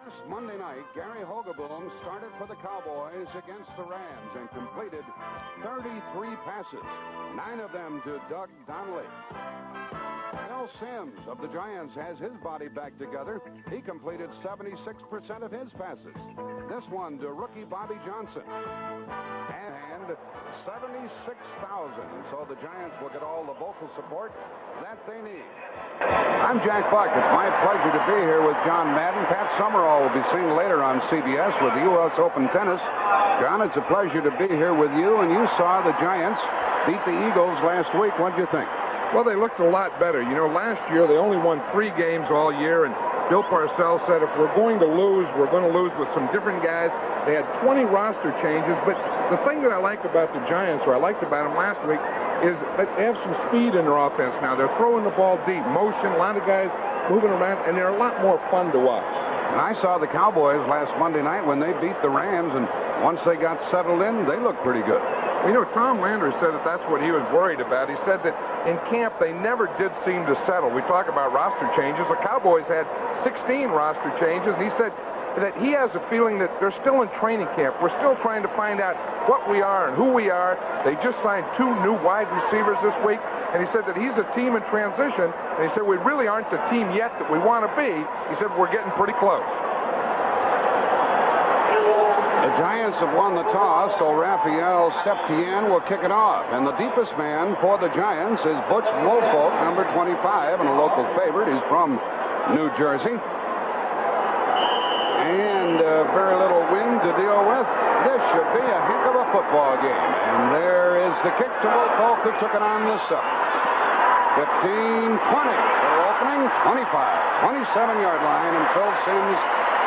Last Monday night, Gary Hogeboom started for the Cowboys against the Rams and completed 33 passes, 9 of them to Doug Donnelly. Bill Sims of the Giants has his body back together. He completed 76% of his passes. This one to rookie Bobby Johnson. And 76,000. So the Giants will get all the vocal support that they need. I'm Jack Buck. It's my pleasure to be here with John Madden. Pat Summerall will be seen later on CBS with the U.S. Open Tennis. John, it's a pleasure to be here with you, and you saw the Giants beat the Eagles last week. What'd you think? Well, they looked a lot better. You know, last year they only won 3 games all year, and Bill Parcells said if we're going to lose, we're going to lose with some different guys. They had 20 roster changes, but the thing that I like about the Giants, or I liked about them last week, is that they have some speed in their offense now. They're throwing the ball deep, motion, a lot of guys moving around, and they're a lot more fun to watch. And I saw the Cowboys last Monday night when they beat the Rams, and once they got settled in, they looked pretty good. You know, Tom Landry said that that's what he was worried about. He said that in camp they never did seem to settle. We talk about roster changes. The Cowboys had 16 roster changes, and he said that he has a feeling that they're still in training camp. We're still trying to find out what we are and who we are. They just signed 2 new wide receivers this week, and he said that he's a team in transition, and he said we really aren't the team yet that we want to be. He said we're getting pretty close. The Giants have won the toss, so Raphael Septien will kick it off. And the deepest man for the Giants is Butch Woolfolk, number 25, and a local favorite. He's from New Jersey. And very little wind to deal with. This should be a heck of a football game. And there is the kick to Woolfolk, who took it on the 15, 20. They're opening 25, 27-yard line, and Phil Sims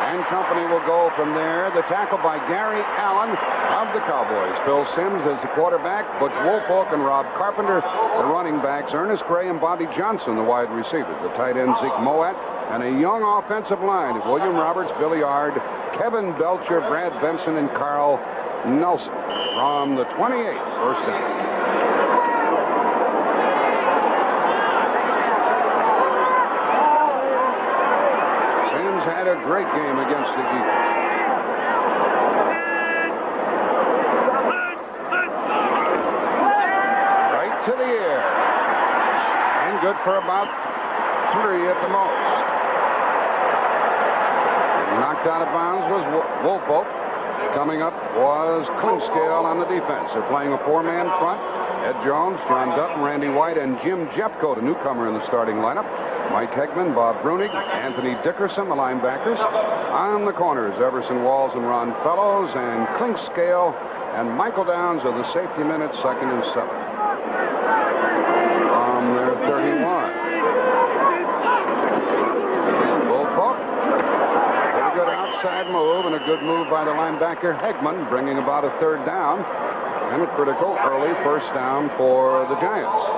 and company will go from there. The tackle by Gary Allen of the Cowboys. Phil Sims is the quarterback. Butch Woolfolk and Rob Carpenter, the running backs. Ernest Gray and Bobby Johnson, the wide receivers. The tight end, Zeke Moat, and a young offensive line of William Roberts, Billy Yard, Kevin Belcher, Brad Benson, and Carl Nelson from the 28. First down. Had a great game against the Eagles. Right to the air. And good for about 3 at the most. And knocked out of bounds was Woolfolk. Coming up was Clinkscale on the defense. They're playing a 4-man front. Ed Jones, John Dutton, Randy White, and Jim Jeffcoat, a newcomer in the starting lineup. Mike Hegman, Bob Brunig, Anthony Dickerson, the linebackers. On the corners, Everson Walls and Ron Fellows, and Clinkscale and Michael Downs of the safety men at 2nd and 7. From their 31. Woolfolk. Pretty good outside move, and a good move by the linebacker Hegman, bringing about a 3rd down. And a critical early first down for the Giants.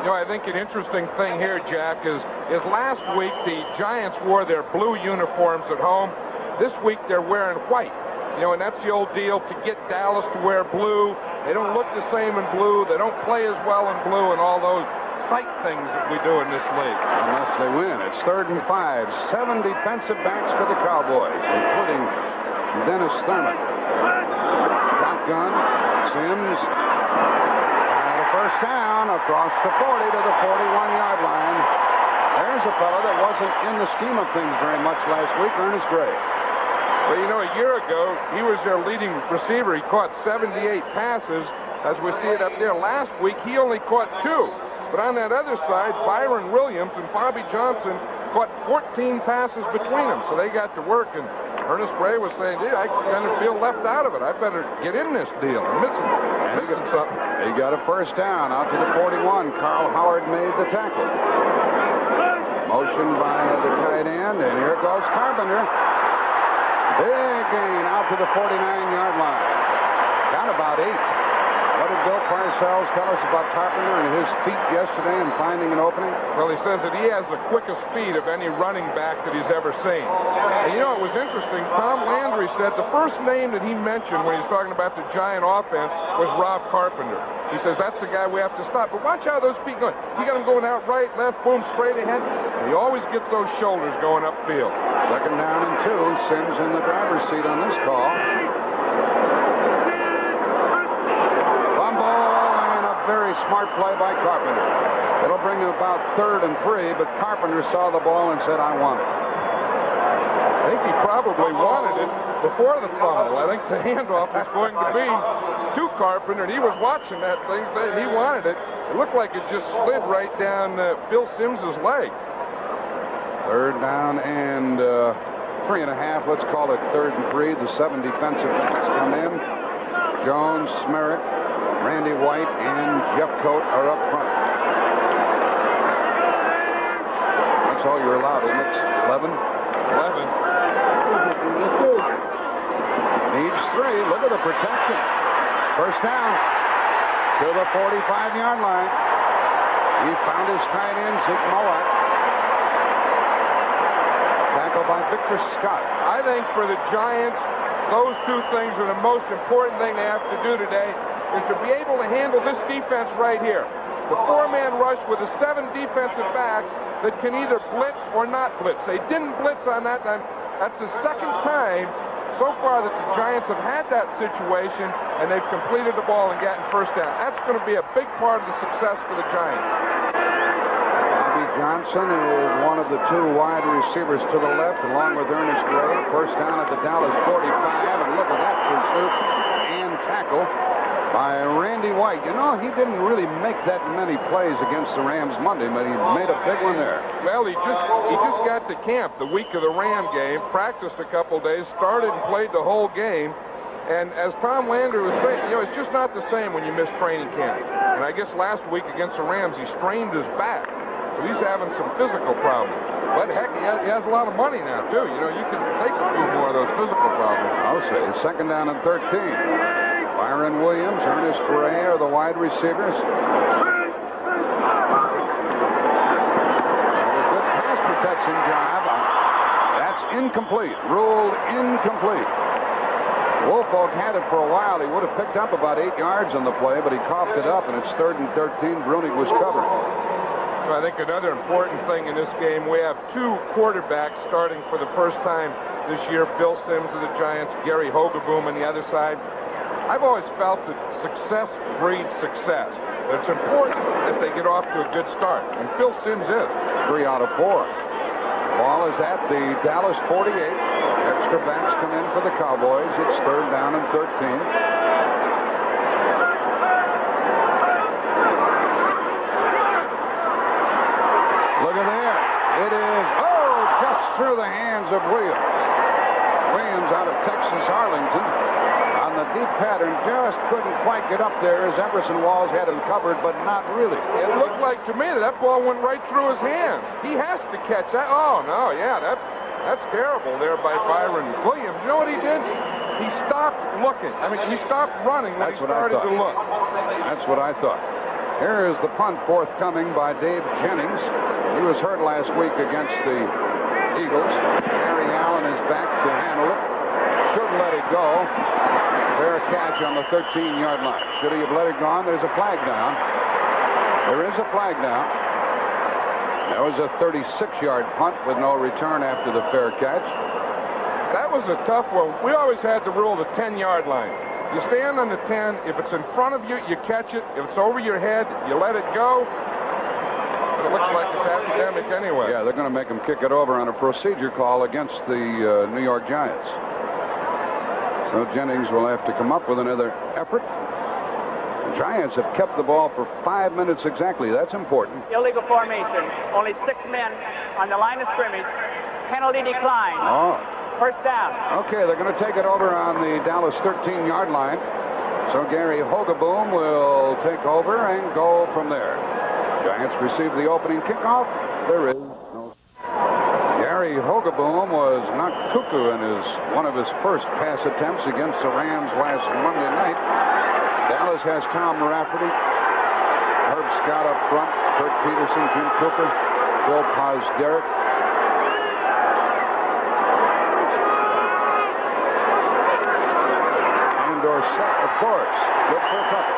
You know, I think an interesting thing here, Jack, is last week the Giants wore their blue uniforms at home. This week they're wearing white. You know, and that's the old deal to get Dallas to wear blue. They don't look the same in blue. They don't play as well in blue, and all those sight things that we do in this league. Unless they win. It's 3rd and 5. 7 defensive backs for the Cowboys, including Dennis Thurman. Shotgun. Sims. First down across the 40 to the 41-yard line. There's a fellow that wasn't in the scheme of things very much last week, Ernest Gray. Well, you know, a year ago, he was their leading receiver. He caught 78 passes, as we see it up there. Last week, he only caught 2. But on that other side, Byron Williams and Bobby Johnson caught 14 passes between them. So they got to work, and Ernest Gray was saying, "Dude, I kind of feel left out of it. I better get in this deal. I'm missing something." He got a first down out to the 41. Carl Howard made the tackle. Motion by the tight end, and here goes Carpenter. Big gain out to the 49-yard line. Got about 8. What did Bill Parcells tell us about Carpenter and his feet yesterday and finding an opening? Well, he says that he has the quickest feet of any running back that he's ever seen. And, you know, it was interesting. Tom Landry said the first name that he mentioned when he was talking about the Giant offense was Rob Carpenter. He says that's the guy we have to stop. But watch how those feet going. You got him going out right, left, boom, straight ahead. And he always gets those shoulders going upfield. Second down and 2. Sims in the driver's seat on this call. Fumble and a very smart play by Carpenter. It'll bring him about 3rd and 3, but Carpenter saw the ball and said, I want it. I think he probably wanted it before the fumble. I think the handoff was going to be to Carpenter, and he was watching that thing, saying he wanted it. It looked like it just slid right down Phil Sims's leg. 3rd down and 3.5. Let's call it 3rd and 3. The 7 defensive backs come in. Jones, Smerrick, Randy White, and Jeff Coat are up front. That's all you're allowed, isn't it? 11? 11. Needs 3. Look at the protection. First down to the 45-yard line. He found his tight end, Zeke Mowat. Tackled by Victor Scott. I think for the Giants, those 2 things are the most important thing they have to do today, is to be able to handle this defense right here. The 4-man rush with the 7 defensive backs that can either blitz or not blitz. They didn't blitz on that time. That's the 2nd time so far that the Giants have had that situation, and they've completed the ball and gotten first down. That's going to be a big part of the success for the Giants. Bobby Johnson is one of the 2 wide receivers to the left, along with Ernest Gray. First down at the Dallas 45, and look at that pursuit and tackle by Randy White. You know, he didn't really make that many plays against the Rams Monday, but he made a big one there. Well, he just got to camp the week of the Ram game, practiced a couple days, started and played the whole game. And as Tom Landry was saying, you know, it's just not the same when you miss training camp. And I guess last week against the Rams, he strained his back. So he's having some physical problems. But heck, he has a lot of money now, too. You know, you can take a few more of those physical problems. I'll say. Second down and 13. Byron Williams, Ernest Gray are the wide receivers. A good pass protection job. That's incomplete. Ruled incomplete. Woolfolk had it for a while. He would have picked up about 8 yards on the play, but he coughed it up, and it's 3rd and 13. Brunig was covered. I think another important thing in this game, we have 2 quarterbacks starting for the first time this year. Phil Simms of the Giants, Gary Hogeboom on the other side. I've always felt that success breeds success. It's important that they get off to a good start, and Phil Simms is. 3 out of 4. Ball is at the Dallas 48. Extra backs come in for the Cowboys. It's 3rd down and 13. Look at there. It is, just through the hands of Williams. Williams out of Texas Arlington. On the deep pattern, just couldn't quite get up there as Everson Walls had him covered, but not really. It looked like to me that ball went right through his hands. He has to catch that. Oh, no, yeah, that's terrible there by Byron Williams. You know what he did? He stopped looking. I mean, he stopped running when he started to look. That's what I thought. Here is the punt forthcoming by Dave Jennings. He was hurt last week against the Eagles. Gary Allen is back to handle it. Should let it go. Fair catch on the 13-yard line. Should he have let it go on? There's a flag down. There is a flag down. That was a 36-yard punt with no return after the fair catch. That was a tough one. We always had the rule the 10-yard line. You stand on the 10. If it's in front of you, you catch it. If it's over your head, you let it go. But it looks like it's academic anyway. Yeah, they're going to make him kick it over on a procedure call against the New York Giants. So Jennings will have to come up with another effort. The Giants have kept the ball for 5 minutes exactly. That's important. Illegal formation. Only 6 men on the line of scrimmage. Penalty decline. Oh. First down. Okay, they're going to take it over on the Dallas 13-yard line. So Gary Hogeboom will take over and go from there. Giants receive the opening kickoff. There is no. Gary Hogeboom was knocked cuckoo in one of his first pass attempts against the Rams last Monday night. Dallas has Tom Rafferty, Herb Scott up front, Kurt Peterson, Jim Cooper, Bill Paz-Derrick. And Dorsett, of course, good for a couple.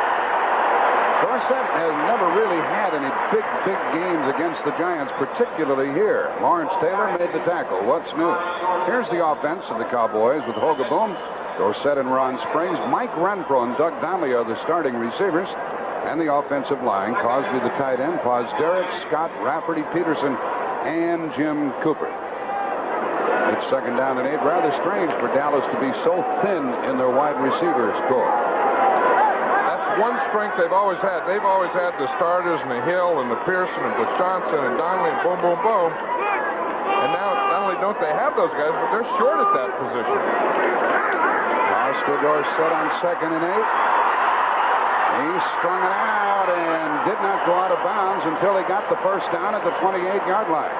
Dorsett has never really had any big games against the Giants, particularly here. Lawrence Taylor made the tackle. What's new? Here's the offense of the Cowboys with Hogaboom, Dorsett, and Ron Springs. Mike Renfro and Doug Donnelly are the starting receivers. And the offensive line, Cosby the tight end, Paz Derrick, Scott Rafferty, Peterson, and Jim Cooper. It's 2nd down and 8. Rather strange for Dallas to be so thin in their wide receivers corps. One strength they've always had. They've always had the starters and the Hill and the Pearson and the Johnson and Donnelly and boom, boom, boom. And now not only don't they have those guys, but they're short at that position. Oscar Dorsett on 2nd and 8. He strung it out and did not go out of bounds until he got the first down at the 28-yard line.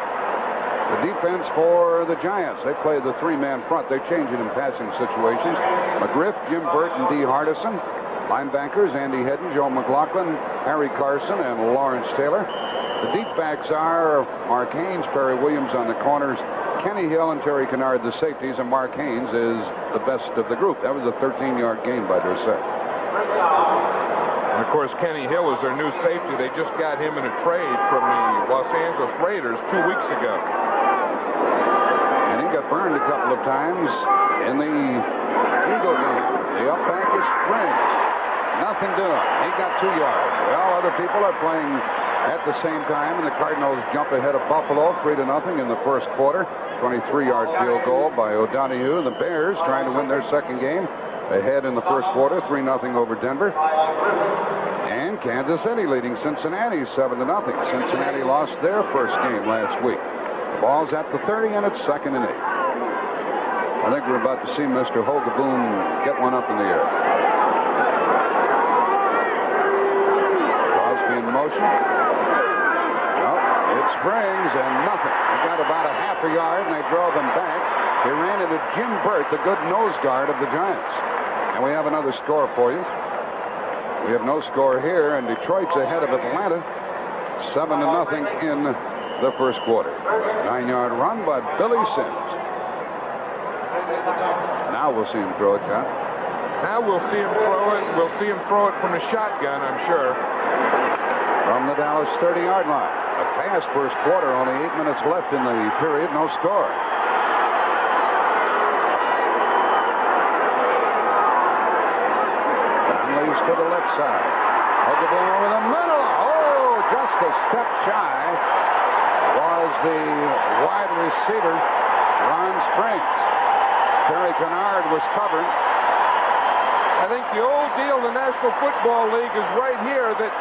The defense for the Giants, they play the 3-man front. They change it in passing situations. McGriff, Jim Burt, and D. Hardison. Linebackers, Andy Hedden, Joe McLaughlin, Harry Carson, and Lawrence Taylor. The deep backs are Mark Haynes, Perry Williams on the corners, Kenny Hill and Terry Kennard, the safeties, and Mark Haynes is the best of the group. That was a 13-yard gain by Dorsett. And, of course, Kenny Hill is their new safety. They just got him in a trade from the Los Angeles Raiders 2 weeks ago. And he got burned a couple of times in the Eagle game. The up back is Springs. Nothing doing. He got 2 yards. Well, other people are playing at the same time, and the Cardinals jump ahead of Buffalo 3-0 in the first quarter. 23-yard field goal by O'Donohue. The Bears trying to win their second game ahead in the first quarter, 3-0 over Denver. And Kansas City leading Cincinnati 7-0. Cincinnati lost their first game last week. The ball's at the 30, and it's 2nd and 8. I think we're about to see Mr. Hogaboom get one up in the air. Crosby in motion. Well, it springs and nothing. They got about a half a yard, and they drove him back. They ran into Jim Burt, the good nose guard of the Giants. And we have another score for you. We have no score here, and Detroit's ahead of Atlanta 7-0 in the first quarter. 9-yard run by Billy Sims. Now we'll see him throw it, John. Now we'll see him throw it. We'll see him throw it from a shotgun, I'm sure. From the Dallas 30-yard line. A fast first quarter, only 8 minutes left in the period, no score. Leads to the left side. Hogaboom over the middle. Oh, just a step shy was the wide receiver, Ron Springs. Terry Kennard was covering. I think the old deal in the National Football League is right here that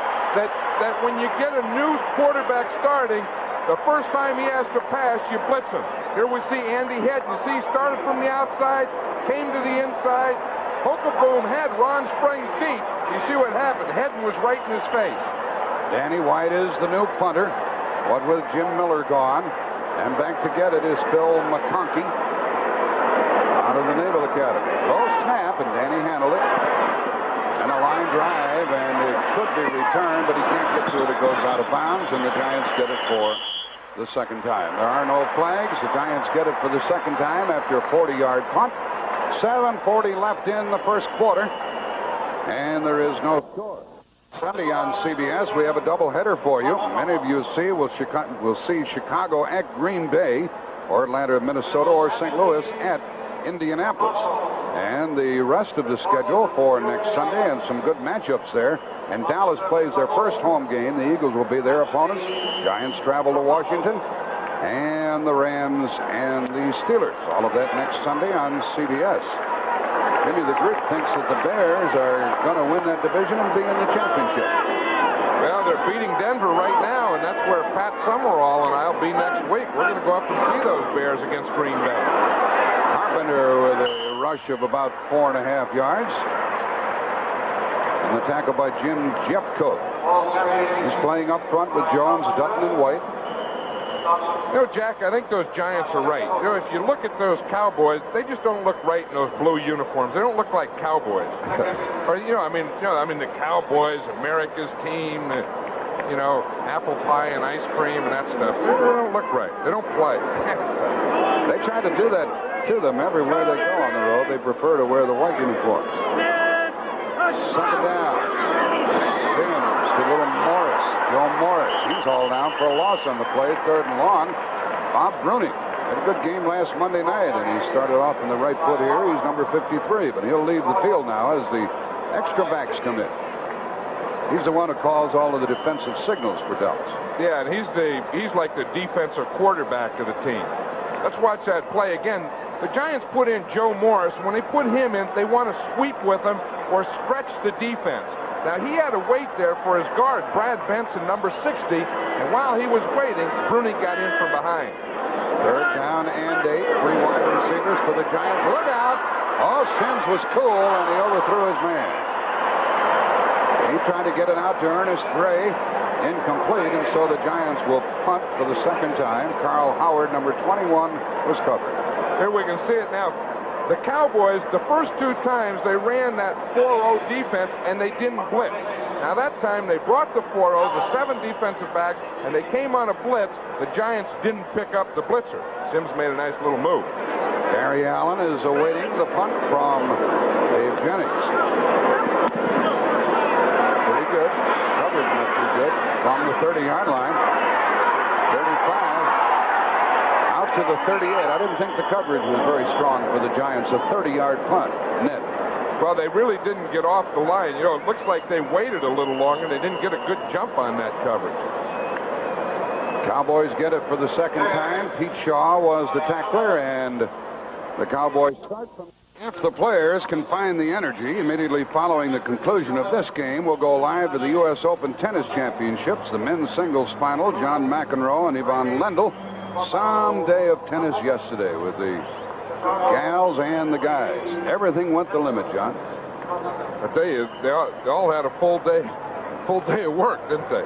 when you get a new quarterback starting, the first time he has to pass, you blitz him. Here we see Andy Head. You see he started from the outside, came to the inside. Hogaboom had Ron Springs beat. You see what happened. Hedden was right in his face. Danny White is the new punter. What with Jim Miller gone. And back to get it is Phil McConkey out of the Naval Academy. Low snap, and Danny handled it. And a line drive, and it could be returned, but he can't get to it. It goes out of bounds, and the Giants get it for the second time. There are no flags. The Giants get it for the second time after a 40-yard punt. 7:40 left in the first quarter, and there is no score. Sunday on CBS, we have a doubleheader for you. Many of you will see Chicago at Green Bay, or Atlanta, Minnesota, or St. Louis at Indianapolis. And the rest of the schedule for next Sunday, and some good matchups there. And Dallas plays their first home game. The Eagles will be their opponents. Giants travel to Washington. And the Rams and the Steelers. All of that next Sunday on CBS. Jimmy the Grit thinks that the Bears are going to win that division and be in the championship. Well, they're beating Denver right now, and that's where Pat Summerall and I'll be next week. We're going to go up and see those Bears against Green Bay. Carpenter with a rush of about 4.5 yards. And the tackle by Jim Jeffcoat. He's playing up front with Jones, Dutton, and White. You know, Jack, I think those Giants are right. You know, if you look at those Cowboys, they just don't look right in those blue uniforms. They don't look like Cowboys. Or, I mean the Cowboys, America's team, apple pie and ice cream and that stuff. They don't look right. They don't play. They try to do that to them everywhere they go on the road. They prefer to wear the white uniforms. Second down. Sims to little Morris. Joe Morris. He's hauled down for a loss on the play, 3rd and long. Bob Bruning had a good game last Monday night, and he started off in the right foot here. He's number 53, but he'll leave the field now as the extra backs come in. He's the one who calls all of the defensive signals for Dallas. Yeah, and he's like the defensive quarterback of the team. Let's watch that play again. The Giants put in Joe Morris. When they put him in, they want to sweep with him or stretch the defense. Now, he had to wait there for his guard, Brad Benson, number 60, and while he was waiting, Bruning got in from behind. 3rd down and 8. 3 wide receivers for the Giants. Look out! Oh, Sims was cool, and he overthrew his man. He tried to get it out to Ernest Gray. Incomplete, and so the Giants will punt for the 2nd time. Carl Howard, number 21, was covered. Here we can see it now. The Cowboys, the first 2 times, they ran that 4-0 defense, and they didn't blitz. Now, that time, they brought the 4-0, the 7 defensive backs, and they came on a blitz. The Giants didn't pick up the blitzer. Sims made a nice little move. Barry Allen is awaiting the punt from Dave Jennings. Pretty good. Coverage not too good. From the 30-yard line. 35. Out to the 38. I didn't think the coverage was very strong for the Giants. A 30-yard punt. Net. Well, they really didn't get off the line. You know, it looks like they waited a little longer. They didn't get a good jump on that coverage. Cowboys get it for the 2nd time. Pete Shaw was the tackler, and the Cowboys start from... If the players can find the energy immediately following the conclusion of this game, we'll go live to the U.S. Open Tennis Championships, the men's singles final. John McEnroe and Yvonne Lendl. Some day of tennis yesterday with the gals and the guys. Everything went the limit, John. I tell you, they all had a full day of work, didn't they?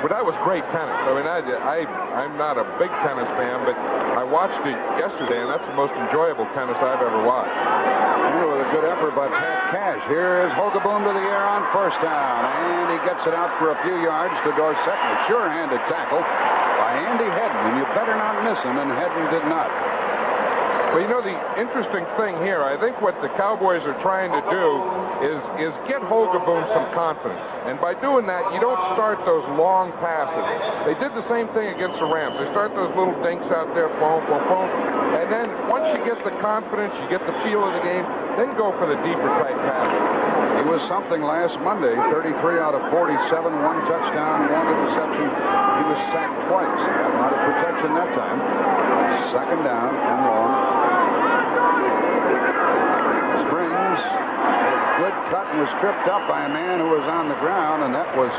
But that was great tennis. I mean, I'm not a big tennis fan, but I watched it yesterday, and that's the most enjoyable tennis I've ever watched. With a good effort by Pat Cash. Here is Hogaboom to the air on 1st down, and he gets it out for a few yards to Dorsett. A sure-handed tackle by Andy Hedden, and you better not miss him, and Hedden did not. Well, you know, the interesting thing here, I think what the Cowboys are trying to do is get Hogaboom some confidence. And by doing that, you don't start those long passes. They did the same thing against the Rams. They start those little dinks out there, boom, boom, boom. And then once you get the confidence, you get the feel of the game, then go for the deeper type passes. He was something last Monday, 33 out of 47, 1 touchdown, 1 interception. He was sacked twice. Got a lot of protection that time. 2nd down and long. Springs, a good cut, and was tripped up by a man who was on the ground, and that was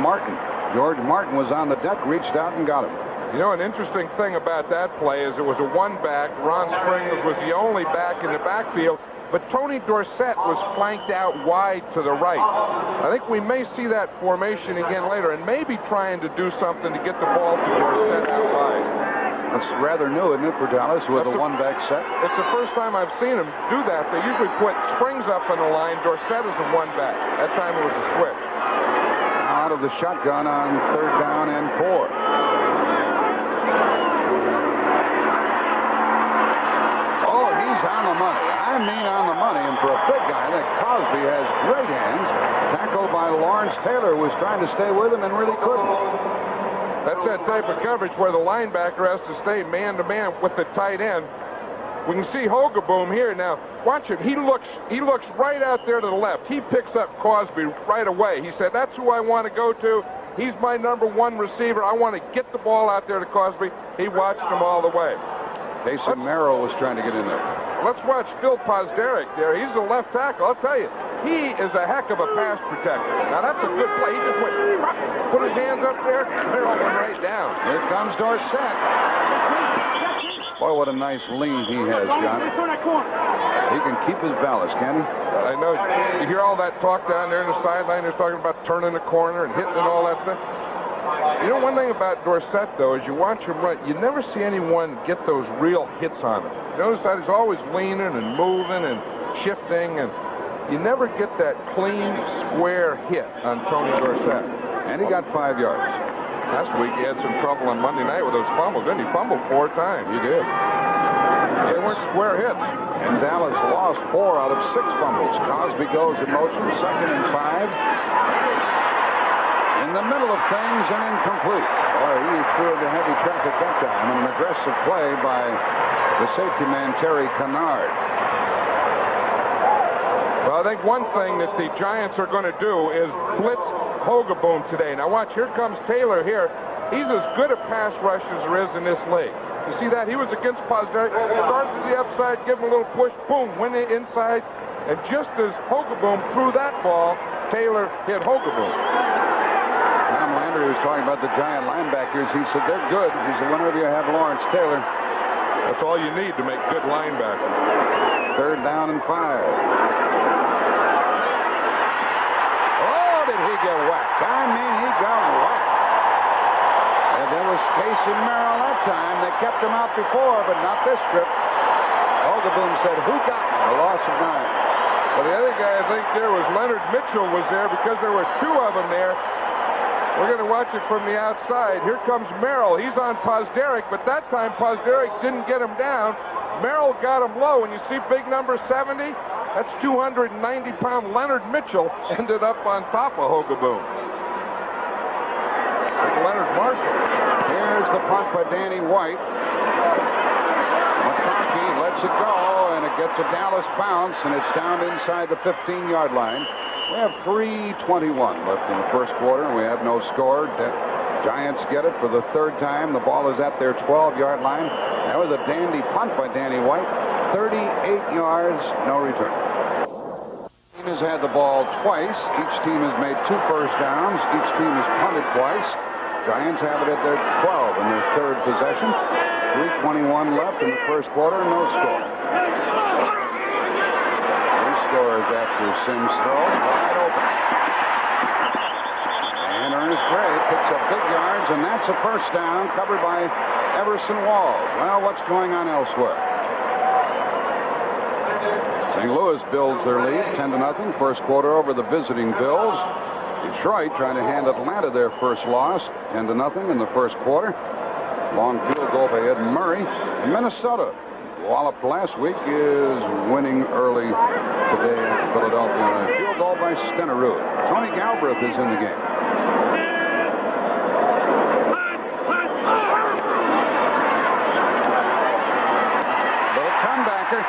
Martin. George Martin was on the deck, reached out and got him. You know, an interesting thing about that play is it was a 1-back. Ron Springs was the only back in the backfield, but Tony Dorsett was flanked out wide to the right. I think we may see that formation again later, and maybe trying to do something to get the ball to Dorsett out wide. That's rather new, isn't it, for Dallas, with a 1-back set? It's the first time I've seen them do that. They usually put Springs up on the line. Dorsett is a 1-back. That time it was a switch. Out of the shotgun on 3rd down and 4. Oh, he's on the money. I mean on the money. And for a big guy, that Cosby has great hands. Tackled by Lawrence Taylor, who was trying to stay with him and really couldn't. That's that type of coverage where the linebacker has to stay man-to-man with the tight end. We can see Hogaboom here now. Watch him. He looks right out there to the left. He picks up Cosby right away. He said, that's who I want to go to. He's my number 1 receiver. I want to get the ball out there to Cosby. He watched him all the way. Jason Merrill was trying to get in there. Let's watch Phil Pozderac there. He's a left tackle. I'll tell you, he is a heck of a pass protector. Now, that's a good play. He just went, put his hands up there, Merrill went right down. Here comes Dorsett. Boy, what a nice lean he has, John. He can keep his balance, can he? I know. You hear all that talk down there in the sideline. They're talking about turning the corner and hitting and all that stuff. You know, one thing about Dorsett, though, is you watch him run, you never see anyone get those real hits on him. You notice that he's always leaning and moving and shifting, and you never get that clean, square hit on Tony Dorsett. And he got 5 yards. Last week he had some trouble on Monday night with those fumbles, didn't he? Fumbled 4 times. He did. They weren't square hits. And Dallas lost 4 out of 6 fumbles. Cosby goes in motion, 2nd and 5. in the middle of things and incomplete. He threw into heavy traffic that time. An aggressive play by the safety man, Terry Kennard. Well, I think one thing that the Giants are going to do is blitz Hogaboom today. Now watch, here comes Taylor here. He's as good a pass rush as there is in this league. You see that? He was against Posderick. Started to the upside, give him a little push, boom, went inside. And just as Hogaboom threw that ball, Taylor hit Hogaboom. Tom Landry was talking about the Giant linebackers. He said, they're good. He said, whenever you have Lawrence Taylor. That's all you need to make good linebackers. 3rd down and 5. Oh, did he get whacked? I mean, he got whacked. And there was Casey Merrill that time. They kept him out before, but not this trip. Hogaboom said, who got me? A loss of 9. Well, the other guy I think there was Leonard Mitchell was there because there were 2 of them there. We're going to watch it from the outside. Here comes Merrill. He's on Posderick, but that time Posderick didn't get him down. Merrill got him low, and you see big number 70? That's 290-pound Leonard Mitchell ended up on top of Hogaboom. Like Leonard Marshall. Here's the punt by Danny White. McConkey lets it go, and it gets a Dallas bounce, and it's down inside the 15-yard line. We have 3:21 left in the first quarter, and we have no score. The Giants get it for the 3rd time. The ball is at their 12-yard line. That was a dandy punt by Danny White. 38 yards, no return. The team has had the ball twice. Each team has made 2 first downs. Each team has punted twice. Giants have it at their 12 in their 3rd possession. 3:21 left in the first quarter, no score. 3 scores after Sims' throw, wide open. And Ernest Gray picks up big yards, and that's a first down covered by Everson Walls. Well, what's going on elsewhere? St. Louis builds their lead 10-0 first quarter over the visiting Bills. Detroit trying to hand Atlanta their first loss 10-0 in the first quarter. Long field goal by Ed Murray. And Minnesota, walloped last week, is winning early today in Philadelphia. A field goal by Stenerud. Tony Galbraith is in the game. Little comebacker.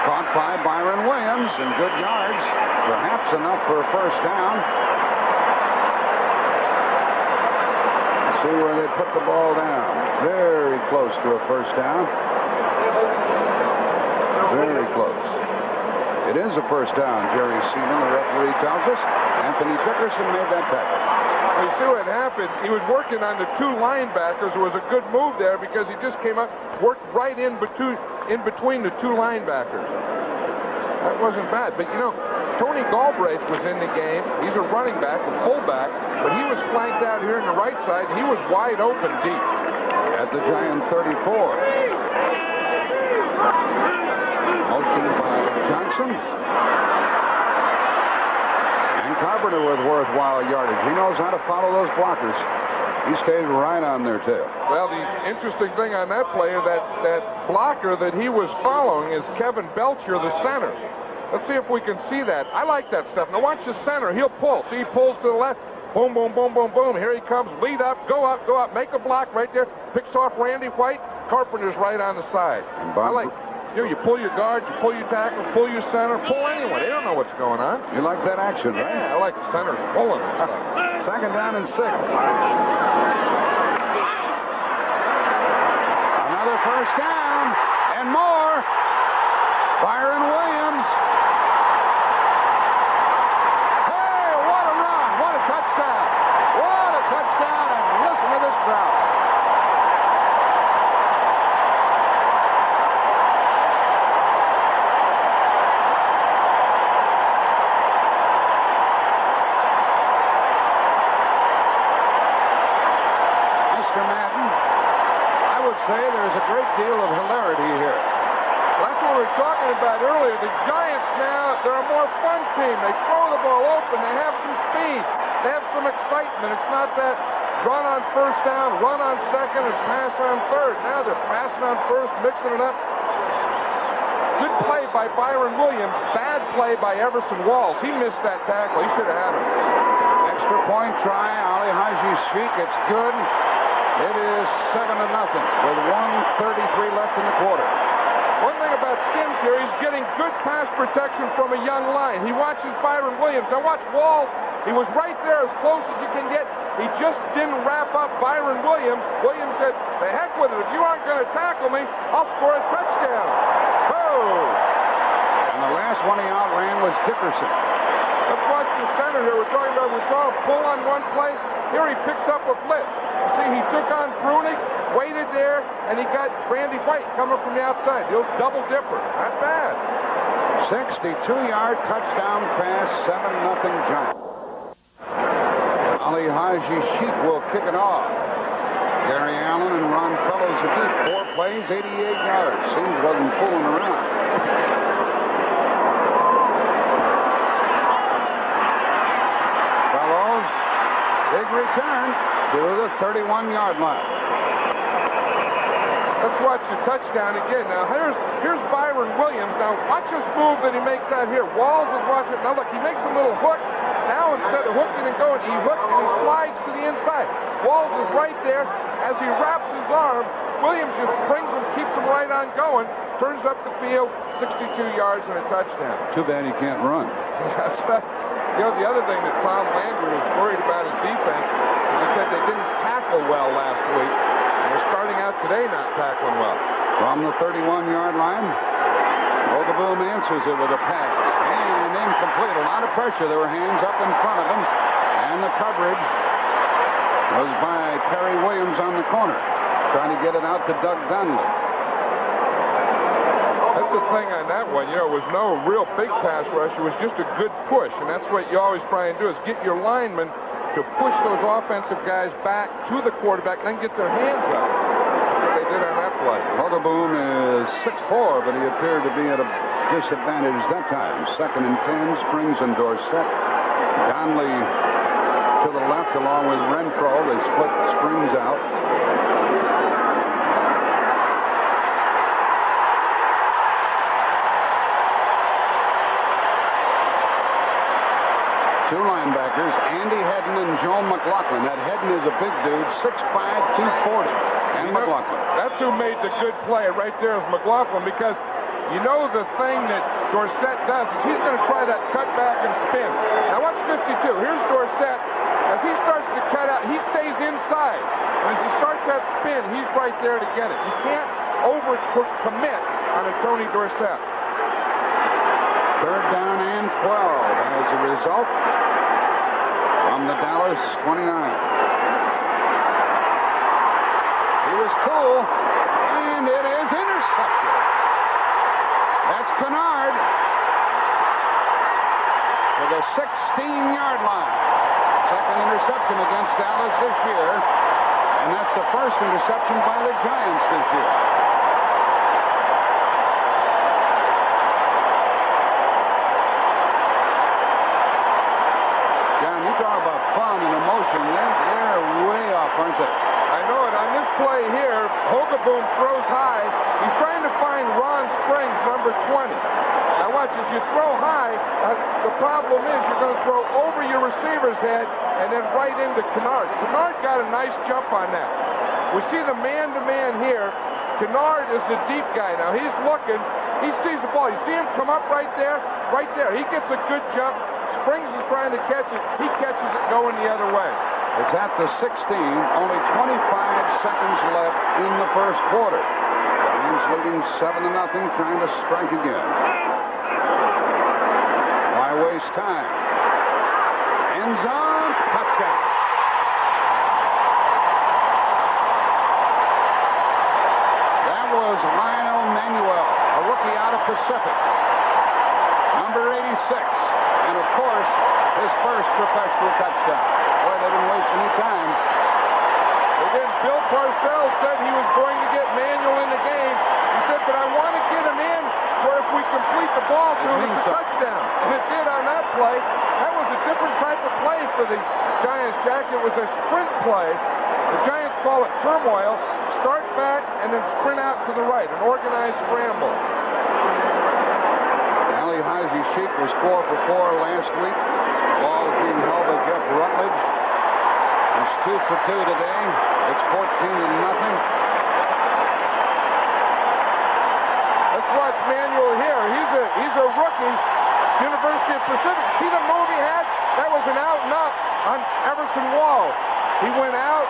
Caught by Byron Williams and good yards. Perhaps enough for a first down. See where they put the ball down. Very close to a first down. Very close. It is a first down, Jerry Seaman, the referee tells us. Anthony Dickerson made that tackle. You see what happened? He was working on the 2 linebackers. It was a good move there because he just came up, worked right in between the 2 linebackers. That wasn't bad. But, you know, Tony Galbraith was in the game. He's a running back, a fullback, but he was flanked out here on the right side, and he was wide open deep. At the Giant 34. Motion by Johnson. And Carpenter with worthwhile yardage. He knows how to follow those blockers. He stayed right on their tail. Well, the interesting thing on that play is that blocker that he was following is Kevin Belcher, the center. Let's see if we can see that. I like that stuff. Now watch the center. He'll pull. See, he pulls to the left. Boom, boom, boom, boom, boom. Here he comes. Lead up, go up, go up. Make a block right there. Picks off Randy White. Carpenter's right on the side. I like, you pull your guard, you pull your tackle, pull your center, pull anyone. They don't know what's going on. You like that action, right? Yeah, I like the center pulling and stuff. 2nd down and 6. Another first down and more. Byron Williams. Hey, what a run. What a touchdown. What a touchdown. And listen to this crowd. Mr. Madden, I would say there's a great deal of hilarity here. That's what we were talking about earlier. The Giants now, they're a more fun team. They throw the ball open. They have some speed. They have some excitement. It's not that run on first down, run on second, and pass on third. Now they're passing on first, mixing it up. Good play by Byron Williams. Bad play by Everson Walls. He missed that tackle. He should have had him. extra point try. Ali Haji Sheikh, it's good. It is 7-0 with 1:33 left in the quarter. One thing about Sims here, he's getting good pass protection from a young line. He watches Byron Williams. Now watch Wall. He was right there as close as you can get. He just didn't wrap up Byron Williams. Williams said, the heck with it. If you aren't going to tackle me, I'll score a touchdown. Oh! And the last one he outran was Dickerson. Let's watch the center here. We saw a pull on one play. Here he picks up a blitz. You see, he took on Brunig, waited there, and he got Randy White coming from the outside. He'll double dipper. Not bad. 62-yard touchdown pass, 7-0 Giants. Ali Haji Sheikh will kick it off. Gary Allen and Ron Fellows are deep. 4 plays, 88 yards. Seems wasn't fooling around. Fellows, big return to the 31-yard line. Let's watch the touchdown again. Now, here's Byron Williams. Now, watch this move that he makes out here. Walls is watching. Now, look, he makes a little hook. Now, instead of hooking and going, he hooks and he slides to the inside. Walls is right there. As he wraps his arm, Williams just springs him, keeps him right on going, turns up the field, 62 yards and a touchdown. Too bad he can't run. You know, the other thing that Tom Landry was worried about his defense is he said they didn't tackle well last week. They're starting out today not tackling well. From the 31-yard line, Ogaboom answers it with a pass. And incomplete. A lot of pressure. There were hands up in front of him. And the coverage was by Perry Williams on the corner, trying to get it out to Doug Donnelly. That's the thing on that one. You know, it was no real big pass rush. It was just a good push. And that's what you always try and do is get your linemen to push those offensive guys back to the quarterback and then get their hands up. That's what they did on that play. Ogaboom is 6'4", but he appeared to be at a disadvantage that time. 2nd and 10, Springs and Dorsett. Donnelly to the left along with Renfro. They split Springs out. Two linebackers, Andy Hedden and Joe McLaughlin. That Hedden is a big dude, 6'5", 240. And McLaughlin. That's who made the good play right there is McLaughlin, because you know the thing that Dorsett does is he's going to try that cut back and spin. Now watch 52. Here's Dorsett. As he starts to cut out, he stays inside. And as he starts that spin, he's right there to get it. You can't over-commit on a Tony Dorsett. 3rd down and 12 as a result from the Dallas 29. He was cool, and it is intercepted. That's Kennard to the 16-yard line. 2nd interception against Dallas this year, and that's the 1st interception by the Giants this year. Talk about fun and emotion. They're way off, aren't they? I know it. On this play here, Hogaboom throws high. He's trying to find Ron Springs, number 20. Now watch, as you throw high, the problem is you're going to throw over your receiver's head and then right into Kennard. Kennard got a nice jump on that. We see the man-to-man here. Kennard is the deep guy. Now he's looking. He sees the ball. You see him come up right there? Right there. He gets a good jump. Springs is trying to catch it. He catches it going the other way. It's at the 16. Only 25 seconds left in the first quarter. Giants leading 7-0, trying to strike again. Why waste time? End zone, touchdown. That was Lionel Manuel, a rookie out of Pacific. Number 86. And, of course, his first professional touchdown. Boy, they didn't waste any time. Again, Bill Parcells said he was going to get Manuel in the game. He said, but I want to get him in where if we complete the ball to him, it's a touchdown. And it did on that play. That was a different type of play for the Giants, Jack. It was a sprint play. The Giants call it turmoil. Start back and then sprint out to the right. An organized scramble. Ali Haji Sheikh was 4 for 4 last week. Ball is being held by Jeff Rutledge. He's 2 for 2 today. It's 14-0. Let's watch Manuel here. He's a rookie. University of Pacific. See the move he had? That was an out and up on Everson Walls. He went out,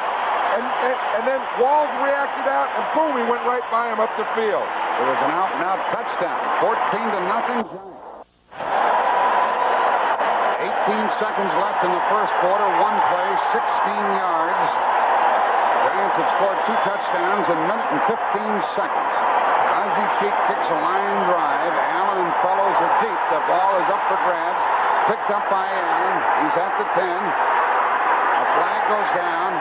and then Walls reacted out, and boom, he went right by him up the field. It was an out-and-out touchdown. 14-0. 18 seconds left in the first quarter. One play, 16 yards. Giants had scored 2 touchdowns in a minute and 15 seconds. Ozzie Sheik kicks a line drive. Allen and Fellows are deep. The ball is up for grabs. Picked up by Allen. He's at the 10. A flag goes down.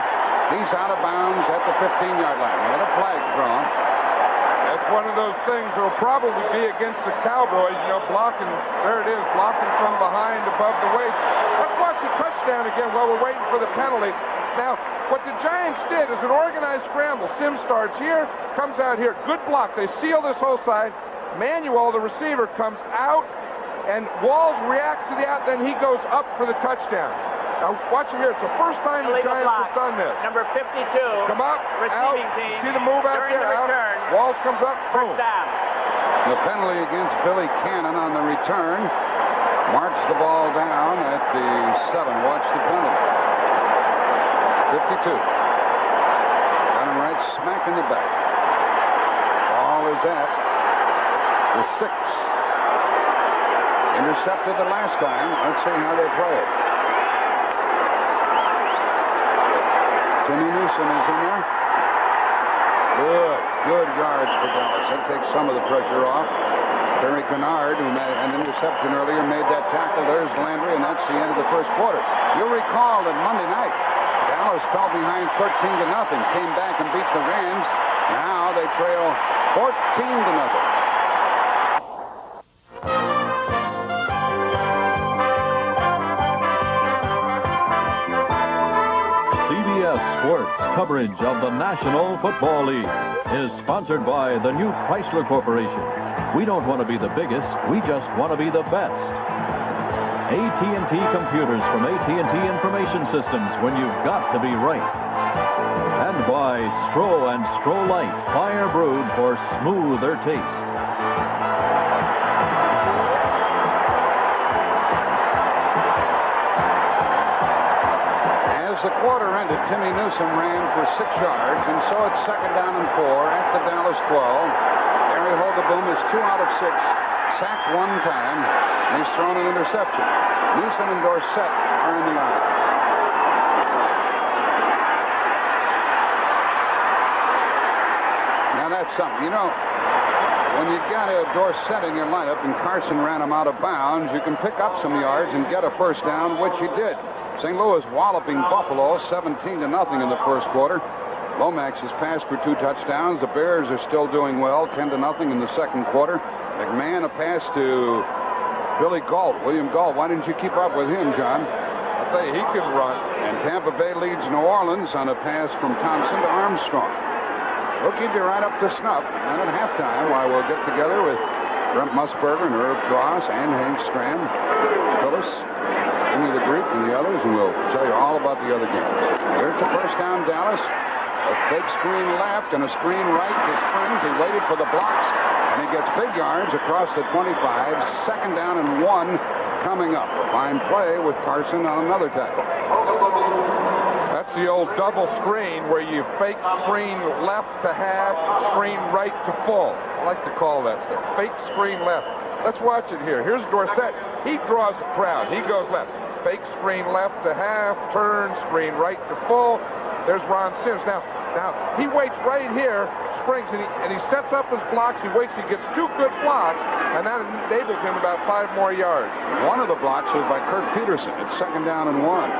He's out of bounds at the 15-yard line. They had a flag thrown. That's one of those things that will probably be against the Cowboys, blocking. There it is, blocking from behind above the waist. Let's watch the touchdown again while we're waiting for the penalty. Now, what the Giants did is an organized scramble. Sim starts here, comes out here. Good block. They seal this whole side. Manuel, the receiver, comes out, and Walls reacts to the out, then he goes up for the touchdown. Now, watch him here. It's the first time the Giants have done this. Number 52. Come up, out. Team. See the move out there? Out. Walls comes up, boom. Down. The penalty against Billy Cannon on the return. Marks the ball down at the 7. Watch the penalty. 52. Got him right smack in the back. Ball is at the 6. Intercepted the last time. Let's see how they play it. Timmy Newsom is in there. Good yards for Dallas. That takes some of the pressure off. Terry Kennard, who made an interception earlier, made that tackle. There's Landry, and that's the end of the first quarter. You'll recall that Monday night, Dallas fell behind 13-0, came back and beat the Rams. Now they trail 14-0. Sports coverage of the National Football League is sponsored by the new Chrysler Corporation. We don't want to be the biggest, we just want to be the best. AT&T computers from AT&T Information Systems when you've got to be right. And by Stro and Stro Light, fire brewed for smoother taste. As the quarter ended, Timmy Newsom ran for 6 yards, and so it's 2nd down and 4 at the Dallas 12. Gary Hogaboom is 2 out of 6, sacked 1 time, and he's thrown an interception. Newsom and Dorsett are in the line. Now that's something. When you got a Dorsett in your lineup and Carson ran him out of bounds, you can pick up some yards and get a first down, which he did. St. Louis walloping Buffalo 17-0 in the first quarter. Lomax has passed for 2 touchdowns. The Bears are still doing well, 10-0 in the second quarter. McMahon a pass to Billy Galt. William Galt, why didn't you keep up with him, John? I'll tell you, he can run. And Tampa Bay leads New Orleans on a pass from Thompson to Armstrong. We'll keep you right up to snuff. And at halftime, while we'll get together with Brent Musburger and Irv Cross and Hank Stram, Phyllis, Jimmy the Greek, and the others, and we'll tell you all about the other games. Here's the first down, Dallas. A fake screen left and a screen right to Springs. He waited for the blocks, and he gets big yards across the 25. 2nd down and 1 coming up. A fine play with Carson on another tackle. That's the old double screen where you fake screen left to half, screen right to full. I like to call that stuff. Fake screen left. Let's watch it here. Here's Dorsett. He draws a crowd. He goes left. Fake screen left to half, turn, screen right to full. There's Ron Sims. Now he waits right here, Springs, and he sets up his blocks. He waits. He gets 2 good blocks, and that enables him about 5 more yards. One of the blocks was by Kirk Peterson. It's 2nd down and 1.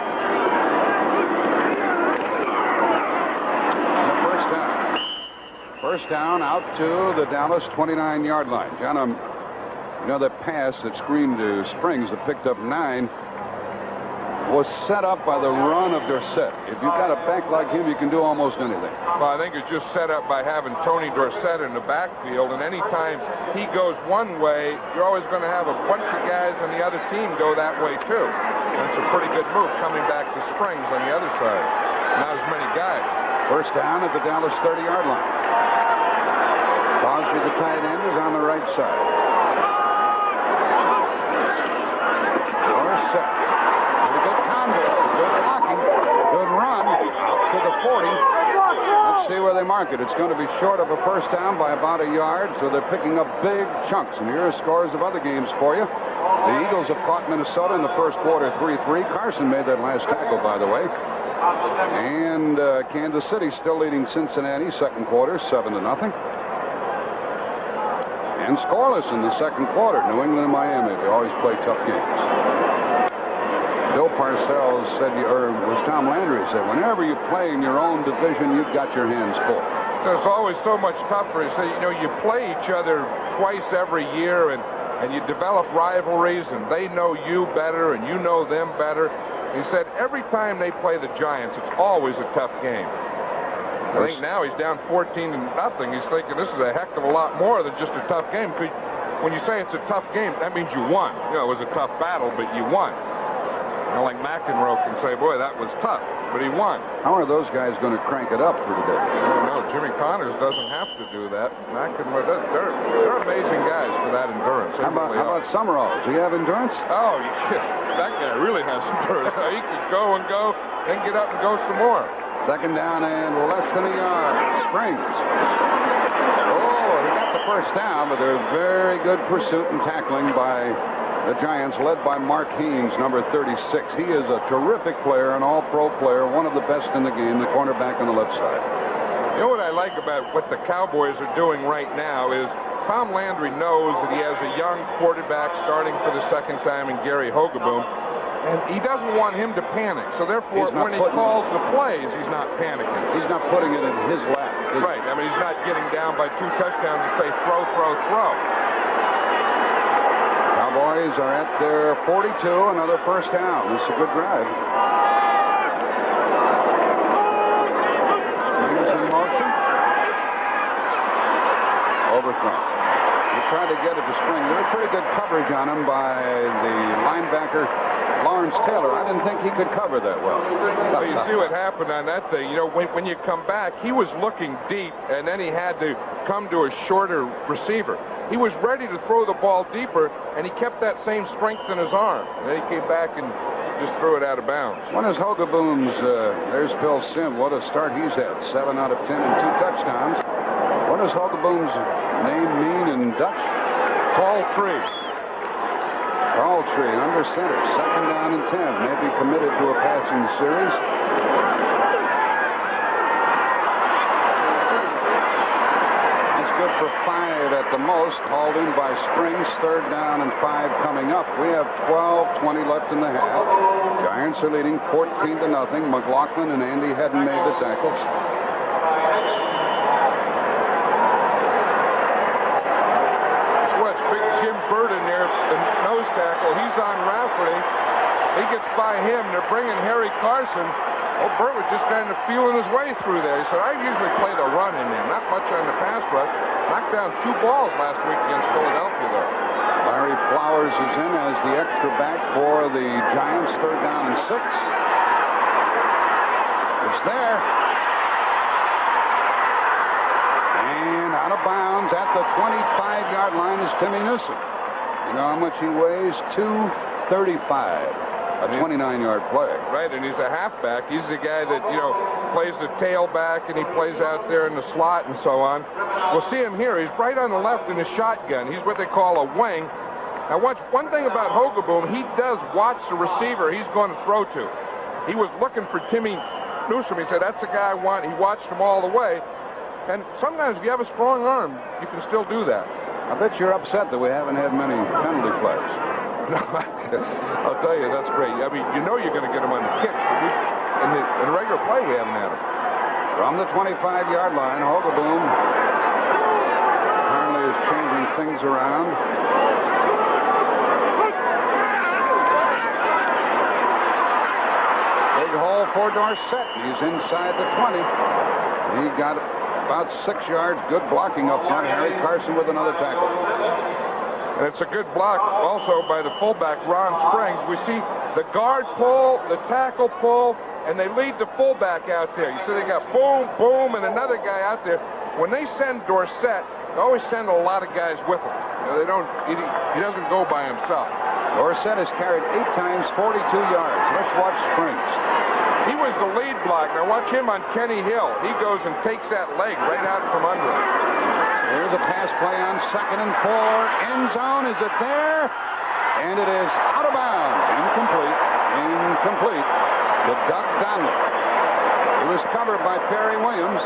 First down out to the Dallas 29-yard line. John, that pass that screened to Springs that picked up 9. was set up by the run of Dorsett. If you've got a back like him, you can do almost anything. Well, I think it's just set up by having Tony Dorsett in the backfield, and anytime he goes one way, you're always going to have a bunch of guys on the other team go that way too. That's a pretty good move coming back to Springs on the other side. Not as many guys. First down at the Dallas 30-yard line. Crosby, the tight end, is on the right side. Dorsett. Pretty good conduct. Good blocking. Good run. Out to the 40. Let's see where they mark it. It's going to be short of a first down by about a yard, so they're picking up big chunks. And here are scores of other games for you. The Eagles have caught Minnesota in the first quarter 3-3. Carson made that last tackle, by the way. And Kansas City still leading Cincinnati second quarter 7-0. And scoreless in the second quarter. New England and Miami, they always play tough games. Bill Parcells said, or was Tom Landry said, whenever you play in your own division, you've got your hands full. It's always so much tougher. He said, you know, you play each other twice every year, and you develop rivalries, and they know you better, and you know them better. He said every time they play the Giants, it's always a tough game. I think now he's down 14-0. He's thinking this is a heck of a lot more than just a tough game. When you say it's a tough game, that means you won. You know, it was a tough battle, but you won. You know, like McEnroe can say, boy, that was tough, but he won. How are those guys going to crank it up for today? I don't know. Jimmy Connors doesn't have to do that. McEnroe does. They're amazing guys for that endurance. How about Summerall? Does he have endurance? Oh, shit. That guy really has endurance. He could go and go, then get up and go some more. Second down and less than a yard. Springs. Oh, he got the first down, but there's very good pursuit and tackling by the Giants, led by Mark Haynes, number 36. He is a terrific player, an all-pro player, one of the best in the game, the cornerback on the left side. You know what I like about what the Cowboys are doing right now is Tom Landry knows that he has a young quarterback starting for the second time in Gary Hogeboom, and he doesn't want him to panic. So therefore, when he calls the plays, he's not panicking. He's not putting it in his lap. Right. I mean, he's not getting down by 2 touchdowns and say, throw, throw, throw. Cowboys are at their 42, another first down. This is a good drive. Springs in motion. Overthrown. He tried to get it to Spring. There was pretty good coverage on him by the linebacker, Lawrence Taylor. I didn't think he could cover that well. Well, you see what happened on that thing. You know, when you come back, he was looking deep, and then he had to come to a shorter receiver. He was ready to throw the ball deeper, and he kept that same strength in his arm. And then he came back and just threw it out of bounds. One is Hogeboom's, there's Phil Sim. What a start he's had. 7 out of 10 and 2 touchdowns. What does Hogeboom's name mean in Dutch? Tall tree. Tall tree, under center. Second down and 10. Maybe committed to a passing series. Good for 5 at the most, hauled in by Springs. Third down and 5 coming up. We have 12:20 left in the half. Giants are leading 14-0. McLaughlin and Andy hadn't made the tackles. Just watch big Jim Burton there, the nose tackle. He's on Rafferty. He gets by him. They're bringing Harry Carson. Oh, Burt was just kind of feeling his way through there. He said, I usually play the run in there, not much on the pass rush. Knocked down 2 balls last week against Philadelphia, though. Larry Flowers is in as the extra back for the Giants. Third down and 6. It's there. And out of bounds at the 25-yard line is Timmy Newsom. You know how much he weighs? 235. A 29-yard play. Right, and he's a halfback. He's the guy that, you know, plays the tailback, and he plays out there in the slot and so on. We'll see him here. He's right on the left in the shotgun. He's what they call a wing. Now, watch one thing about Hogeboom. He does watch the receiver he's going to throw to. He was looking for Timmy Newsom. He said, that's the guy I want. He watched him all the way. And sometimes if you have a strong arm, you can still do that. I bet you're upset that we haven't had many penalty flags. No, I'll tell you, that's great. I mean, you know you're going to get them on the kicks. In the regular play, we haven't had them. From the 25-yard line, Hogeboom apparently is changing things around. hole for Dorsett. He's inside the 20. He got about 6 yards. Good blocking up front. Harry Carson with another tackle. And it's a good block also by the fullback, Ron Springs. We see the guard pull, the tackle pull, and they lead the fullback out there. You see they got boom, boom, and another guy out there. When they send Dorsett, they always send a lot of guys with him. You know, they don't. He doesn't go by himself. Dorsett has carried 8 times, 42 yards. Let's watch Springs. He was the lead block. Now watch him on Kenny Hill. He goes and takes that leg right out from under him. Here's a pass play on 2nd and 4. End zone. Is it there? And it is out of bounds. Incomplete. Incomplete to Doug Donnelly. He was covered by Perry Williams,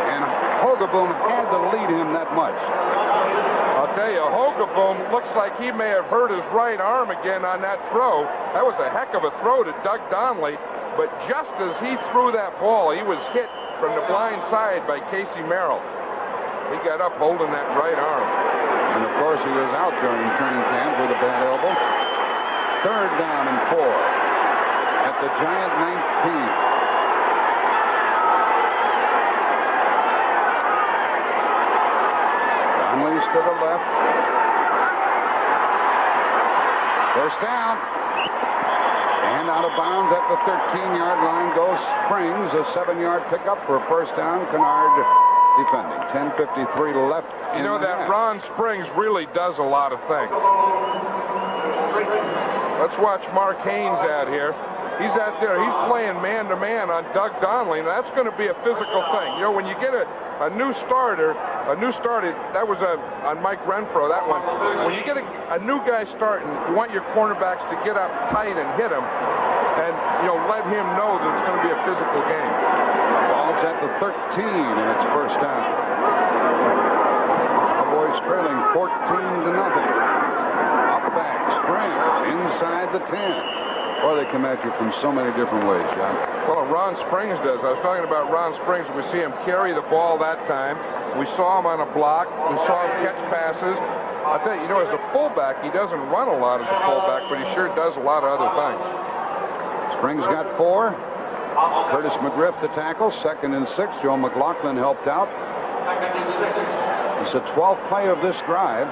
and Hogaboom had to lead him that much. I'll tell you, Hogaboom looks like he may have hurt his right arm again on that throw. That was a heck of a throw to Doug Donnelly, but just as he threw that ball, he was hit from the blind side by Casey Merrill. He got up holding that right arm. And, of course, he was out during training camp with a bad elbow. 3rd down and 4 at the Giant 19. Donnelly's to the left. First down. And out of bounds at the 13-yard line goes Springs. A 7-yard pickup for a first down. Kennard defending. 10:53 left. You know that Ron Springs really does a lot of things. Let's watch Mark Haynes out here. He's out there. He's playing man-to-man on Doug Donnelly, and that's going to be a physical thing. You know, when you get a new starter, that was on Mike Renfro, that one. When you get a new guy starting, you want your cornerbacks to get up tight and hit him, and, you know, let him know that it's going to be a physical game. Ball's at the 13, and it's first down. Cowboys trailing 14-0. Up back, Springs inside the 10. Boy, they come at you from so many different ways, John. Well, Ron Springs does. I was talking about Ron Springs. We see him carry the ball that time. We saw him on a block. We saw him catch passes. I'll tell you, as a fullback, he doesn't run a lot as a fullback, but he sure does a lot of other things. Springs got 4. Curtis McGriff the tackle. 2nd and 6. Joe McLaughlin helped out. It's the 12th play of this drive.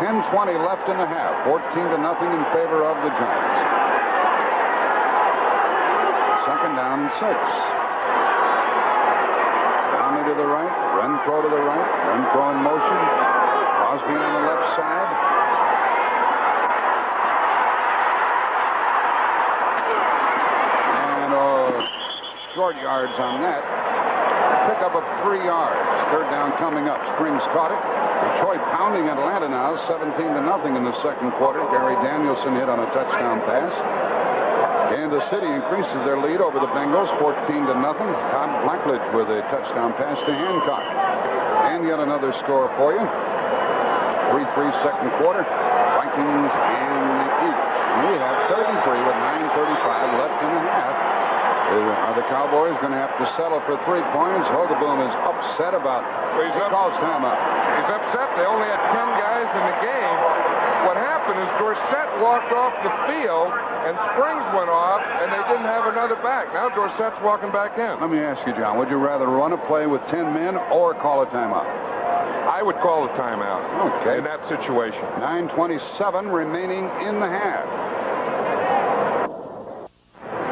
10:20 left in the half. 14-0 in favor of the Giants. 2nd down and 6. Downey to the right. Renfro to the right. Renfro in motion. Crosby on the left side. And short yards on that. Pickup of 3 yards. 3rd down coming up. Springs caught it. Detroit pounding Atlanta now. 17-0 in the 2nd quarter. Gary Danielson hit on a touchdown pass. Kansas City increases their lead over the Bengals, 14-0. Todd Blackledge with a touchdown pass to Hancock. And yet another score for you. 3-3 2nd quarter. Vikings and the Eagles. We have 33 with 9:35 left in the half. Are the Cowboys going to have to settle for 3 points? Hogaboom is upset about it. He calls timeout. He's upset. They only had 10 guys in the game. What happened is Dorsett walked off the field and Springs went off, and they didn't have another back. Now Dorsett's walking back in. Let me ask you, John, would you rather run a play with 10 men or call a timeout? I would call a timeout. Okay. In that situation. 9:27 remaining in the half.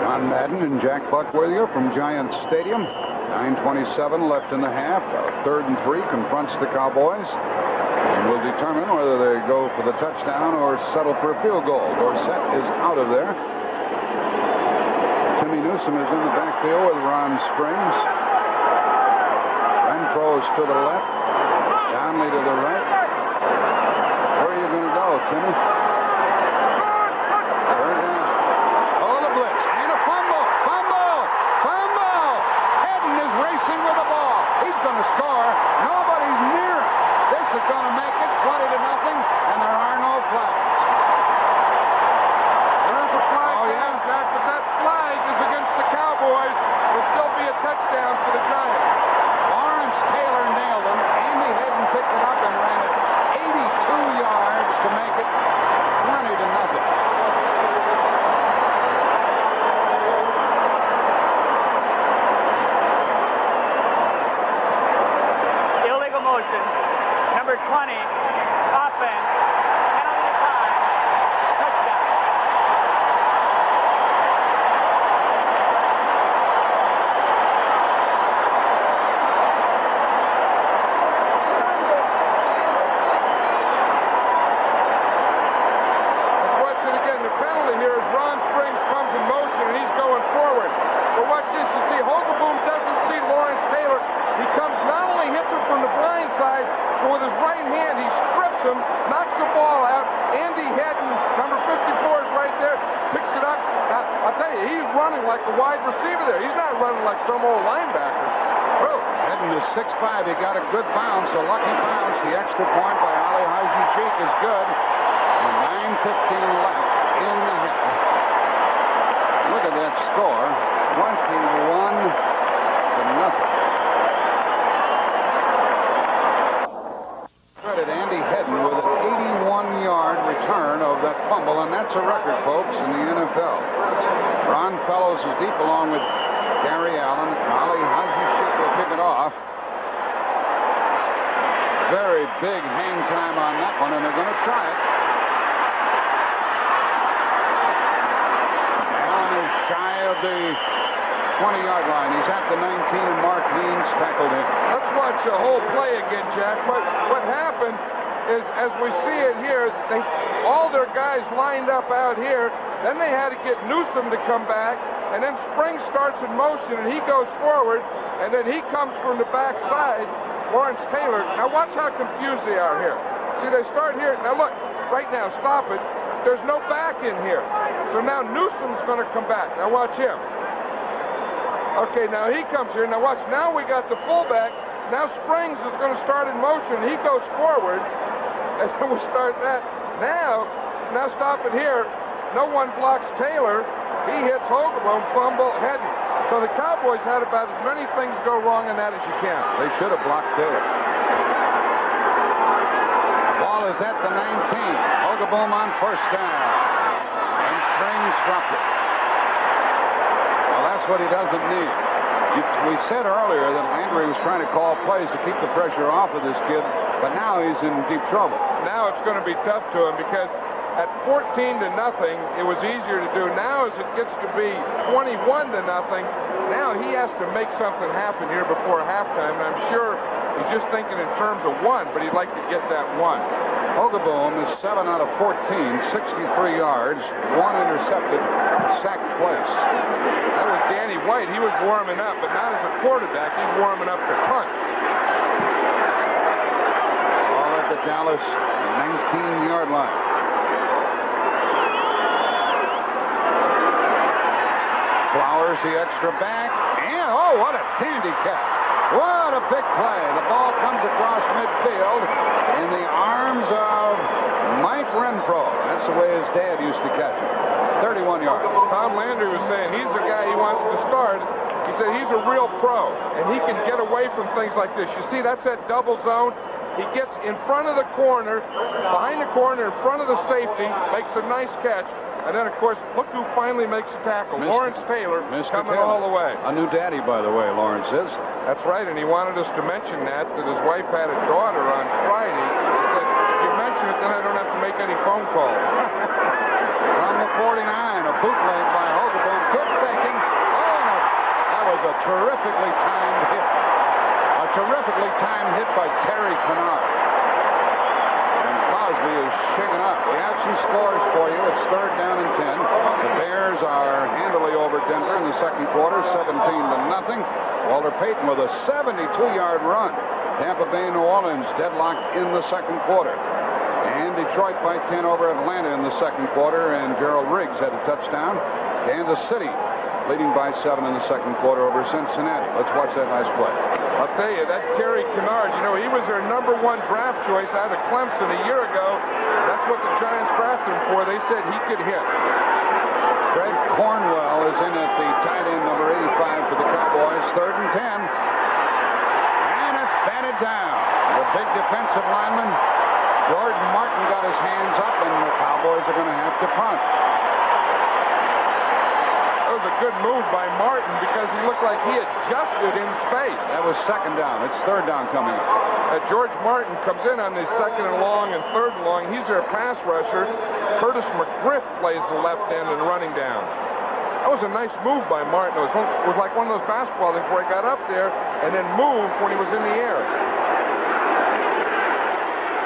John Madden and Jack Buck with you from Giants Stadium. 9:27 left in the half. 3rd and 3 confronts the Cowboys. And will determine whether they go for the touchdown or settle for a field goal. Dorsett is out of there. Timmy Newsom is in the backfield with Ron Springs. Renfro's to the left. Donnelly to the right. Where are you going to go, Timmy? 3rd down. Oh, the blitz. And a fumble. Fumble. Hedden is racing with the ball. He's going to score. Nobody's near him. This is going to make it 20-0, and there are no flags. There's a flag, Jack, but that flag is against the Cowboys. There'll still be a touchdown for the Giants. Lawrence Taylor nailed him. Andy Hayden picked it up and ran it 82 yards to make it 20-0. 20. Offense. Penalty time. Touchdown. Let's watch it again. The penalty here is Ron Springs comes in motion and he's going forward. But watch this. You see, Hogaboom doesn't see Lawrence Taylor. He comes, not only hits him from the blind side, but with his right hand, he strips him, knocks the ball out. Andy Hedden, number 54, is right there, picks it up. Now, I'll tell you, he's running like a wide receiver there. He's not running like some old linebacker. Well, Hedden is 6'5". He got a good bounce, a lucky bounce. The extra point by Ali Haji Sheikh is good. And 9:15 left in the half. Look at that score, 21-0. Credit Andy Hedden with an 81-yard return of that fumble, and that's a record, folks, in the NFL. Ron Fellows is deep along with Gary Allen. Ali Haji Sheikh will pick it off. Very big hang time on that one, and they're going to try it. Allen is shy of the 20-yard line. He's at the 19, and Mark Haynes tackled him. Let's watch the whole play again, Jack. What happened is, as we see it here, all their guys lined up out here. Then they had to get Newsom to come back, and then Springs starts in motion, and he goes forward, and then he comes from the backside, Lawrence Taylor. Now watch how confused they are here. See, they start here. Now look, right now, stop it. There's no back in here. So now Newsom's going to come back. Now watch him. Okay, now he comes here. Now watch, now we got the fullback. Now Springs is going to start in motion. He goes forward. And then we start that. Now stop it here. No one blocks Taylor. He hits Hogaboom, fumble, Hedden. So the Cowboys had about as many things go wrong in that as you can. They should have blocked Taylor. The ball is at the 19. Hogaboom on first down. And Springs dropped it. Well, that's what he doesn't need. We said earlier that Landry was trying to call plays to keep the pressure off of this kid, but now he's in deep trouble. Now it's going to be tough to him because at 14-0, it was easier to do. Now as it gets to be 21-0, now he has to make something happen here before halftime. And I'm sure he's just thinking in terms of one, but he'd like to get that one. Hogaboom is 7 out of 14, 63 yards, 1 intercepted, sack place. That was Danny White. He was warming up, but not as a quarterback. He's warming up to punt. All at the Dallas 19-yard line. Flowers the extra back, and oh, what a dandy catch. What a big play. The ball comes across midfield in the arms of Mike Renfro. That's the way his dad used to catch it. 31 yards. Tom Landry was saying he's the guy he wants to start. He said he's a real pro, and he can get away from things like this. You see, that's that double zone. He gets in front of the corner, behind the corner, in front of the safety, makes a nice catch. And then, of course, look who finally makes the tackle. Lawrence Taylor coming all the way. A new daddy, by the way, Lawrence is. That's right, and he wanted us to mention that his wife had a daughter on Friday. He said, if you mention it, then I don't have to make any phone calls. From the 49, a bootleg by Hogaboom. Good faking. Oh, that was a terrifically timed hit. A terrifically timed hit by Terry Kennard. Crosby is shaken up. We have some scores for you. It's 3rd down and 10. The Bears are handily over Denver in the second quarter, 17-0. Walter Payton with a 72-yard run. Tampa Bay, New Orleans deadlocked in the second quarter. And Detroit by 10 over Atlanta in the second quarter, and Gerald Riggs had a touchdown. Kansas City leading by 7 in the second quarter over Cincinnati. Let's watch that last play. I'll tell you, that Terry Kennard, you know, he was their #1 draft choice out of Clemson a year ago. That's what the Giants drafted him for. They said he could hit. Fred Cornwell is in at the tight end, number 85 for the Cowboys. 3rd and 10. And it's batted down. The big defensive lineman, Jordan Martin, got his hands up, and the Cowboys are going to have to punt. It was a good move by Martin because he looked like he adjusted in space. That was second down. It's third down coming. George Martin comes in on the second and long and third and long. He's their pass rusher. Curtis McGriff plays the left end and running down. That was a nice move by Martin. It was like one of those basketball things where he got up there and then moved when he was in the air.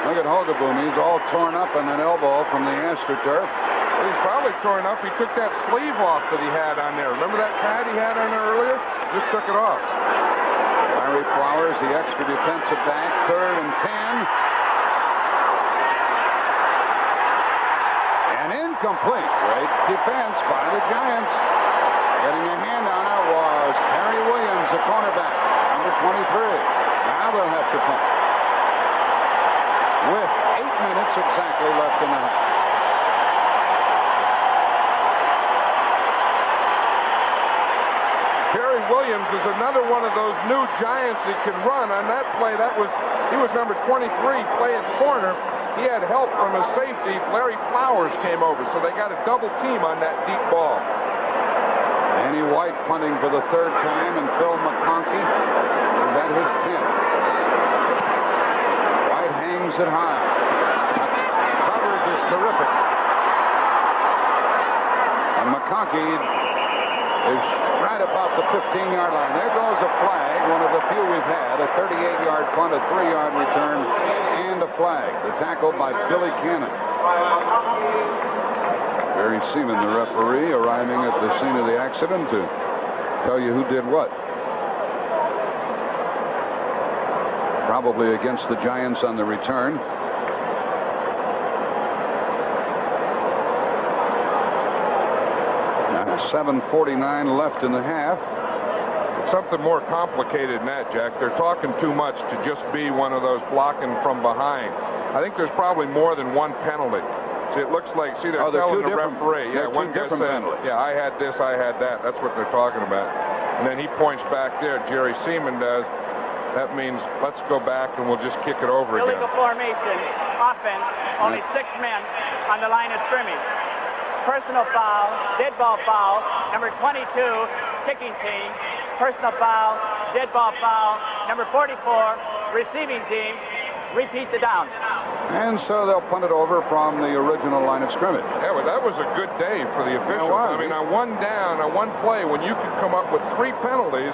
Look at Hogaboom. He's all torn up on that elbow from the AstroTurf. He's probably torn up. He took that sleeve off that he had on there. Remember that pad he had on there earlier? Just took it off. Larry Flowers, the extra defensive back, 3rd and 10. And incomplete. Great defense by the Giants. Getting a hand on it was Harry Williams, the cornerback, number 23. Now they'll have to punt. With 8 minutes exactly left in the half. Harry Williams is another one of those new Giants that can run. On that play, he was number 23 playing corner. He had help from a safety. Larry Flowers came over, so they got a double team on that deep ball. Danny White punting for the 3rd time, and Phil McConkey is at his 10th. White hangs it high. Coverage is terrific. And McConkey is right about the 15-yard line. There goes a flag, one of the few we've had. A 38-yard punt, a 3-yard return, and a flag. The tackle by Billy Cannon. Barry Seaman, the referee, arriving at the scene of the accident to tell you who did what. Probably against the Giants on the return. Now 7:49 left in the half. It's something more complicated than that, Jack. They're talking too much to just be one of those blocking from behind. I think there's probably more than one penalty. See, it looks like, see, they're telling the referee. Yeah, one guy said, yeah, I had this, I had that. That's what they're talking about. And then he points back there. Jerry Seaman does. That means let's go back and we'll just kick it over again. Illegal formation, offense, only 6 men on the line of scrimmage. Personal foul, dead ball foul, number 22, kicking team. Personal foul, dead ball foul, number 44, receiving team. Repeat the down. And so they'll punt it over from the original line of scrimmage. Yeah, well, that was a good day for the officials. I mean, on one down, on one play, when you can come up with 3 penalties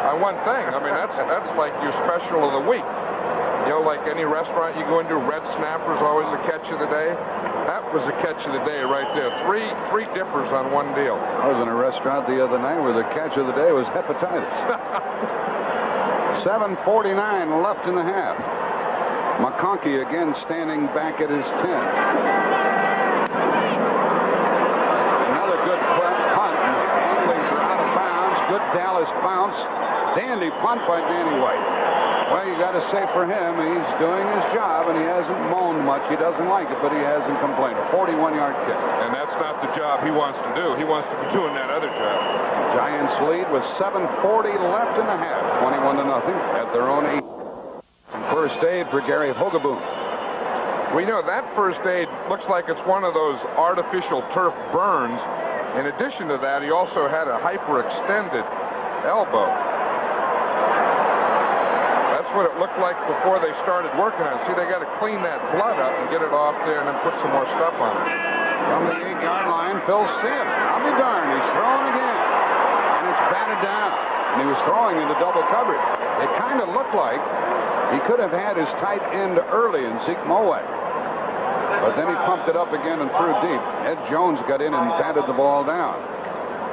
on one thing, I mean, that's like your special of the week. You know, like any restaurant you go into, red snapper's always a catch of the day. That was a catch of the day right there. Three dippers on one deal. I was in a restaurant the other night where the catch of the day was hepatitis. 7:49 left in the half. McConkey again standing back at his 10. Another good punt. Anglings are out of bounds. Good Dallas bounce. Dandy punt by Danny White. Well, you got to say for him, he's doing his job, and he hasn't moaned much. He doesn't like it, but he hasn't complained. A 41-yard kick. And that's not the job he wants to do. He wants to be doing that other job. Giants lead with 7:40 left in the half. 21-0 at their own 8. First aid for Gary Hogaboom. We know that first aid looks like it's one of those artificial turf burns. In addition to that, he also had a hyperextended elbow. That's what it looked like before they started working on it. See, they got to clean that blood up and get it off there and then put some more stuff on it. From the 8-yard line, Phil Sim. I'll be darned, he's throwing again. And it's batted down. And he was throwing into double coverage. It kind of looked like he could have had his tight end early in Zeke Moway. But then he pumped it up again and threw deep. Ed Jones got in and batted the ball down.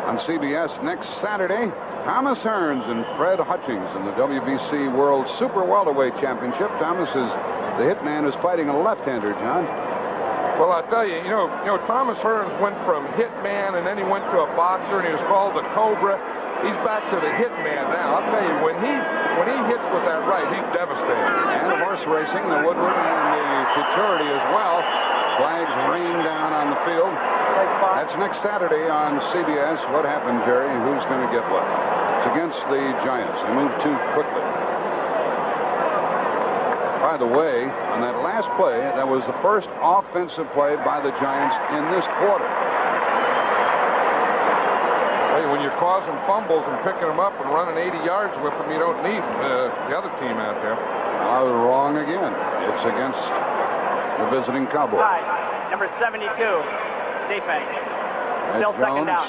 On CBS next Saturday, Thomas Hearns and Fred Hutchings in the WBC World Super Welterweight Championship. Thomas is the hitman who's fighting a left-hander, John. Well, I tell you, you know, Thomas Hearns went from hitman and then he went to a boxer and he was called the Cobra. He's back to the hitman now. I'll tell you, when he hits with that right, he's devastating. And horse racing, the Woodward and the Futurity as well. Flags rain down on the field. That's next Saturday on CBS. What happened, Jerry? Who's going to get what? It's against the Giants. They moved too quickly. By the way, on that last play, that was the first offensive play by the Giants in this quarter. Tell you when you're causing fumbles and picking them up and running 80 yards with them, you don't need the other team out there. I was wrong again. It's against the visiting Cowboys. Number 72, defense. Still second down.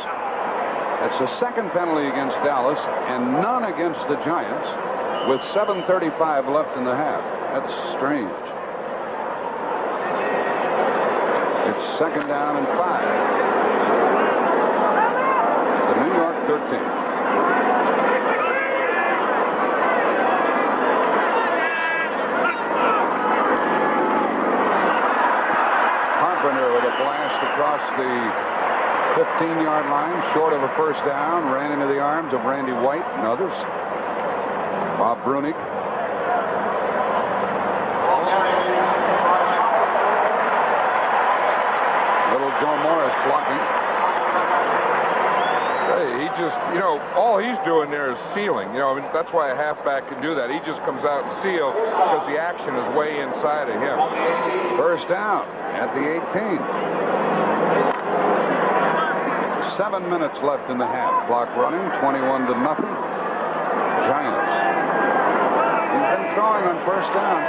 It's the second penalty against Dallas and none against the Giants with 7:35 left in the half. That's strange. It's second down and 5. The New York 13. Carpenter with a blast across the 15-yard line, short of a first down, ran into the arms of Randy White and others. Bob Brunig. Little Joe Morris blocking. Hey, he just, all he's doing there is sealing. I mean, that's why a halfback can do that. He just comes out and seals because the action is way inside of him. First down at the 18. 7 minutes left in the half. Clock running, 21-0. Giants. He's been throwing on first down.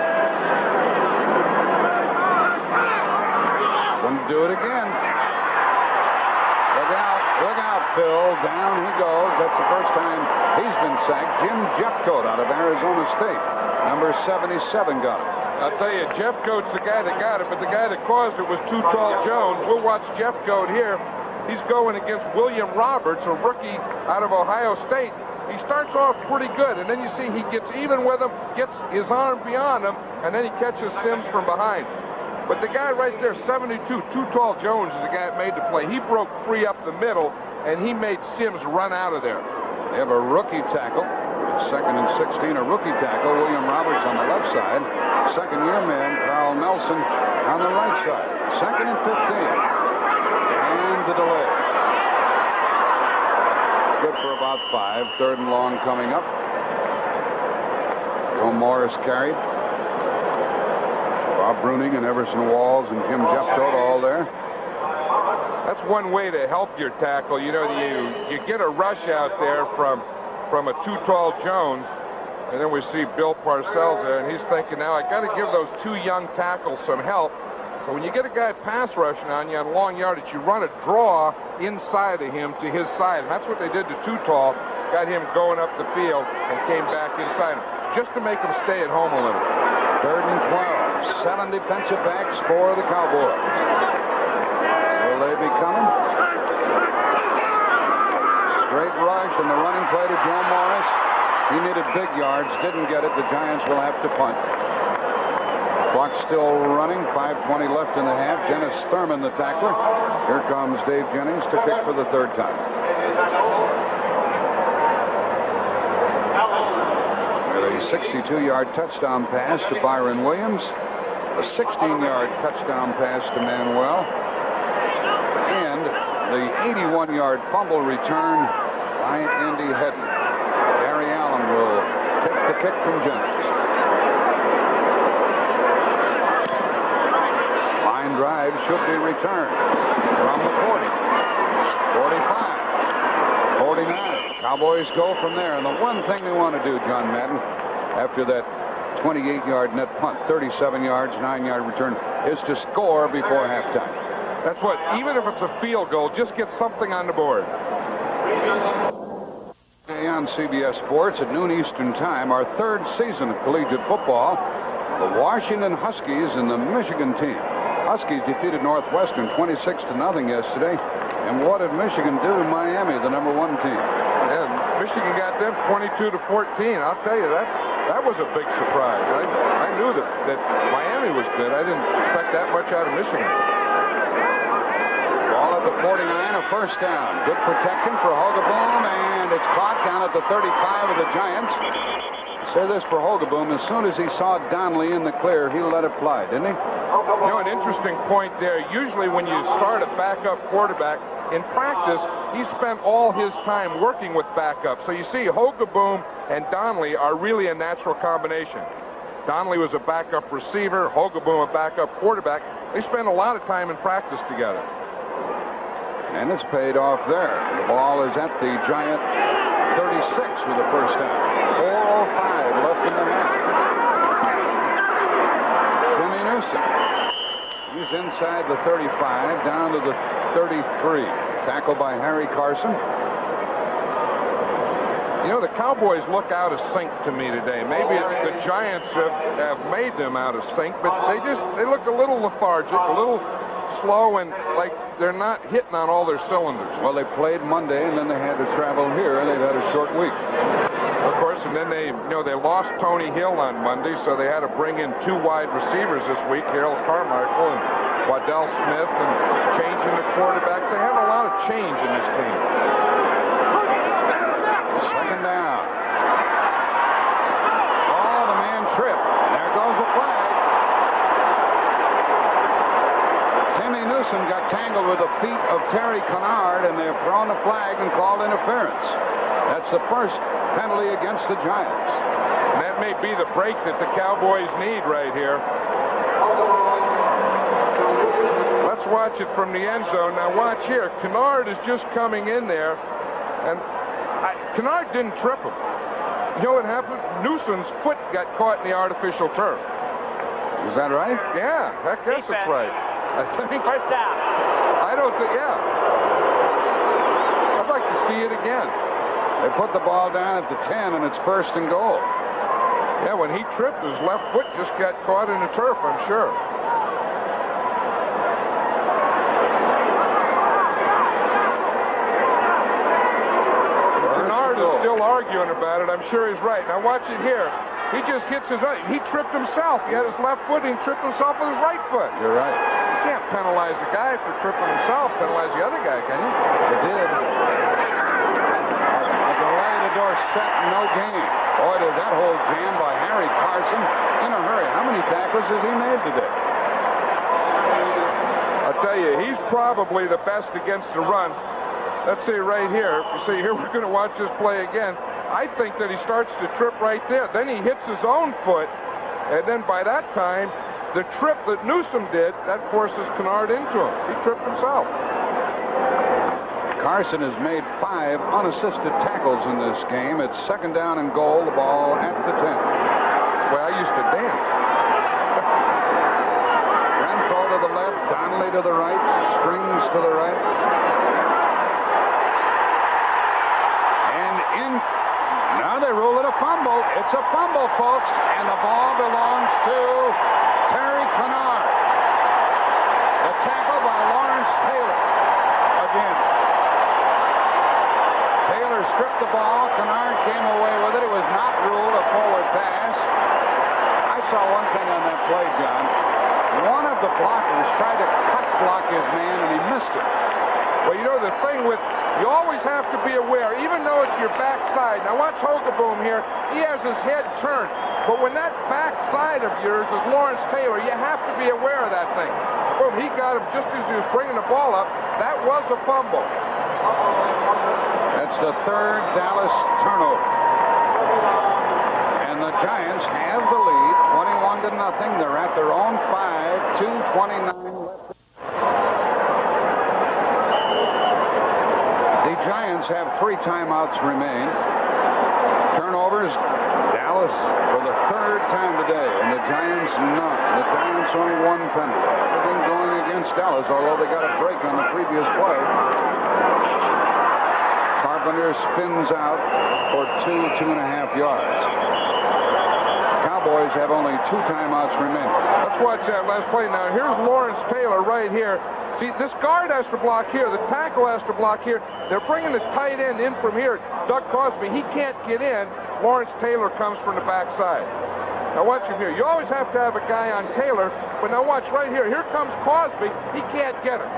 Going to do it again. Look out, Phil. Down he goes. That's the first time he's been sacked. Jim Jeffcoat out of Arizona State. Number 77 got it. I'll tell you, Jeffcoat's the guy that got it, but the guy that caused it was Too Tall Jones. We'll watch Jeffcoat here. He's going against William Roberts, a rookie out of Ohio State. He starts off pretty good, and then you see he gets even with him, gets his arm beyond him, and then he catches Sims from behind. But the guy right there, 72, Too Tall Jones, is the guy that made the play. He broke free up the middle, and he made Sims run out of there. They have a rookie tackle. Second and 16, a rookie tackle. William Roberts on the left side. Second-year man, Carl Nelson, on the right side. Second and 15. The delay. Good for about 5. Third and long coming up. Joe Morris carried. Bob Brunig and Everson Walls and Jim Jeffcoat all there. That's one way to help your tackle. You get a rush out there from a Too Tall Jones, and then we see Bill Parcells there, and he's thinking, now I got to give those two young tackles some help. So when you get a guy pass rushing on you on long yardage, you run a draw inside of him to his side. And that's what they did to Too Tall. Got him going up the field and came back inside him, just to make him stay at home a little. Third and 12. 7 defensive backs for the Cowboys. Will they be coming? Straight rush and the running play to Joe Morris. He needed big yards, didn't get it. The Giants will have to punt. Clock still running, 5:20 left in the half. Dennis Thurman, the tackler. Here comes Dave Jennings to kick for the third time. With a 62-yard touchdown pass to Byron Williams, a 16-yard touchdown pass to Manuel, and the 81-yard fumble return by Andy Hedden. Barry Allen will take the kick from Jennings. Drive should be returned from the 40, 45, 49. Cowboys go from there. And the one thing they want to do, John Madden, after that 28-yard net punt, 37 yards, 9-yard return, is to score before halftime. That's what, even if it's a field goal, just get something on the board. On CBS Sports at noon Eastern Time, our third season of collegiate football, the Washington Huskies and the Michigan team. Huskies defeated Northwestern 26-0 yesterday. And what did Michigan do to Miami, the #1 team? And Michigan got them 22-14. I'll tell you, that was a big surprise. I knew that Miami was good. I didn't expect that much out of Michigan. Ball at the 49, a first down. Good protection for Hogaboom, and it's caught down at the 35 of the Giants. Say this for Hogaboom, as soon as he saw Donnelly in the clear, he let it fly, didn't he? An interesting point there. Usually when you start a backup quarterback, in practice, he spent all his time working with backup. So you see, Hogaboom and Donnelly are really a natural combination. Donnelly was a backup receiver, Hogaboom a backup quarterback. They spent a lot of time in practice together. And it's paid off there. The ball is at the Giant 36 with the first down. 4:05 left in the half. Timmy Newsom. He's inside the 35, down to the 33. Tackled by Harry Carson. You know, the Cowboys look out of sync to me today. Maybe it's the Giants have made them out of sync, but they look a little lethargic, a little slow, and like they're not hitting on all their cylinders. Well, they played Monday, and then they had to travel here, and they've had a short week. Of course, and then they lost Tony Hill on Monday, so they had to bring in 2 wide receivers this week, Harold Carmichael and Waddell Smith, and changing the quarterbacks. They have a lot of change in this team. Second down. Oh, the man tripped. There goes the flag. Timmy Newsom got tangled with the feet of Terry Kennard, and they've thrown the flag and called interference. That's the first penalty against the Giants. And that may be the break that the Cowboys need right here. Let's watch it from the end zone. Now watch here. Kennard is just coming in there, and Kennard didn't trip him. You know what happened? Newsom's foot got caught in the artificial turf. Is that right? Yeah, I guess it's right. I think. First down. I don't think, yeah. I'd like to see it again. They put the ball down at the 10, and it's first and goal. Yeah, when he tripped, his left foot just got caught in the turf, I'm sure. Kennard is still arguing about it. I'm sure he's right. Now watch it here. He just hits he tripped himself. He had his left foot, and he tripped himself with his right foot. You're right. You can't penalize the guy for tripping himself, penalize the other guy, can you? They did. A delay the door set, no gain. Boy, did that hole jammed by Harry Carson in a hurry. How many tackles has he made today? I'll tell you, he's probably the best against the run. Let's see right here. You see here, we're going to watch this play again. I think that he starts to trip right there. Then he hits his own foot, and then by that time, the trip that Newsom did, that forces Kennard into him. He tripped himself. Carson has made 5 unassisted tackles in this game. It's second down and goal. The ball at the 10. Well, I used to dance. Renfro to the left, Donnelly to the right, Springs to the right. And in. Now they rule it a fumble. It's a fumble, folks, and the ball belongs to Terry Kennard. The tackle by Lawrence Taylor. Again. Taylor stripped the ball. Kennard came away with it. It was not ruled a forward pass. I saw one thing on that play, John. One of the blockers tried to cut block his man, and he missed it. Well, you know, the thing with, you always have to be aware, even though it's your backside. Now watch Hogaboom here. He has his head turned. But when that backside of yours is Lawrence Taylor, you have to be aware of that thing. Boom, he got him just as he was bringing the ball up. That was a fumble. That's the third Dallas turnover. And the Giants have the lead, 21-0. They're at their own 5, 2:29 left. The Giants have 3 timeouts remain. Turnovers, Dallas for the 3rd time today, and the Giants none. The Giants only 1 penalty. Everything going against Dallas, although they got a break on the previous play. Carpenter spins out for 2.5 yards. Cowboys have only 2 timeouts remaining. Let's watch that last play now. Here's Lawrence Taylor right here. See, this guard has to block here. The tackle has to block here. They're bringing the tight end in from here. Doug Cosby, he can't get in. Lawrence Taylor comes from the backside. Now watch him here. You always have to have a guy on Taylor, but now watch right here. Here comes Cosby. He can't get him.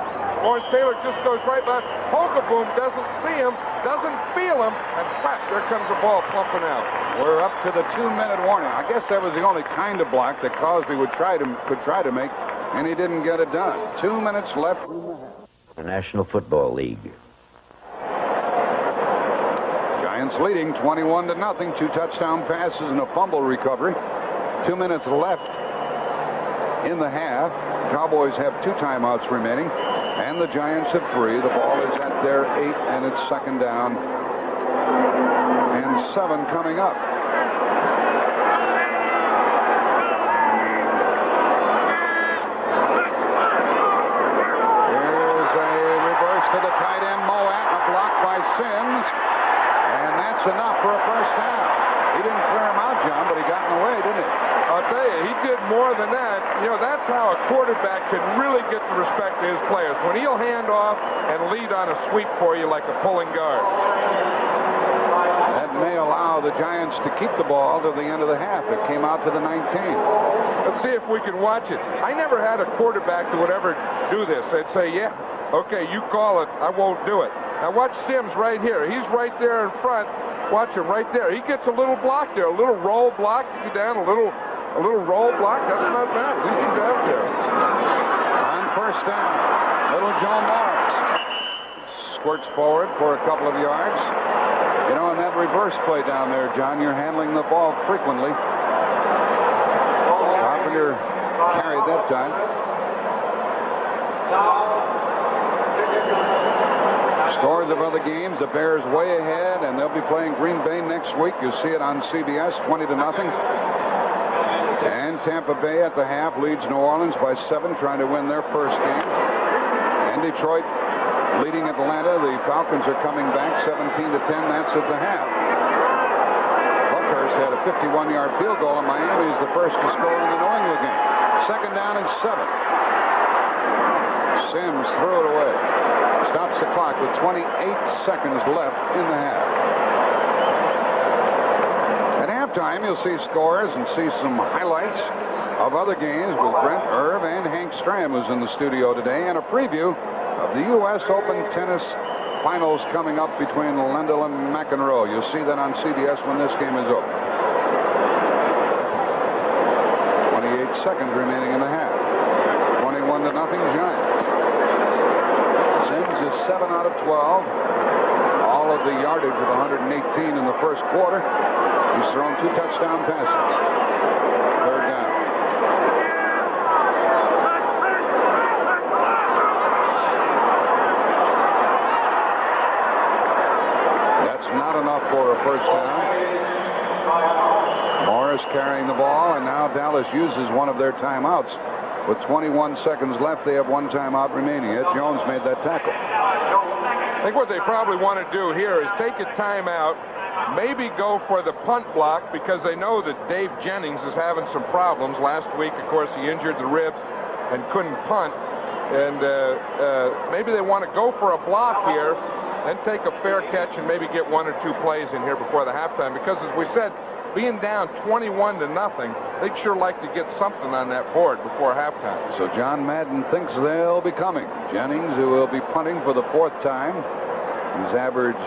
Lawrence Taylor just goes right back. Hogaboom doesn't see him, doesn't feel him, and crap, there comes the ball plumping out. We're up to the 2-minute warning. I guess that was the only kind of block that Cosby could try to make, and he didn't get it done. 2 minutes left in the half. The National Football League. Giants leading 21-0. 2 touchdown passes and a fumble recovery. 2 minutes left in the half. Cowboys have 2 timeouts remaining. And the Giants have 3. The ball is at their 8, and it's second down. And 7 coming up. Here's a reverse to the tight end, Moat, a block by Sims. And that's enough for a first down. He didn't clear him out, John, but he got in the way, didn't he? I'll tell you, he did more than that. You know, that's how a quarterback can really get the respect of his players, when he'll hand off and lead on a sweep for you like a pulling guard. That may allow the Giants to keep the ball to the end of the half. It came out to the 19. Let's see if we can watch it. I never had a quarterback that would ever do this. They'd say, yeah, okay, you call it. I won't do it. Now watch Sims right here. He's right there in front. Watch him right there. He gets a little block there, a little roll block. You get down a little roll block. That's not bad. At least he's out there. On first down, little Joe Morris squirts forward for a couple of yards. You know, in that reverse play down there, John, you're handling the ball frequently. Carpenter carried that time. Scores of other games, the Bears way ahead, and they'll be playing Green Bay next week. You'll see it on CBS, 20-0. And Tampa Bay at the half leads New Orleans by 7, trying to win their first game. And Detroit leading Atlanta. The Falcons are coming back 17-10. That's at the half. Buckhurst had a 51-yard field goal, and Miami is the first to score in the New England game. Second down and 7. Sims threw it away. Stops the clock with 28 seconds left in the half. At halftime, you'll see scores and see some highlights of other games with Brent Irv and Hank Stram, who's in the studio today, and a preview of the U.S. Open tennis finals coming up between Lendl and McEnroe. You'll see that on CBS when this game is over. 28 seconds remaining in the half. 21-0 Giants. Sims is 7 out of 12. All of the yardage of 118 in the first quarter. He's thrown 2 touchdown passes. Third down. That's not enough for a first down. Morris carrying the ball, and now Dallas uses one of their timeouts. With 21 seconds left, they have 1 timeout remaining. Ed Jones made that tackle. I think what they probably want to do here is take a timeout, maybe go for the punt block, because they know that Dave Jennings is having some problems. Last week, of course, he injured the ribs and couldn't punt. And maybe they want to go for a block here and take a fair catch and maybe get 1 or 2 plays in here before the halftime. Because, as we said, being down 21-0, they'd sure like to get something on that board before halftime. So John Madden thinks they'll be coming. Jennings, who will be punting for the 4th time, he's averaged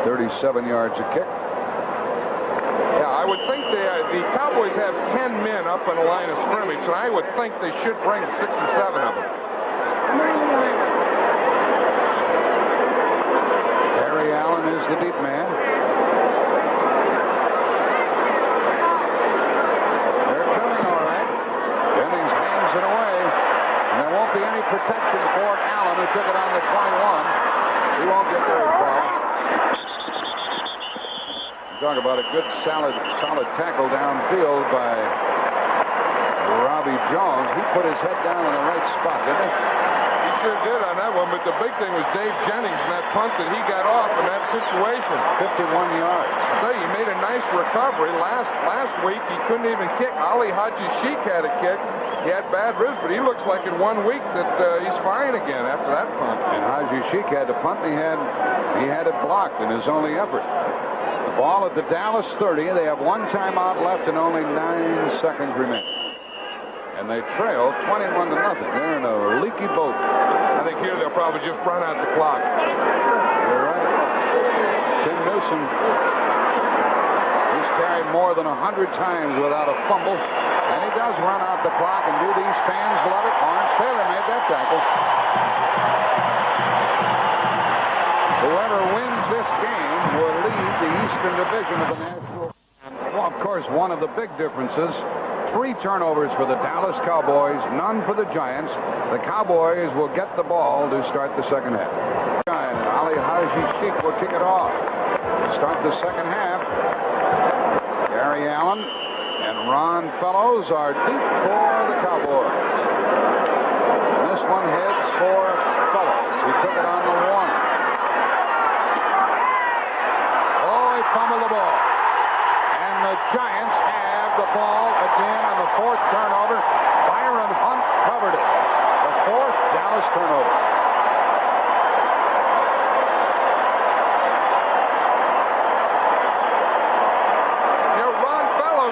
37 yards a kick. Yeah, I would think the Cowboys have 10 men up on the line of scrimmage, and I would think they should bring 6 or 7 of them. Barry Allen is the deep man. Be any protection for Allen, who took it on the 21. He won't get very far. Talk about a good, solid tackle downfield by Robbie Jones. He put his head down in the right spot, didn't he? He sure did on that one, but the big thing was Dave Jennings and that punt that he got off in that situation. 51 yards. I tell you, he made a nice recovery. Last week, he couldn't even kick. Ali Haji Sheikh had a kick. He had bad ribs, but he looks like in 1 week that he's fine again after that punt. And Haji Sheikh had to punt, and he had it blocked in his only effort. The ball at the Dallas 30. They have 1 timeout left and only 9 seconds remaining. And they trail 21-0. They're in a leaky boat. I think here they'll probably just run out the clock. You're right. Tim Newsom, he's carried more than 100 times without a fumble. And he does run out the clock, and do these fans love it? Lawrence Taylor made that tackle. Whoever wins this game will lead the Eastern Division of the National. Well, of course, one of the big differences 3 turnovers for the Dallas Cowboys, none for the Giants. The Cowboys will get the ball to start the second half. Ali Haji Sheik will kick it off. Start the second half. Gary Allen and Ron Fellows are deep for the Cowboys. And this one heads for Fellows. He took it on the 1. Oh, he fumbled the ball. And the Giants have the ball again on the 4th turnover. Byron Hunt covered it. The 4th Dallas turnover.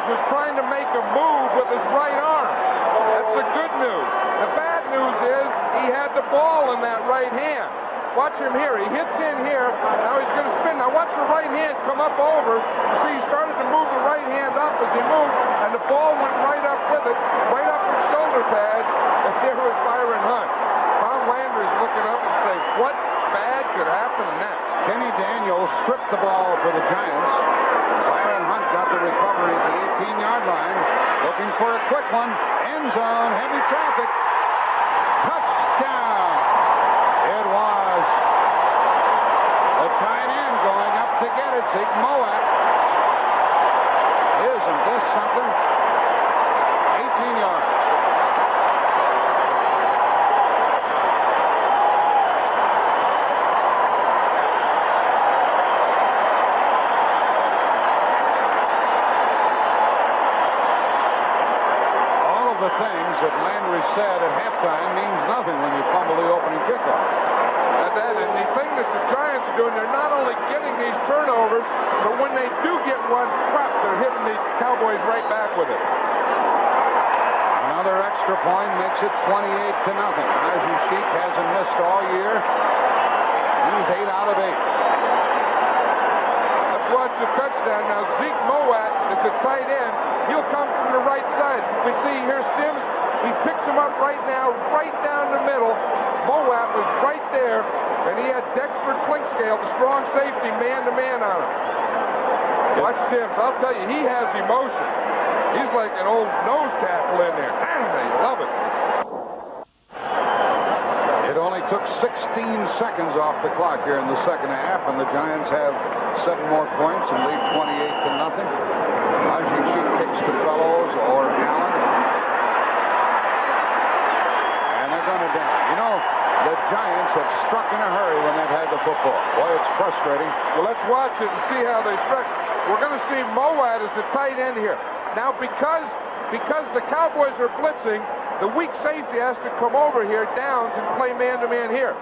Was trying to make a move with his right arm. That's the good news. The bad news is he had the ball in that right hand. Watch him here. He hits in here. Now he's going to spin. Now watch the right hand come up over. You see, he started to move the right hand up as he moved, and the ball went right up with it, right up his shoulder pad, and there was Byron Hunt. Tom Landry's looking up and saying, what bad could happen next? Kenny Daniels stripped the ball for the Giants. Byron Hunt got the recovery at the 18-yard line. Looking for a quick one. End zone, heavy traffic. Touchdown. It was the tight end going up to get it. Zeke Moat. Isn't this something? 18 yards. The things that Landry said at halftime means nothing when you fumble the opening kickoff. And the thing that the Giants are doing, they're not only getting these turnovers, but when they do get one, crap, they're hitting the Cowboys right back with it. Another extra point makes it 28-0. Haji Sheik hasn't missed all year. He's 8 out of 8. Let's watch the touchdown. Now Zeke Moat is the tight end. He'll come from the right side. We see here Sims. He picks him up right now, right down the middle. Moat was right there, and he had Dexter Clinkscale, the strong safety, man-to-man on him. Watch Sims. I'll tell you, he has emotion. He's like an old nose tackle in there. You love it. It only took 16 seconds off the clock here in the second half, and the Giants have 7 more points and lead 28-0. Haji Sheik kicks to Fellows or Allen. And they're going to down. You know, the Giants have struck in a hurry when they've had the football. Boy, it's frustrating. Well, let's watch it and see how they struck. We're going to see Moat as the tight end here. Now, because the Cowboys are blitzing, the weak safety has to come over here, Downs, and play man-to-man here.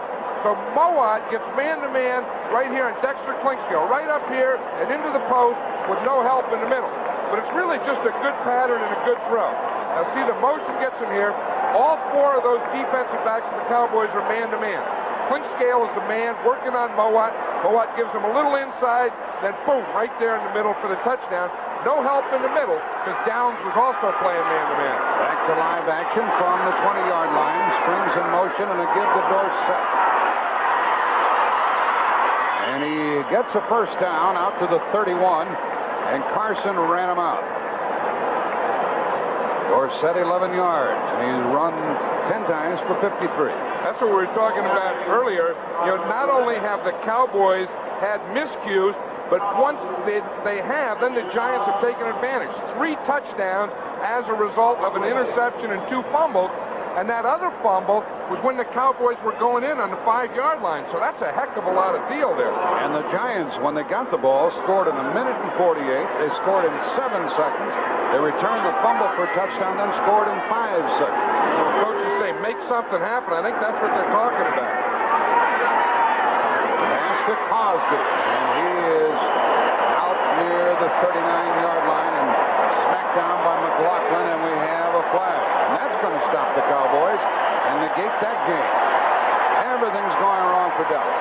So Moat gets man-to-man right here on Dexter Clinkscale, right up here and into the post with no help in the middle. But it's really just a good pattern and a good throw. Now see, the motion gets him here. All 4 of those defensive backs of the Cowboys are man-to-man. Clinkscale is the man working on Moat. Moat gives him a little inside, then boom, right there in the middle for the touchdown. No help in the middle because Downs was also playing man-to-man. Back to live action from the 20-yard line. Springs in motion and a give to Dorsett. And he gets a first down out to the 31, and Carson ran him out. Dorsett 11 yards, and he's run 10 times for 53. That's what we were talking about earlier. You know, not only have the Cowboys had miscues, but once they have, then the Giants have taken advantage. 3 touchdowns as a result of an interception and 2 fumbles. And that other fumble was when the Cowboys were going in on the 5-yard line. So that's a heck of a lot of deal there. And the Giants, when they got the ball, scored in 1 minute and 48. They scored in 7 seconds. They returned the fumble for a touchdown, then scored in 5 seconds. Well, coaches say, make something happen. I think that's what they're talking about. Pass to Cosby. And he is out near the 39-yard line and smacked down by McLaughlin, and we have a flag. And that's going to stop the Cowboys and negate that game. Everything's going wrong for Dallas.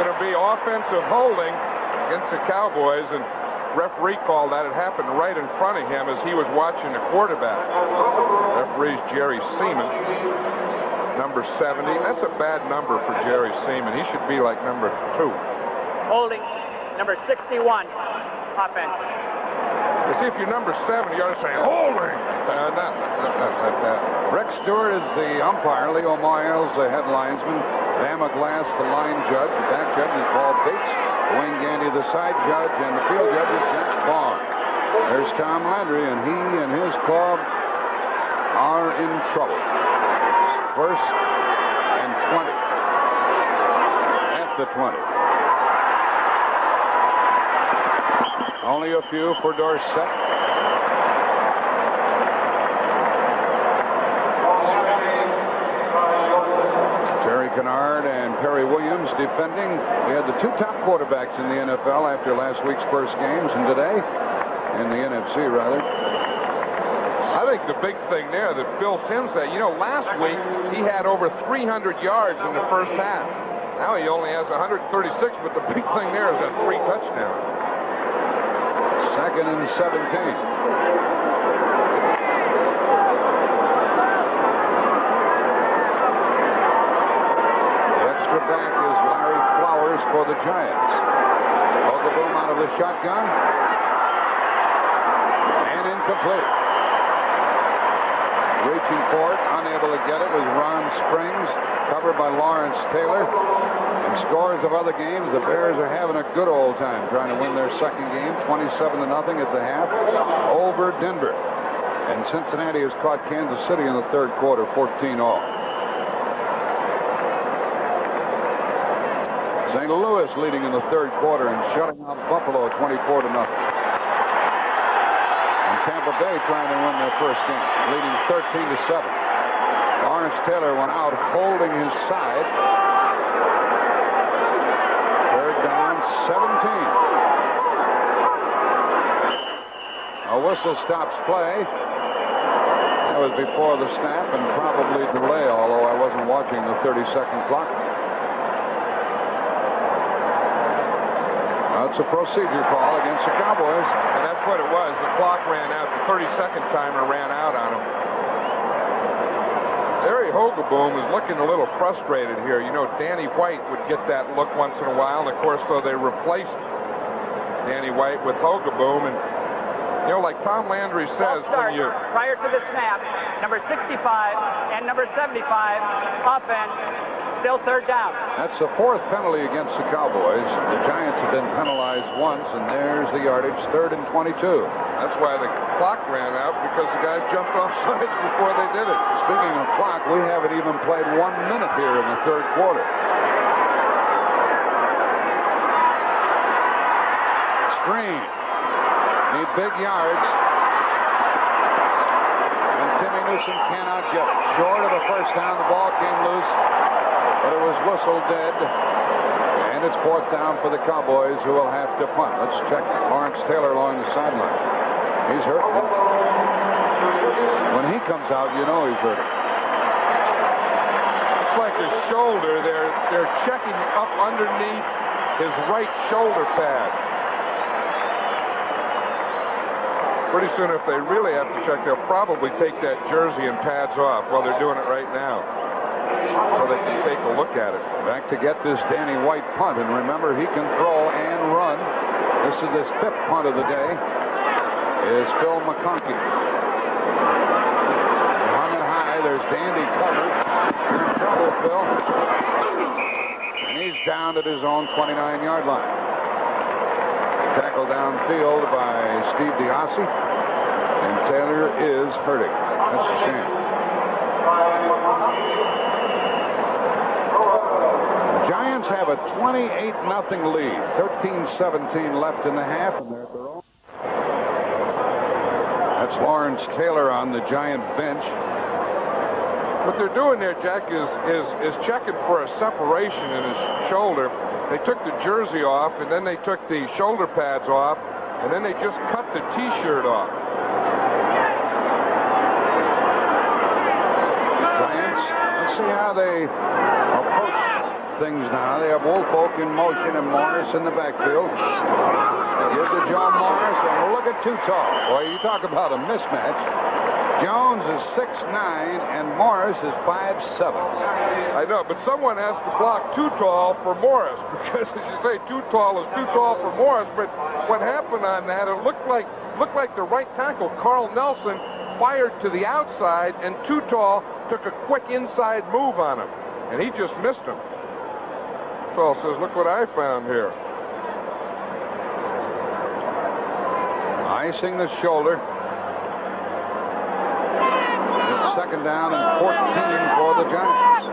Going to be offensive holding against the Cowboys, and referee called that. It happened right in front of him as he was watching the quarterback. Referee's Jerry Seaman, number 70. That's a bad number for Jerry Seaman. He should be like number 2. Holding number 61, offense. You see, if you're number 7, you ought to say, holding. Not like that. Rick Stewart is the umpire. Leo Miles, the head linesman. Bama Glass, the line judge. The back judge is Paul Bates. Wayne Gandy, the side judge. And the field judge is Jack Vaughn. There's Tom Landry, and he and his club are in trouble. First and 20. At the 20. Only a few for Dorsett. Terry Kennard and Perry Williams defending. We had the 2 top quarterbacks in the NFL after last week's first games, and today in the NFC, rather. I think the big thing there that Bill Sims said, you know, last week he had over 300 yards in the first half. Now he only has 136, but the big thing there is that 3 touchdowns. Second and 17. The extra back is Larry Flowers for the Giants. Hogaboom out of the shotgun. And incomplete. Reaching for it, unable to get it, was Ron Springs, covered by Lawrence Taylor. In scores of other games, the Bears are having a good old time trying to win their second game, 27-0 at the half, over Denver. And Cincinnati has caught Kansas City in the third quarter, 14-all. St. Louis leading in the third quarter and shutting out Buffalo 24-0. Tampa Bay trying to win their first game, leading 13-7. Lawrence Taylor went out holding his side. Third down, 17. A whistle stops play. That was before the snap and probably delay, although I wasn't watching the 30-second clock. It's a procedure call against the Cowboys. And that's what it was. The clock ran out. The 32nd timer ran out on him. Larry Hogaboom is looking a little frustrated here. You know, Danny White would get that look once in a while. And, of course, so they replaced Danny White with Hogaboom. And, you know, like Tom Landry says, when you... Prior to the snap, number 65 and number 75, offense. Still third down. That's the 4th penalty against the Cowboys. The Giants have been penalized once, and there's the yardage, 3rd and 22. That's why the clock ran out, because the guys jumped off sides before they did it. Speaking of clock, we haven't even played 1 minute here in the third quarter. Screen. Need big yards. And Timmy Newsom cannot get it. Short of a first down, the ball came loose. But it was whistled dead, and it's 4th down for the Cowboys, who will have to punt. Let's check Lawrence Taylor along the sideline. He's hurt. When he comes out, you know he's hurt. It's like his shoulder. They're checking up underneath his right shoulder pad. Pretty soon, if they really have to check, they'll probably take that jersey and pads off. Well, they're doing it right now, so they can take a look at it. Back to get this Danny White punt, and remember, he can throw and run. This is his 5th punt of the day. Is Phil McConkey. Hung it high. There's Dandy covered. You're in trouble, Phil. And he's down at his own 29-yard line. Tackled downfield by Steve DiOssi, and Taylor is hurting. That's a shame. Giants have a 28-0 lead. 13-17 left in the half, and they're at their own. That's Lawrence Taylor on the Giant bench. What they're doing there, Jack, is checking for a separation in his shoulder. They took the jersey off, and then they took the shoulder pads off, and then they just cut the T-shirt off. Giants, let's see how they approach things now. They have Woolfolk in motion and Morris in the backfield. They give to Joe Morris, and look at too tall. Boy, you talk about a mismatch. Jones is 6'9", and Morris is 5'7". I know, but someone has to block too tall for Morris, because as you say, too tall is too tall for Morris, but what happened on that, it looked like looked like the right tackle, Carl Nelson, fired to the outside, and Too Tall took a quick inside move on him, and he just missed him. Tall says, look what I found here. Icing the shoulder. It's second down and 14 for the Giants.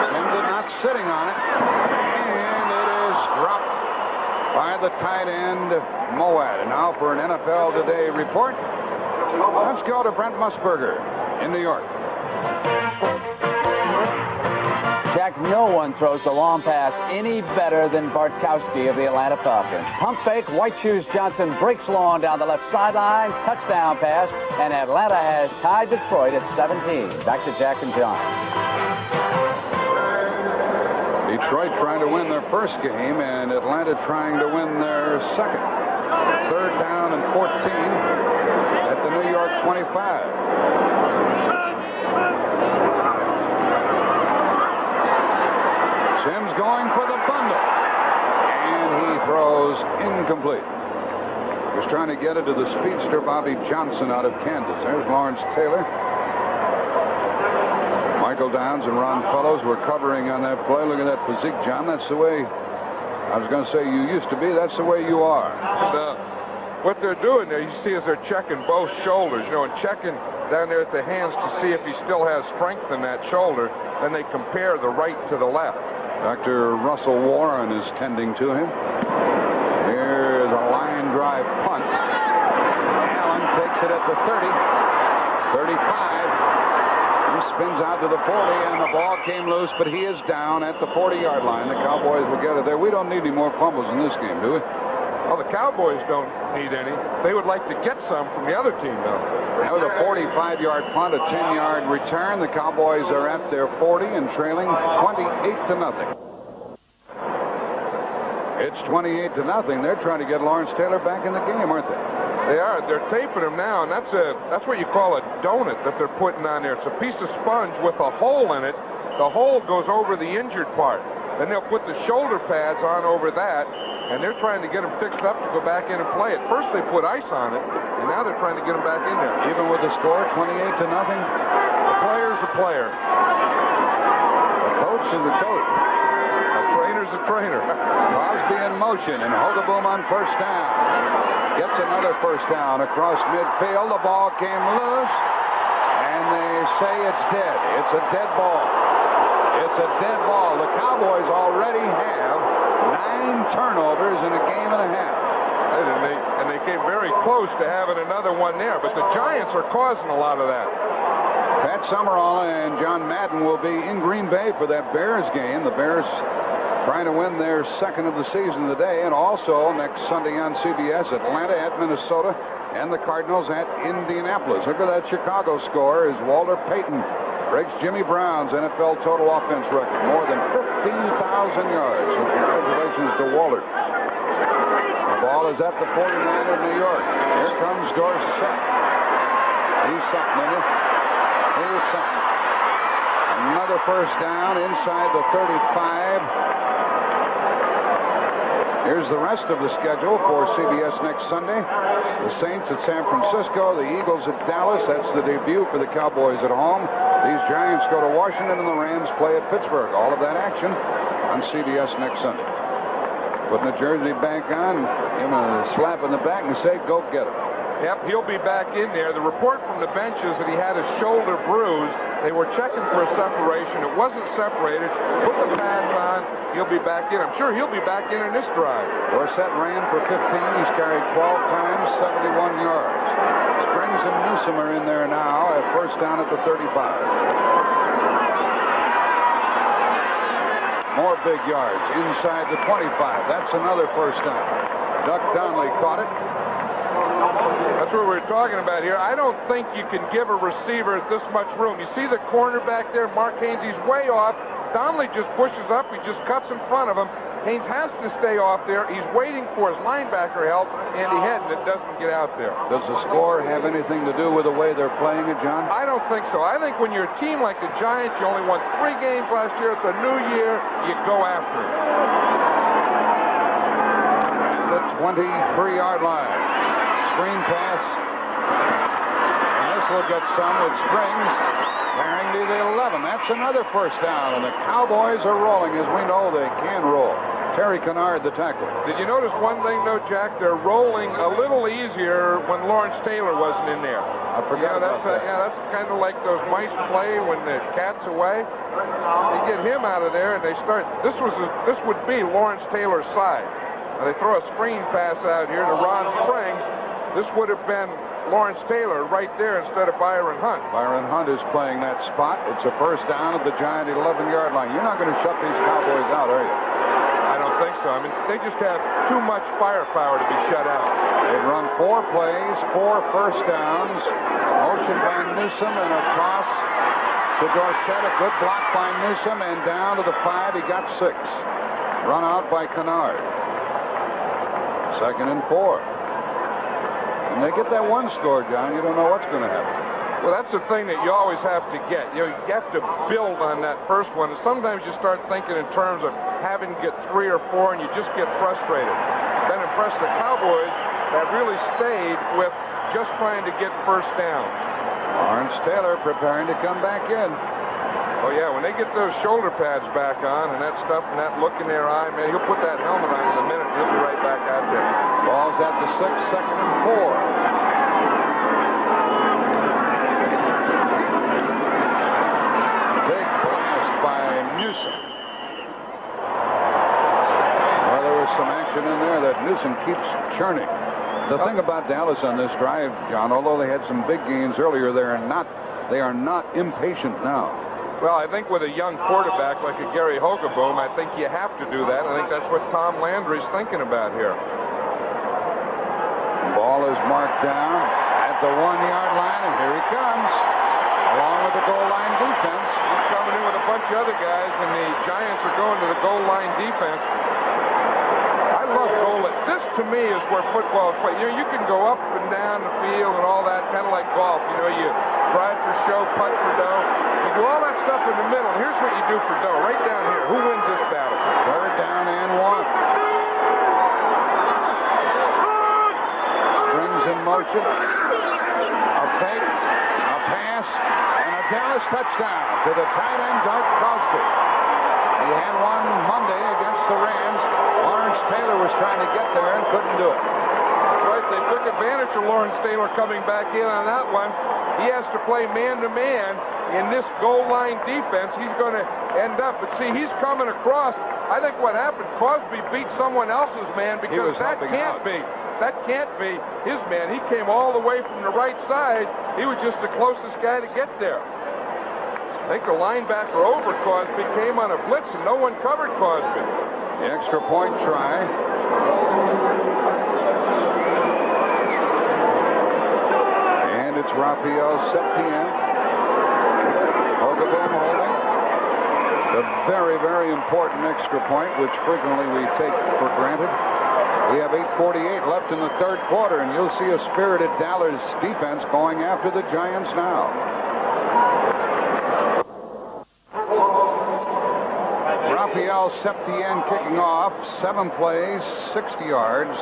Sims not sitting on it, and it is dropped by the tight end, Moad. And now for an NFL Today report. Let's go to Brent Musburger in New York. Jack, no one throws the long pass any better than Bartkowski of the Atlanta Falcons. Pump fake, White Shoes Johnson breaks long down the left sideline, touchdown pass, and Atlanta has tied Detroit at 17. Back to Jack and John. Detroit trying to win their first game, and Atlanta trying to win their second. Third down and 14 at the New York 25. Sims going for the bundle, and he throws incomplete. Was trying to get it to the speedster Bobby Johnson out of Kansas. There's Lawrence Taylor. Michael Downs and Ron Fellows were covering on that play. Look at that physique, John. That's the way, I was going to say you used to be. That's the way you are. What they're doing there, you see, is they're checking both shoulders, and checking down there at the hands to see if he still has strength in that shoulder. Then they compare the right to the left. Dr. Russell Warren is tending to him. Here's a line drive punt. Allen takes it at the 30, 35. He spins out to the 40, and the ball came loose, but he is down at the 40-yard line. The Cowboys will get it there. We don't need any more fumbles in this game, do we? Well, the Cowboys don't need any. They would like to get some from the other team, though. That was a 45-yard punt, a 10-yard return. The Cowboys are at their 40 and trailing 28-0. It's 28-0. They're trying to get Lawrence Taylor back in the game, aren't they? They are. They're taping him now, and that's what you call a donut that they're putting on there. It's a piece of sponge with a hole in it. The hole goes over the injured part. Then they'll put the shoulder pads on over that, and they're trying to get him fixed up to go back in and play it. First they put ice on it, and now they're trying to get him back in there. Even with the score, 28-0. The player's a player. The coach is the coach. A trainer's a trainer. Crosby in motion, and Hogaboom on first down. Gets another first down across midfield. The ball came loose, and they say it's dead. It's a dead ball. It's a dead ball. The Cowboys already have 9 turnovers in a game and a half. And they came very close to having another one there, but the Giants are causing a lot of that. Pat Summerall and John Madden will be in Green Bay for that Bears game. The Bears trying to win their second of the season today, and also next Sunday on CBS, Atlanta at Minnesota, and the Cardinals at Indianapolis. Look at that Chicago score as Walter Payton breaks Jimmy Brown's NFL total offense record, more than 15,000 yards. So congratulations to Walter. The ball is at the 49 of New York. Here comes Dorsett. He's something, isn't he? He's something. Another first down inside the 35. Here's the rest of the schedule for CBS next Sunday. The Saints at San Francisco, the Eagles at Dallas. That's the debut for the Cowboys at home. These Giants go to Washington, and the Rams play at Pittsburgh. All of that action on CBS next Sunday. Putting the jersey back on, give him a slap in the back and say, go get him. Yep, he'll be back in there. The report from the bench is that he had a shoulder bruise. They were checking for a separation. It wasn't separated. Put the pads on. He'll be back in. I'm sure he'll be back in this drive. Dorsett ran for 15. He's carried 12 times, 71 yards. Springs and Newsom are in there now at first down at the 35. More big yards inside the 25. That's another first down. Doug Donnelly caught it. That's what we're talking about here. I don't think you can give a receiver this much room. You see the corner back there, Mark Haynes, he's way off. Donnelly just pushes up. He just cuts in front of him. Haynes has to stay off there. He's waiting for his linebacker help, Andy Hedden, that doesn't get out there. Does the score have anything to do with the way they're playing it, John? I don't think so. I think when you're a team like the Giants, you only won 3 games last year. It's a new year. You go after it. 23-yard line. Screen pass. And this will get some with Springs carrying to the 11. That's another first down, and the Cowboys are rolling as we know they can roll. Terry Kennard, the tackler. Did you notice one thing, though, Jack? They're rolling a little easier when Lawrence Taylor wasn't in there. I forgot about that. That's kind of like those mice play when the cat's away. They get him out of there, and they start. This would be Lawrence Taylor's side. Now they throw a screen pass out here to Ron Springs. This would have been Lawrence Taylor right there instead of Byron Hunt. Byron Hunt is playing that spot. It's a first down at the Giant 11-yard line. You're not going to shut these Cowboys out, are you? I don't think so. I mean, they just have too much firepower to be shut out. They've run 4 plays, 4 first downs. Motion by Newsom and a toss to Dorsett. A good block by Newsom and down to the 5. He got 6. Run out by Kennard. 2nd and 4. And they get that 1 score, John. You don't know what's going to happen. Well, that's the thing that you always have to get. You have to build on that first one. And sometimes you start thinking in terms of having to get 3 or 4, and you just get frustrated. Been impressed the Cowboys have really stayed with just trying to get first down. Lawrence Taylor preparing to come back in. Oh, yeah, when they get those shoulder pads back on and that stuff and that look in their eye, man, he'll put that helmet on in a minute and he'll be right back out there. Ball's at the 6, 2nd and 4. Well, there was some action in there that Newsom keeps churning. The thing about Dallas on this drive, John, although they had some big gains earlier, they are not impatient now. Well, I think with a young quarterback like a Gary Hogeboom, I think you have to do that. I think that's what Tom Landry's thinking about here. Ball is marked down at the 1-yard line, and here he comes, along with the goal line defense. He's coming in with a bunch of other guys, and the Giants are going to the goal line defense. I love goal line. This, to me, is where football is played. You know, you can go up and down the field and all that, kind of like golf. You know, you drive for show, putt for dough. You do all that stuff in the middle. Here's what you do for dough, right down here. Who wins this battle? 3rd down and 1. Springs in motion. A fake, a pass, and a Dallas touchdown to the tight end, Doug Crosby. He had one Monday against the Rams. Lawrence Taylor was trying to get there and couldn't do it. That's right. They took advantage of Lawrence Taylor coming back in on that one. He has to play man-to-man in this goal line defense. He's going to end up. But see, he's coming across. I think what happened, Crosby beat someone else's man because that can't be his man. He came all the way from the right side. He was just the closest guy to get there. I think the linebacker over Crosby came on a blitz and no one covered Crosby. The extra point try. And it's Rafael Septien. Hogeboom holding. The very, very important extra point, which frequently we take for granted. We have 8:48 left in the 3rd quarter, and you'll see a spirited Dallas defense going after the Giants now. Rafael Septien kicking off. 7 plays, 60 yards,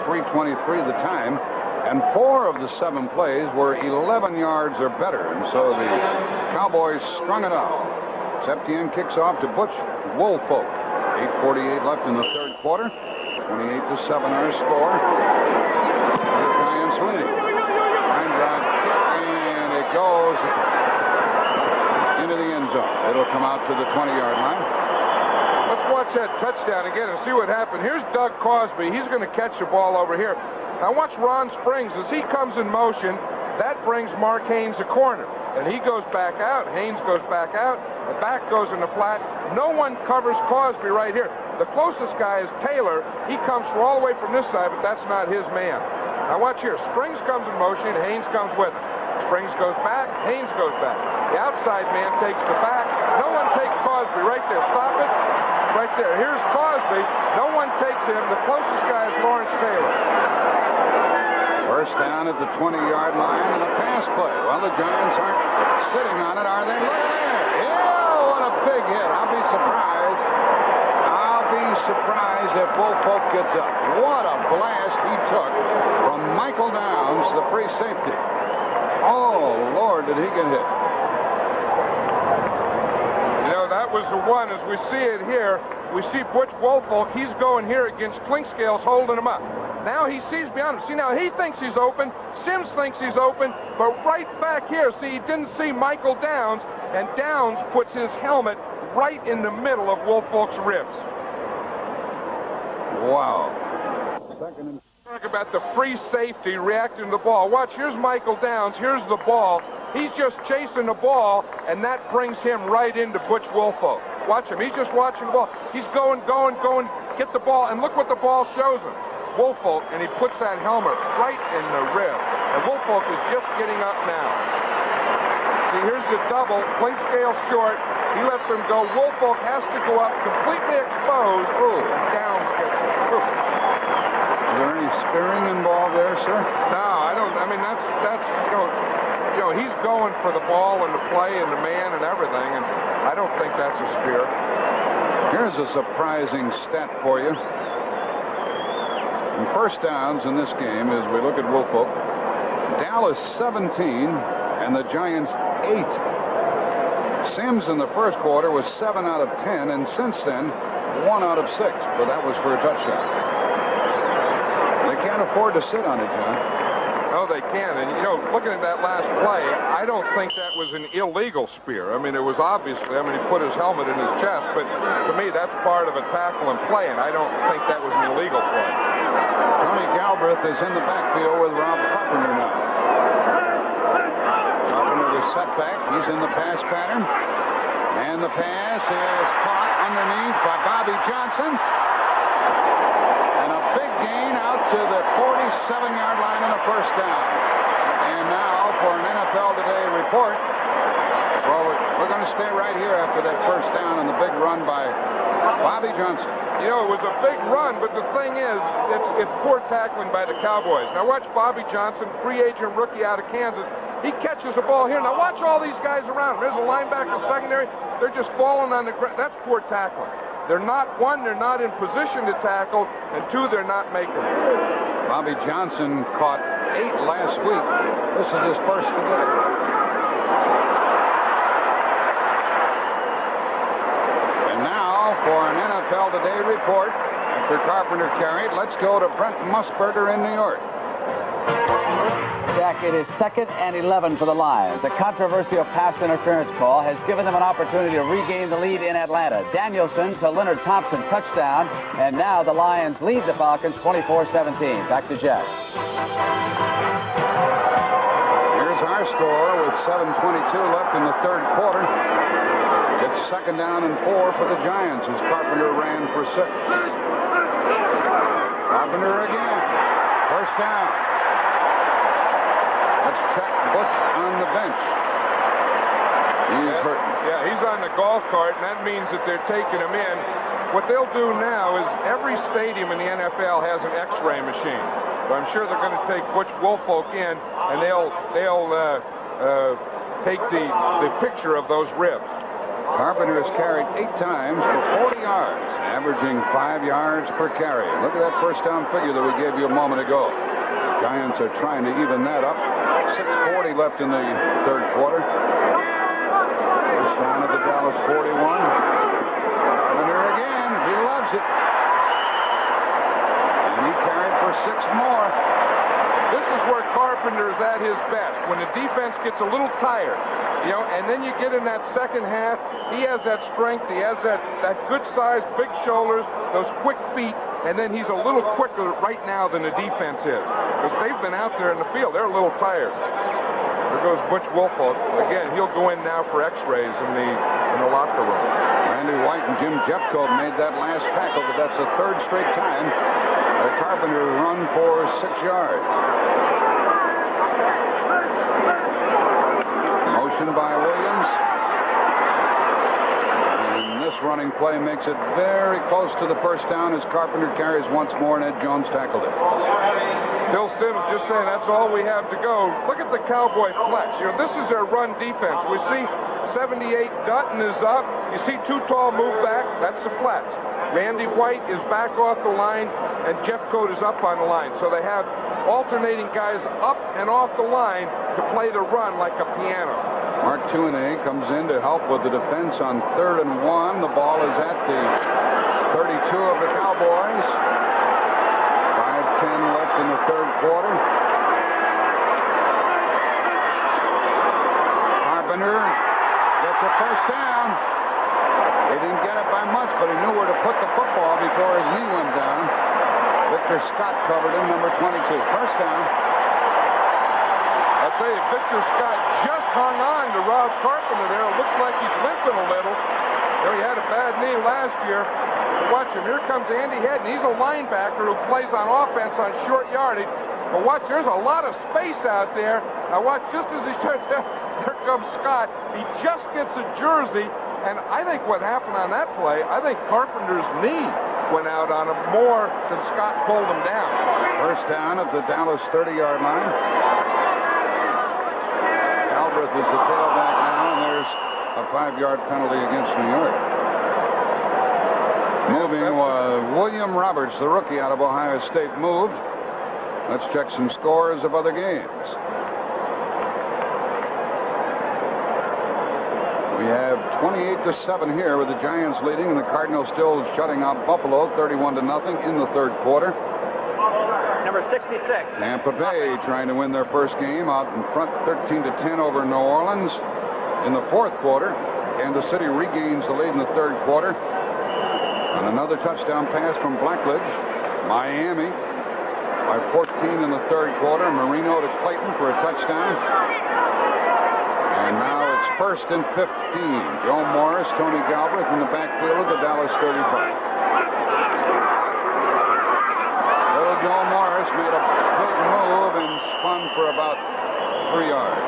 3:23 the time. And 4 of the 7 plays were 11 yards or better. And so the Cowboys strung it out. Septien kicks off to Butch Woolfolk. 8:48 left in the 3rd quarter. 28-7 our score. The Giants leading. Line drive kick, and it goes into the end zone. It'll come out to the 20-yard line. Let's watch that touchdown again and see what happened. Here's Doug Crosby. He's going to catch the ball over here. Now watch Ron Springs. As he comes in motion, that brings Mark Haynes a corner. And he goes back out. Haynes goes back out. The back goes in the flat. No one covers Crosby right here. The closest guy is Taylor. He comes from all the way from this side, but that's not his man. Now watch here. Springs comes in motion. Haynes comes with him. Springs goes back. Haynes goes back. The outside man takes the back. No one takes Crosby right there. Stop it. Right there. Here's Crosby. No one takes him. The closest guy is Lawrence Taylor. First down at the 20-yard line and a pass play. Well, the Giants aren't sitting on it, are they? Look at there. Yeah, what a big hit. I'll be surprised be surprised if Woolfolk gets up. What a blast he took from Michael Downs, the free safety. Oh, Lord, did he get hit. You know, that was the one. As we see it here, we see Butch Woolfolk. He's going here against Clinkscales, holding him up. Now he sees beyond him. See, now he thinks he's open. Sims thinks he's open. But right back here, see, he didn't see Michael Downs. And Downs puts his helmet right in the middle of Woolfolk's ribs. Wow. Talk about the free safety reacting to the ball. Watch, here's Michael Downs. Here's the ball. He's just chasing the ball, and that brings him right into Butch Woolfolk. Watch him. He's just watching the ball. He's going, get the ball, and look what the ball shows him. Woolfolk, and he puts that helmet right in the rib. And Woolfolk is just getting up now. See, here's the double. Clinkscale short. He lets him go. Woolfolk has to go up completely exposed. Ooh, and Downs gets it. Ooh. Is there any spearing involved there, sir? No, I don't. I mean, that's you know, he's going for the ball and the play and the man and everything, and I don't think that's a spear. Here's a surprising stat for you. And first downs in this game, as we look at Woolfolk, Dallas 17 and the Giants 8. Sims in the first quarter was 7 out of 10, and since then, 1 out of 6, but that was for a touchdown. They can't afford to sit on it, John. No, they can. And, you know, looking at that last play, I don't think that was an illegal spear. I mean, it was obviously, he put his helmet in his chest, but to me, that's part of a tackle and play, and I don't think that was an illegal play. Tony Galbraith is in the backfield with Rob Carpenter now. Carpenter the setback. He's in the pass pattern. And the pass is caught underneath by Bobby Johnson. And a big gain out to the 47-yard line and a first down. And now for an NFL Today report. Well, we're going to stay right here after that first down and the big run by Bobby Johnson. You know, it was a big run, but the thing is, it's poor tackling by the Cowboys. Now watch Bobby Johnson, free agent rookie out of Kansas. He catches the ball here. Now watch all these guys around him. There's a linebacker secondary. They're just falling on the ground. That's poor tackling. They're not, one, they're not in position to tackle, and two, they're not making it. Bobby Johnson caught 8 last week. This is his first today. And now for an NFL Today report. After Carpenter carried, let's go to Brent Musburger in New York. Jack, it is 2nd and 11 for the Lions. A controversial pass interference call has given them an opportunity to regain the lead in Atlanta. Danielson to Leonard Thompson, touchdown. And now the Lions lead the Falcons 24-17. Back to Jack. Here's our score with 7:22 left in the third quarter. It's 2nd down and 4 for the Giants as Carpenter ran for 6. Carpenter again. First down. Let's check Butch on the bench. He's hurt. Yeah, he's on the golf cart, and that means that they're taking him in. What they'll do now is every stadium in the NFL has an X-ray machine. So I'm sure they're going to take Butch Woolfolk in, and they'll take the picture of those ribs. Carpenter has carried 8 times for 40 yards, averaging 5 yards per carry. Look at that first down figure that we gave you a moment ago. Giants are trying to even that up. 6:40 left in the third quarter. First down at the Dallas 41. Carpenter again. He loves it. And he carried for 6 more. This is where Carpenter is at his best, when the defense gets a little tired, you know, and then you get in that second half, he has that strength, he has that good size, big shoulders, those quick feet, and then he's a little quicker right now than the defense is. Because they've been out there in the field, they're a little tired. There goes Butch Woolfolk. Again, he'll go in now for x-rays in the locker room. Randy White and Jim Jeffcoat made that last tackle, but that's the 3rd straight time that Carpenter run for 6 yards. Motion by Williams. And this running play makes it very close to the first down as Carpenter carries once more and Ed Jones tackled it. Bill Sims just saying that's all we have to go. Look at the Cowboy flex. You know, this is their run defense. We see 78 Dutton is up. You see 2 tall move back. That's the flex. Randy White is back off the line, and Jeff Cote is up on the line. So they have alternating guys up and off the line to play the run like a piano. Mark Tuinay comes in to help with the defense on 3rd and 1. The ball is at the 32 of the Cowboys. 5:10 left in the 3rd quarter. Carpenter gets a first down. He didn't get it by much, but he knew where to put the football before his knee went down. Victor Scott covered him, number 22. First down. I'll tell you, Victor Scott just hung on to Rob Carpenter there. It looks like he's limping a little. You know, he had a bad knee last year. But watch him. Here comes Andy Head, and he's a linebacker who plays on offense on short yardage. But watch, there's a lot of space out there. Now watch, just as he starts, here comes Scott. He just gets a jersey, and I think what happened on that play, I think Carpenter's knee went out on him more than Scott pulled him down. First down at the Dallas 30-yard line. Aldrich is the tailback now, and there's a 5-yard penalty against New York. Moving William Roberts, the rookie out of Ohio State, moved. Let's check some scores of other games. We have 28-7 here with the Giants leading, and the Cardinals still shutting out Buffalo 31-0 in the 3rd quarter. Number 66. Tampa Bay trying to win their first game out in front 13-10 over New Orleans in the 4th quarter. Kansas City regains the lead in the 3rd quarter. And another touchdown pass from Blackledge. Miami by 14 in the 3rd quarter. Marino to Clayton for a touchdown. And now it's 1st and 15. Joe Morris, Tony Galbraith in the backfield of the Dallas 35. Little Joe Morris made a big move and spun for about 3 yards.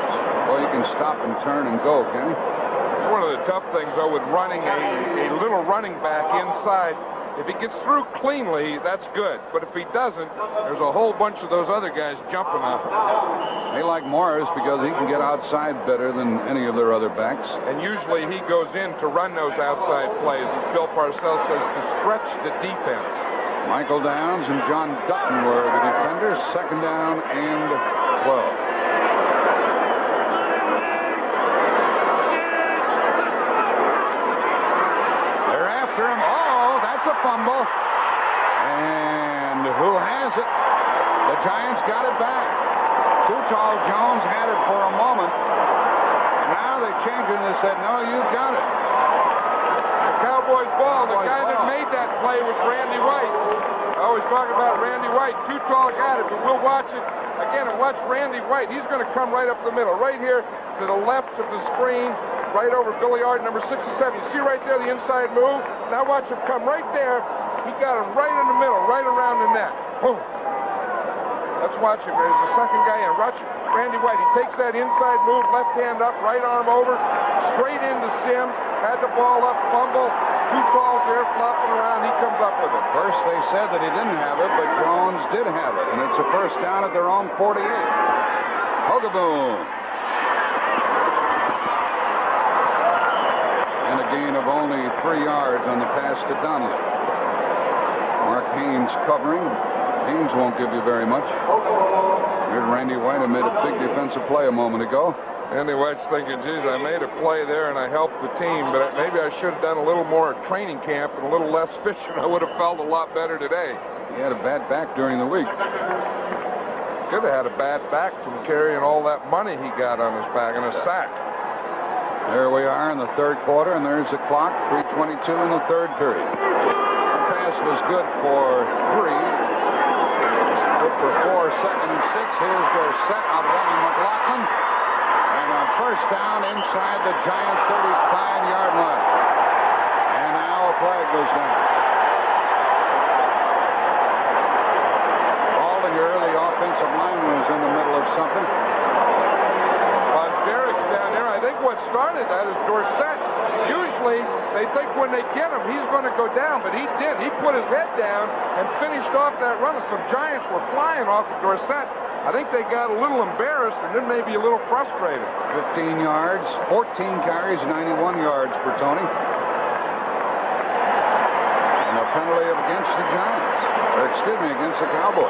Well, you can stop and turn and go, can you? It's one of the tough things, though, with running a little running back inside. If he gets through cleanly, that's good. But if he doesn't, there's a whole bunch of those other guys jumping on him. They like Morris because he can get outside better than any of their other backs. And usually he goes in to run those outside plays, as Bill Parcells says, to stretch the defense. Michael Downs and John Dutton were the defenders. 2nd down and 12. A fumble, and who has it? The Giants got it back. Too Tall Jones had it for a moment, and now they changed it and they said, no, you got it. The Cowboys ball. The guy that made that play was Randy White. I always talk about Randy White. Too Tall got it, but we'll watch it again and watch Randy White. He's going to come right up the middle, right here to the left of the screen, right over Billy Ard, number 67. You see right there the inside move? Now watch him come right there. He got him right in the middle, right around the net. Boom. Let's watch him. There's the second guy in. Watch Randy White. He takes that inside move, left hand up, right arm over, straight into Sims. Had the ball up, fumble. Too Tall's there flopping around. He comes up with it. First they said that he didn't have it, but Jones did have it. And it's a first down at their own 48. Hogaboom. And a gain of only 3 yards on the pass to Donnelly. Mark Haynes covering. Haynes won't give you very much. Here's Randy White, who made a big defensive play a moment ago. Andy White's thinking, geez, I made a play there and I helped the team, but maybe I should have done a little more at training camp and a little less fishing. I would have felt a lot better today. He had a bad back during the week. Could have had a bad back from carrying all that money he got on his back and a sack. There we are in the 3rd quarter, and there's the clock, 3:22 in the 3rd period. The pass was good for 3. Good for 4, 2nd and 6. Here's their set out running McLaughlin. And a first down inside the Giant 35-yard line. And now a flag goes down. Baldinger, the offensive lineman, was in the middle of something. Derek's down there. I think what started that is Dorsett. Usually, they think when they get him, he's going to go down, but he did. He put his head down and finished off that run. Some Giants were flying off of Dorsett. I think they got a little embarrassed and then maybe a little frustrated. 15 yards, 14 carries, 91 yards for Tony. And a penalty against the Giants. Against the Cowboys.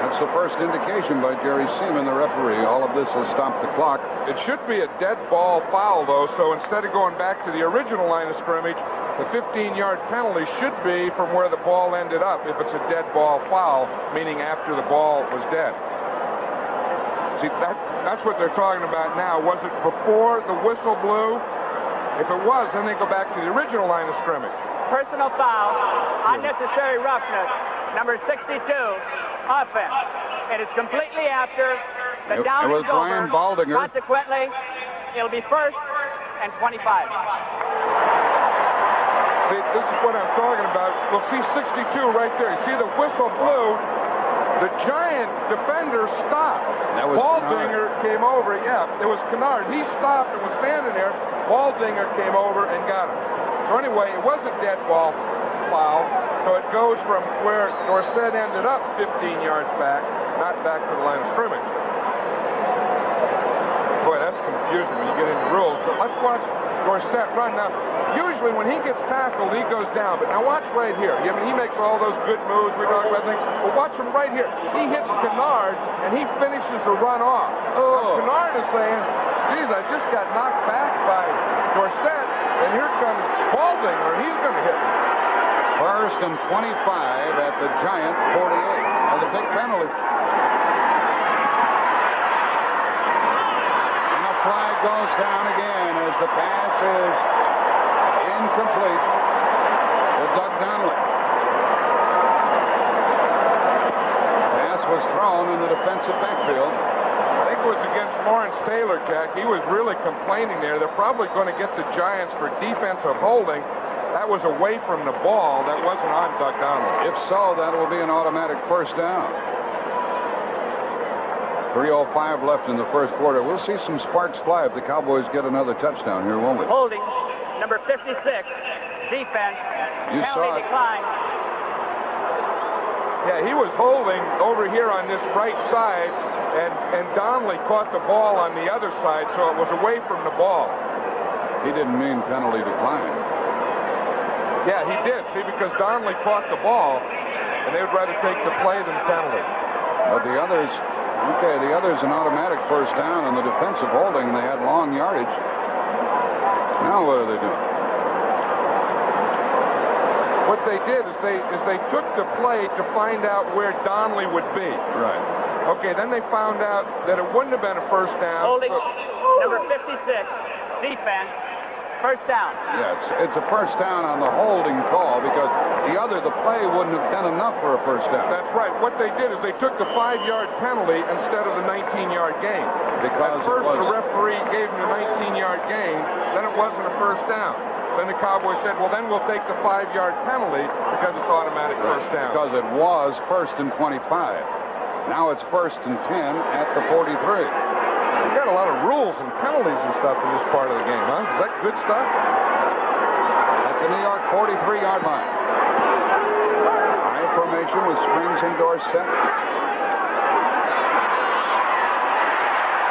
That's the first indication by Jerry Seaman, the referee. All of this has stopped the clock. It should be a dead ball foul, though, so instead of going back to the original line of scrimmage, the 15-yard penalty should be from where the ball ended up if it's a dead ball foul, meaning after the ball was dead. See, that's what they're talking about now. Was it before the whistle blew? If it was, then they go back to the original line of scrimmage. Personal foul, unnecessary roughness, number 62, offense. It is completely after the down is over. Brian Baldinger. Consequently, it'll be first and 25. See, this is what I'm talking about. We'll see 62 right there. You see the whistle blew. The Giant defender stopped. That was Baldinger came over. Yeah, it was Kennard. He stopped and was standing there. Baldinger came over and got him. So anyway, it was a dead ball foul. So it goes from where Dorsett ended up 15 yards back, not back to the line of scrimmage. Boy, that's confusing when you get into rules. But let's watch Dorsett run. Now, usually when he gets tackled, he goes down. But now watch right here. I mean, he makes all those good moves. We talk about things. But watch him right here. He hits Kennard, and he finishes the run off. Oh. Kennard is saying, geez, I just got knocked back by Dorsett, and here comes Baldinger, and he's going to hit me. First and 25 at the Giant 48. And the big penalty. And a flag goes down again as the pass is incomplete to Doug Donnelly. Pass was thrown in the defensive backfield. I think it was against Lawrence Taylor, Jack. He was really complaining there. They're probably going to get the Giants for defensive holding. That was away from the ball. That wasn't on Doug Donnelly. If so, that will be an automatic first down. 3:05 left in the first quarter. We'll see some sparks fly if the Cowboys get another touchdown here, won't we? Holding, number 56, defense. You saw it. Decline. Yeah, he was holding over here on this right side, and Donnelly caught the ball on the other side, so it was away from the ball. He didn't mean penalty decline. Yeah, he did, see, because Donnelly caught the ball, and they would rather take the play than the penalty. But the others an automatic first down, and the defensive holding, they had long yardage. Now what are they doing? What they did is they took the play to find out where Donnelly would be. Right. Okay, then they found out that it wouldn't have been a first down. Holding, number 56, defense. First down. Yeah, it's a first down on the holding call because the play wouldn't have been enough for a first down. That's right. What they did is they took the 5-yard penalty instead of the 19-yard gain. Because at first the referee gave him the 19-yard gain, then it wasn't a first down. Then the Cowboys said, well, then we'll take the 5-yard penalty because it's automatic first down. Because it was first and 25. Now it's first and 10 at the 43. You got a lot of rules and penalties and stuff in this part of the game, huh? Is that good stuff? At the New York 43-yard line. High formation with Springs and Dorsett.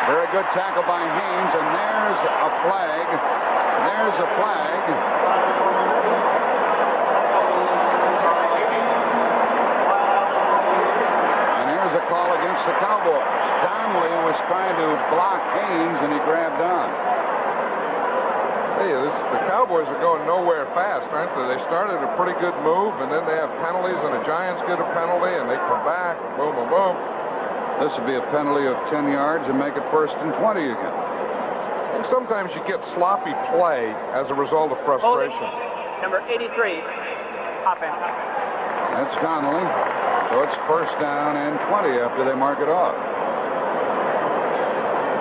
Very good tackle by Haynes, and there's a flag. There's a flag. And here's a call against the Cowboys. Donnelly was trying to block Haynes, and he grabbed on. Hey, the Cowboys are going nowhere fast, aren't they? They started a pretty good move, and then they have penalties, and the Giants get a penalty, and they come back, boom, boom, boom. This would be a penalty of 10 yards and make it first and 20 again. And sometimes you get sloppy play as a result of frustration. Holding, number 83, offense. That's Donnelly. So it's first down and 20 after they mark it off.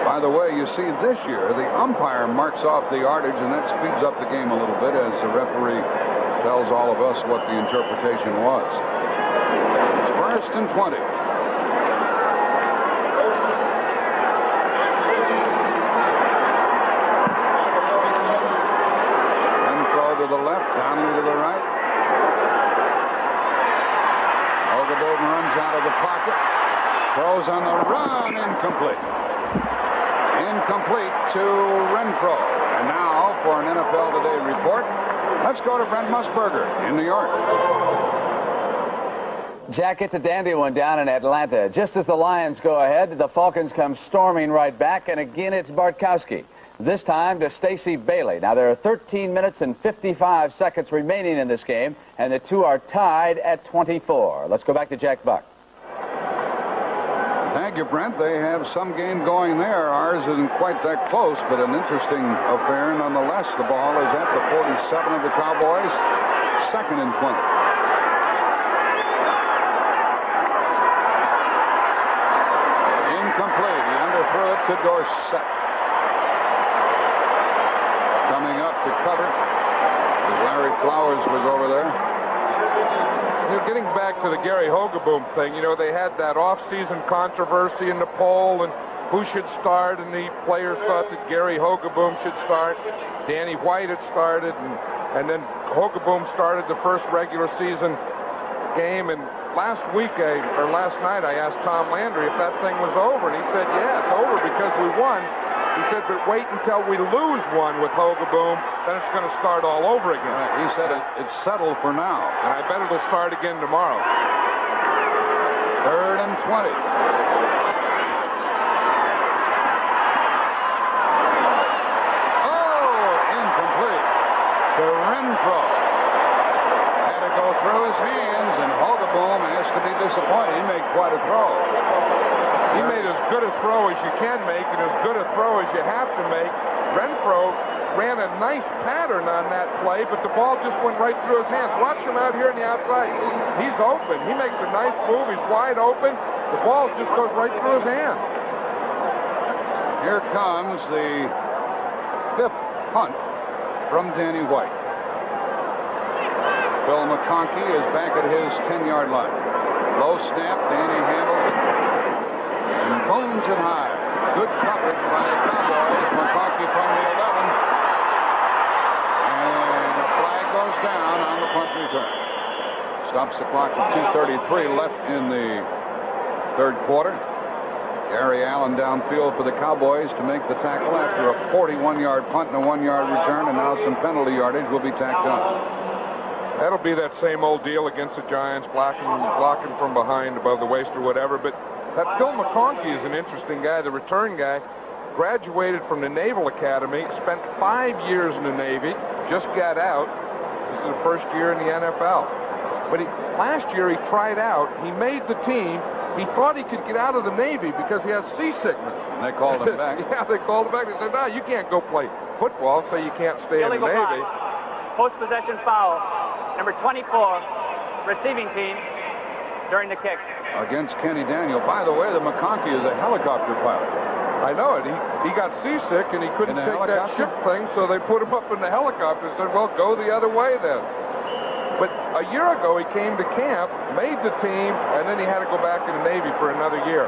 By the way, you see this year, the umpire marks off the yardage, and that speeds up the game a little bit as the referee tells all of us what the interpretation was. It's first and 20. Renfro to the left, Donnelly to the right. Hogaboom runs out of the pocket. Throws on the run, incomplete. Incomplete to Renfro. And now for an NFL Today report. Let's go to Brent Musburger in New York. Jack, it's a dandy one down in Atlanta. Just as the Lions go ahead, the Falcons come storming right back, and again it's Bartkowski. This time to Stacey Bailey. Now, there are 13 minutes and 55 seconds remaining in this game, and the two are tied at 24. Let's go back to Jack Buck. Thank you, Brent. They have some game going there. Ours isn't quite that close, but an interesting affair nonetheless. The ball is at the 47 of the Cowboys, 2nd and 20. Incomplete. He underthrew it to Dorsett. Coming up to cover. Larry Flowers was over there. Getting back to the Gary Hogeboom thing, they had that off-season controversy in the poll and who should start, and the players thought that Gary Hogeboom should start. Danny White had started, and then Hogeboom started the first regular season game. And last night, I asked Tom Landry if that thing was over, and he said, yeah, it's over because we won. He said, but wait until we lose one with Hogeboom, then it's going to start all over again. Right. He said it's settled for now. And I bet it'll start again tomorrow. 3rd and 20. Oh, incomplete. To Renfro. Had to go through his hands, and Hogeboom has to be disappointed. He made quite a throw. He made as good a throw as you can make and as good a throw as you have to make. Renfro ran a nice pattern on that play, but the ball just went right through his hands. Watch him out here on the outside. He's open. He makes a nice move. He's wide open. The ball just goes right through his hands. Here comes the 5th punt from Danny White. Bill McConkey is back at his 10-yard line. Low snap. Danny handles it. And booms it high. Good coverage by the Cowboys. McConkey from the 11. And the flag goes down on the punt return. Stops the clock at 2:33 left in the 3rd quarter. Gary Allen downfield for the Cowboys to make the tackle after a 41-yard punt and a 1-yard return, and now some penalty yardage will be tacked on. That'll be that same old deal against the Giants, blocking from behind above the waist or whatever, but that Phil McConkey is an interesting guy, the return guy. Graduated from the Naval Academy, spent 5 years in the Navy, just got out. This is the first year in the NFL. But last year he tried out, he made the team. He thought he could get out of the Navy because he has seasickness. And they called him back. Yeah, they called him back. They said, no, you can't go play football, so you can't stay in the Navy. Post-possession foul, number 24, receiving team during the kick. Against Kenny Daniel. By the way, the McConkey is a helicopter pilot. I know it. He got seasick and he couldn't take that ship thing, so they put him up in the helicopter and said, well, go the other way then. But a year ago, he came to camp, made the team, and then he had to go back in the Navy for another year.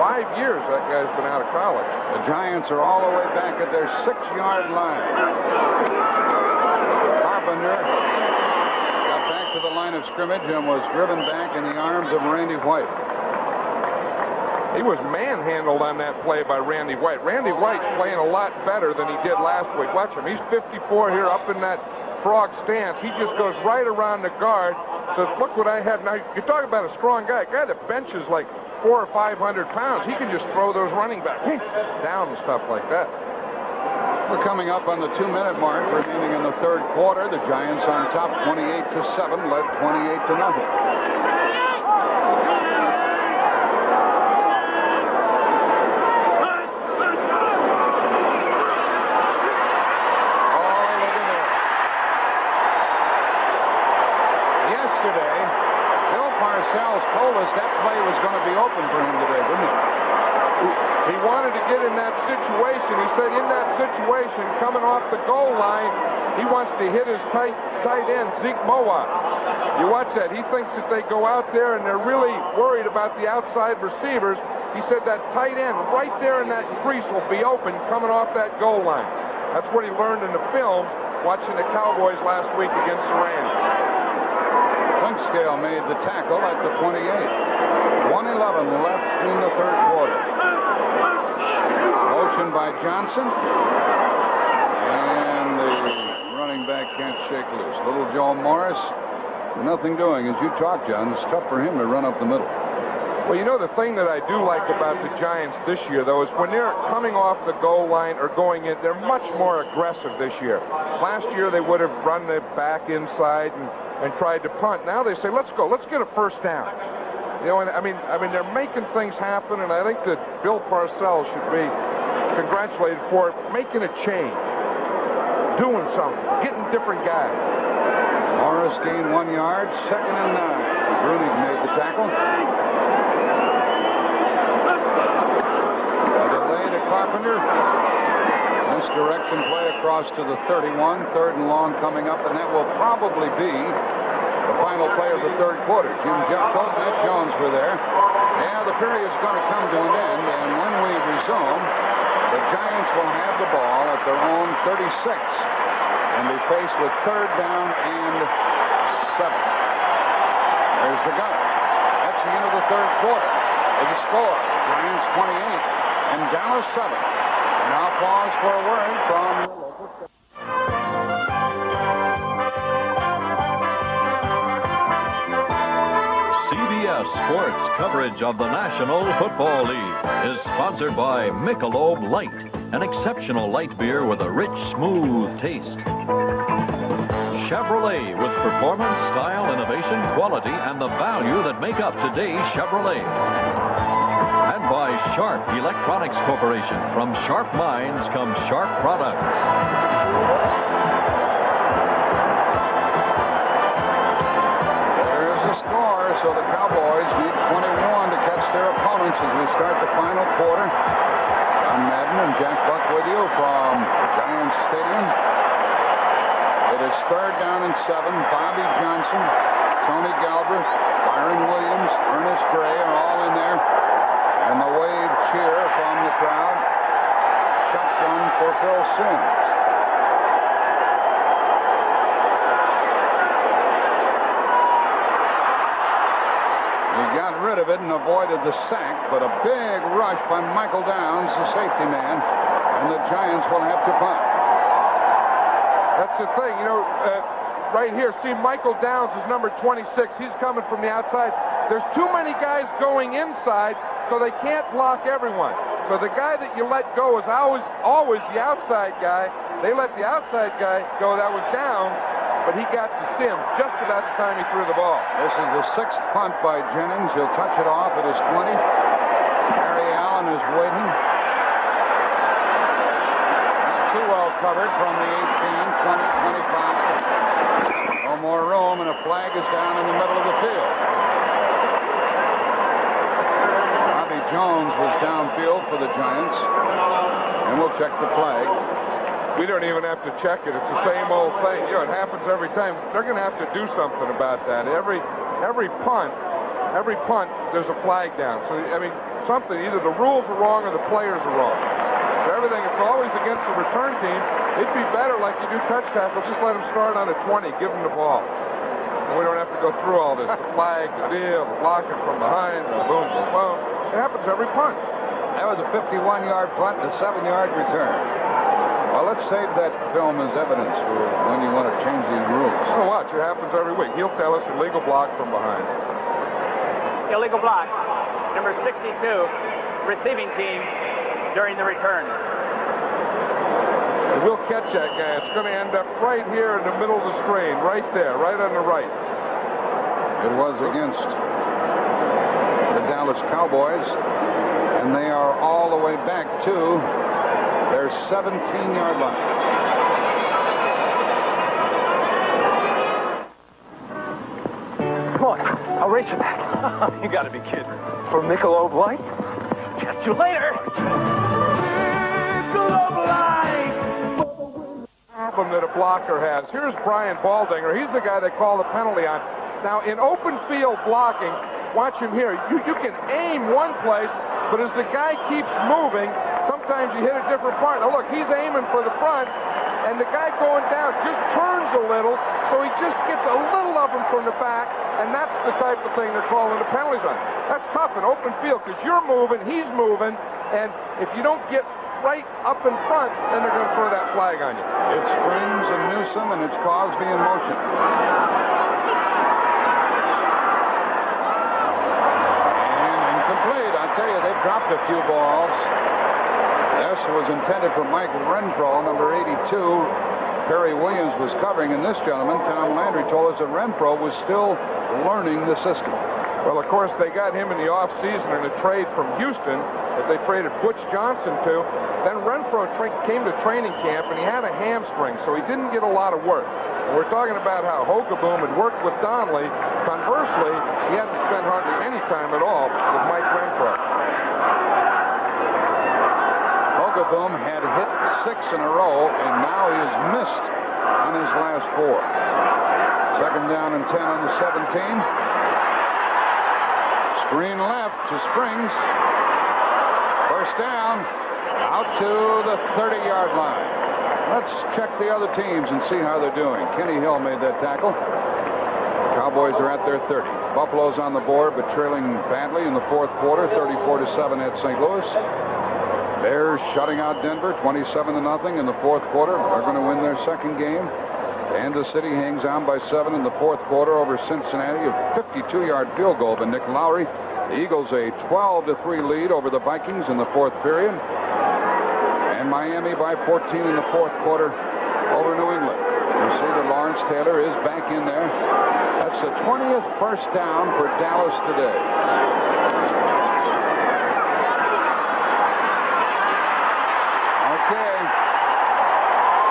5 years that guy's been out of college. The Giants are all the way back at their 6-yard line. Carpenter got back to the line of scrimmage and was driven back in the arms of Randy White. He was manhandled on that play by Randy White. Randy White's playing a lot better than he did last week. Watch him. He's 54 here up in that frog stance. He just goes right around the guard. Says, look what I have. Now, you're talking about a strong guy. A guy that benches like 400 or 500 pounds. He can just throw those running backs down and stuff like that. We're coming up on the 2-minute mark, remaining in the 3rd quarter. The Giants on top 28-7, led 28-0. Parcells told us that play was going to be open for him today, didn't he? He wanted to get in that situation. He said in that situation, coming off the goal line, he wants to hit his tight end, Zeke Mowat. You watch that. He thinks that they go out there and they're really worried about the outside receivers. He said that tight end right there in that crease will be open coming off that goal line. That's what he learned in the film watching the Cowboys last week against the Rams. Scale made the tackle at the 28. 1:11 left in the 3rd quarter. Motion by Johnson. And the back can't shake loose. Little Joe Morris, nothing doing. As you talk, John, it's tough for him to run up the middle. Well, you know, the thing that I do like about the Giants this year, though, is when they're coming off the goal line or going in, they're much more aggressive this year. Last year, they would have run the back inside and tried to punt. Now they say, let's go. Let's get a first down. You know, and I mean, they're making things happen, and I think that Bill Parcells should be congratulated for making a change, doing something, getting different guys. Morris gained 1 yard, 2nd and 9. Brunig made the tackle. Carpenter. Misdirection play across to the 31. 3rd and long coming up, and that will probably be the final play of the 3rd quarter. Jim Jeffcoat and Ed Jones were there. Yeah, the period's going to come to an end, and when we resume, the Giants will have the ball at their own 36 and be faced with 3rd down and 7. There's the gun. That's the end of the 3rd quarter. With the score, Giants 28. And Dallas 7. Now pause for a word from the local. CBS Sports coverage of the National Football League is sponsored by Michelob Light, an exceptional light beer with a rich, smooth taste. Chevrolet, with performance, style, innovation, quality, and the value that make up today's Chevrolet. And by Sharp Electronics Corporation. From sharp minds come sharp products. There's the score, so the Cowboys need 21 to catch their opponents as we start the final quarter. I'm Madden and Jack Buck with you from Giants Stadium. It is 3rd down and 7. Bobby Johnson, Tony Galbraith, Byron Williams, Ernest Gray are all in there. And the wave cheer from the crowd. Shotgun for Phil Simms. He got rid of it and avoided the sack, but a big rush by Michael Downs, the safety man, and the Giants will have to punt. That's the thing, you know, right here, see, Michael Downs is number 26. He's coming from the outside. There's too many guys going inside, so they can't block everyone. So the guy that you let go is always the outside guy. They let the outside guy go. That was down, but he got to Sims just about the time he threw the ball. This is the 6th punt by Jennings. He'll touch it off at his 20. Harry Allen is waiting. Not too well covered from the 18, 20, 25. No more room, and a flag is down in the middle of the field. Jones was downfield for the Giants, and we'll check the flag. We don't even have to check it. It's the same old thing. You know, it happens every time. They're going to have to do something about that. Every punt, there's a flag down. So, I mean, something, either the rules are wrong or the players are wrong. So everything, it's always against the return team. It'd be better, like you do touch tackle, just let them start on a 20, give them the ball. We don't have to go through all this. The flag, the deal, the blocking from behind, the boom, boom, boom. It happens every punt. That was a 51-yard punt and a 7-yard return. Well, let's save that film as evidence for when you want to change these rules. Oh, watch. It happens every week. He'll tell us illegal block from behind. Illegal block. Number 62, receiving team during the return. And we'll catch that guy. It's going to end up right here in the middle of the screen, right there, right on the right. It was against the Dallas Cowboys, and they are all the way back to their 17-yard line. Come on, I'll race you back. You gotta be kidding. For Michelob Light? Catch you later. Michelob Light! Problem that a blocker has. Here's Brian Baldinger. He's the guy they call the penalty on. Now, in open field blocking, watch him here. You can aim one place, but as the guy keeps moving, sometimes you hit a different part. Now, look, he's aiming for the front, and the guy going down just turns a little, so he just gets a little of him from the back, and that's the type of thing they're calling the penalties on. That's tough in open field, because you're moving, he's moving, and if you don't get right up in front, then they're going to throw that flag on you. It's Springs and Newsom, and it's Cosby in motion. And incomplete. I tell you, they've dropped a few balls. This was intended for Mike Renfro, number 82. Perry Williams was covering, and this gentleman, Tom Landry, told us that Renfro was still learning the system. Well, of course, they got him in the offseason in a trade from Houston that they traded Butch Johnson to. Then Renfro came to training camp, and he had a hamstring, so he didn't get a lot of work. And we're talking about how Hogaboom had worked with Donnelly. Conversely, he hadn't spent hardly any time at all with Mike Renfro. Hogaboom had hit 6 in a row, and now he has missed on his last 4. Second down and 10 on the 17. Screen left to Springs. First down, out to the 30-yard line. Let's check the other teams and see how they're doing. Kenny Hill made that tackle. Cowboys are at their 30. Buffalo's on the board, but trailing badly in the fourth quarter, 34-7 at St. Louis. Bears shutting out Denver, 27-0 in the fourth quarter. They're going to win their second game. Kansas City hangs on by 7 in the fourth quarter over Cincinnati. A 52-yard field goal by Nick Lowry. The Eagles a 12-3 lead over the Vikings in the fourth period. And Miami by 14 in the fourth quarter over New England. You see that Lawrence Taylor is back in there. That's the 20th first down for Dallas today. Okay.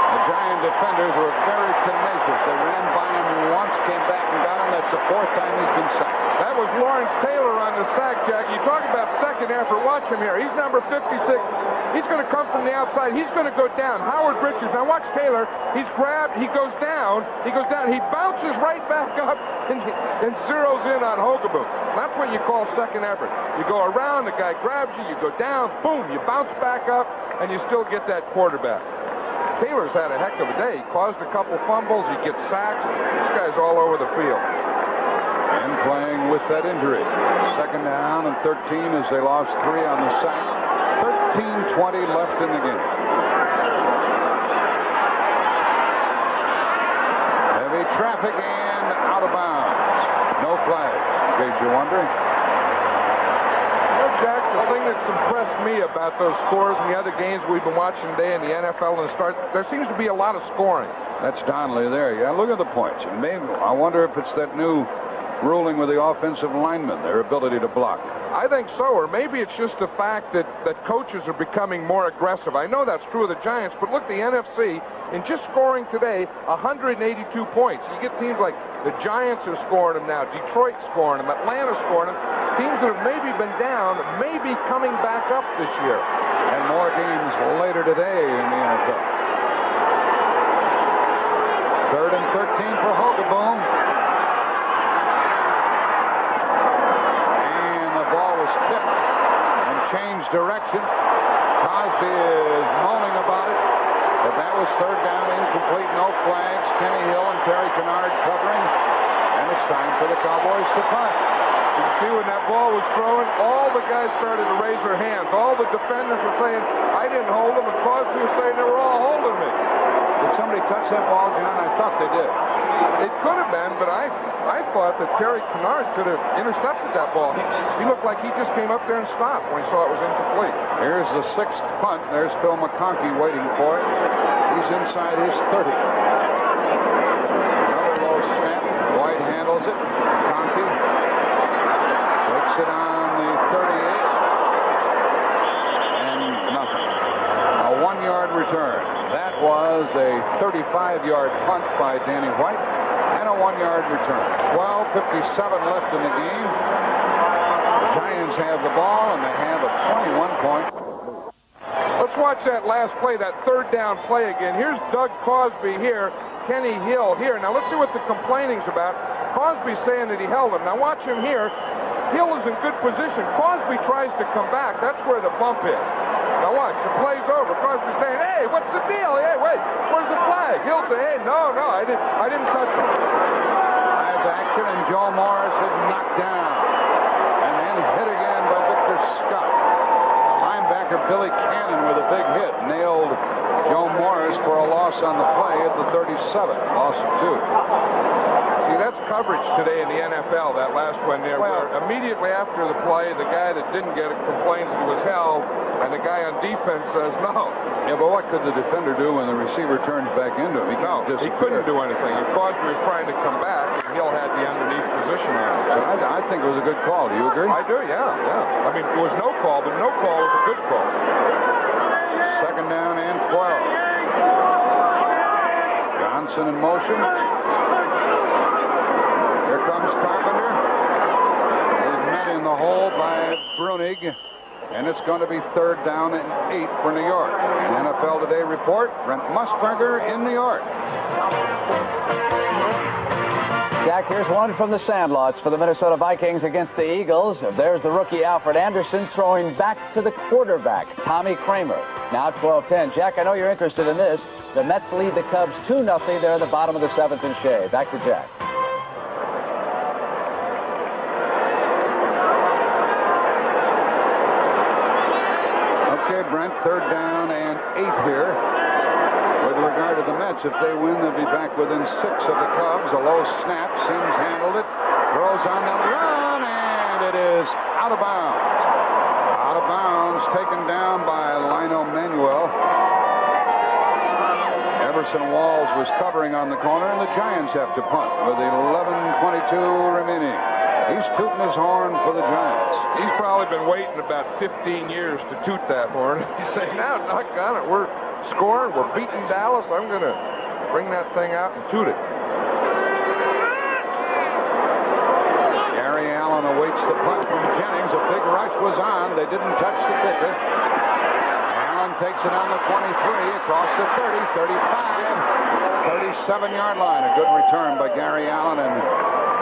The Giant defenders were very tenacious. They ran by him once, came back and got him. That's the 4th time he's been sacked. That was Lawrence Taylor on the sack, Jack. You talk about second effort. Watch him here. He's number 56. He's going to come from the outside. He's going to go down. Howard Richards. Now watch Taylor. He's grabbed. He goes down. He goes down. He bounces right back up and zeroes in on Hogaboom. That's what you call second effort. You go around. The guy grabs you. You go down. Boom. You bounce back up, and you still get that quarterback. Taylor's had a heck of a day. He caused a couple fumbles. He gets sacks. This guy's all over the field. And playing with that injury. Second down and 13 as they lost 3 on the sack. 13:20 left in the game. Heavy traffic and out of bounds. No flag. In case you're wondering. Jack, the thing that's impressed me about those scores in the other games we've been watching today in the NFL and the start, there seems to be a lot of scoring. That's Donnelly there. Yeah, look at the points. And maybe I wonder if it's that new ruling with the offensive linemen, their ability to block. I think so, or maybe it's just the fact that coaches are becoming more aggressive. I know that's true of the Giants, but look, the NFC, in just scoring today, 182 points. You get teams like the Giants are scoring them now, Detroit scoring them, Atlanta scoring them. Teams that have maybe been down, maybe coming back up this year. And more games later today in the NFL. 3rd and 13 for Hogaboom. And the ball was tipped and changed direction. Cosby is moaning about it. But that was 3rd down, incomplete, no flags. Kenny Hill and Terry Kennard covering. And it's time for the Cowboys to punt. You see, when that ball was thrown, all the guys started to raise their hands. All the defenders were saying, I didn't hold them, and Crosby was saying they were all holding me. Did somebody touch that ball, John? I thought they did. It could have been, but I thought that Terry Kennard could have intercepted that ball. He looked like he just came up there and stopped when he saw it was incomplete. Here's the 6th punt. There's Phil McConkey waiting for it. He's inside his 30. Another low snap. White handles it. McConkey takes it on the 38. And nothing. A 1-yard return. That was a 35-yard punt by Danny White. And a 1-yard return. 12:57 left in the game. The Giants have the ball, and they have a 21-point. Let's watch that last play, that 3rd down play again. Here's Doug Cosby here, Kenny Hill here. Now let's see what the complaining's about. Cosby's saying that he held him. Now watch him here. Hill is in good position. Cosby tries to come back. That's where the bump is. Now watch, the play's over. Cosby's saying, hey, what's the deal? Hey, wait, where's the flag? He'll say, hey, no, I didn't touch him. Live action, and Joe Morris is knocked down. And then hit again by Victor Scott. The linebacker linebacker Billy Cannon with a big hit. Nailed Joe Morris for a loss on the play at the 37. Loss of 2. See, that's coverage today in the NFL, that last one there, where immediately after the play, the guy that didn't get it complains that it was held, and the guy on defense says no. Yeah, but what could the defender do when the receiver turns back into him? He couldn't do anything. If Crosby was trying to come back, Hill had the underneath position on it. But I think it was a good call. Do you agree? I do, yeah. I mean, there was no call, but no call was a good call. Second down and 12. Johnson in motion. Here comes Carpenter. He's met in the hole by Brunig. And it's going to be third down and 8 for New York. The NFL Today report, Brent Musburger in New York. Jack, here's one from the Sandlots for the Minnesota Vikings against the Eagles. There's the rookie Alfred Anderson throwing back to the quarterback, Tommy Kramer. Now 12-10. Jack, I know you're interested in this. The Mets lead the Cubs 2-0. They're at the bottom of the 7th and shade. Back to Jack. Okay, Brent, third down and 8 here. With regard to the Mets, if they win, they'll be back within 6 of the Cubs. A low snap. Sims handled it. Throws on the run, and it is out of bounds. Out of bounds, taken down by Lino Manuel. Everson Walls was covering on the corner, and the Giants have to punt with 11:22 remaining. He's tooting his horn for the Giants. He's probably been waiting about 15 years to toot that horn. He's saying, now, knock on it. We're scoring. We're beating Dallas. I'm going to bring that thing out and toot it. Gary Allen awaits the punt from Jennings. A big rush was on. They didn't touch the kicker. Allen takes it on the 23, across the 30, 35, 37-yard line. A good return by Gary Allen, and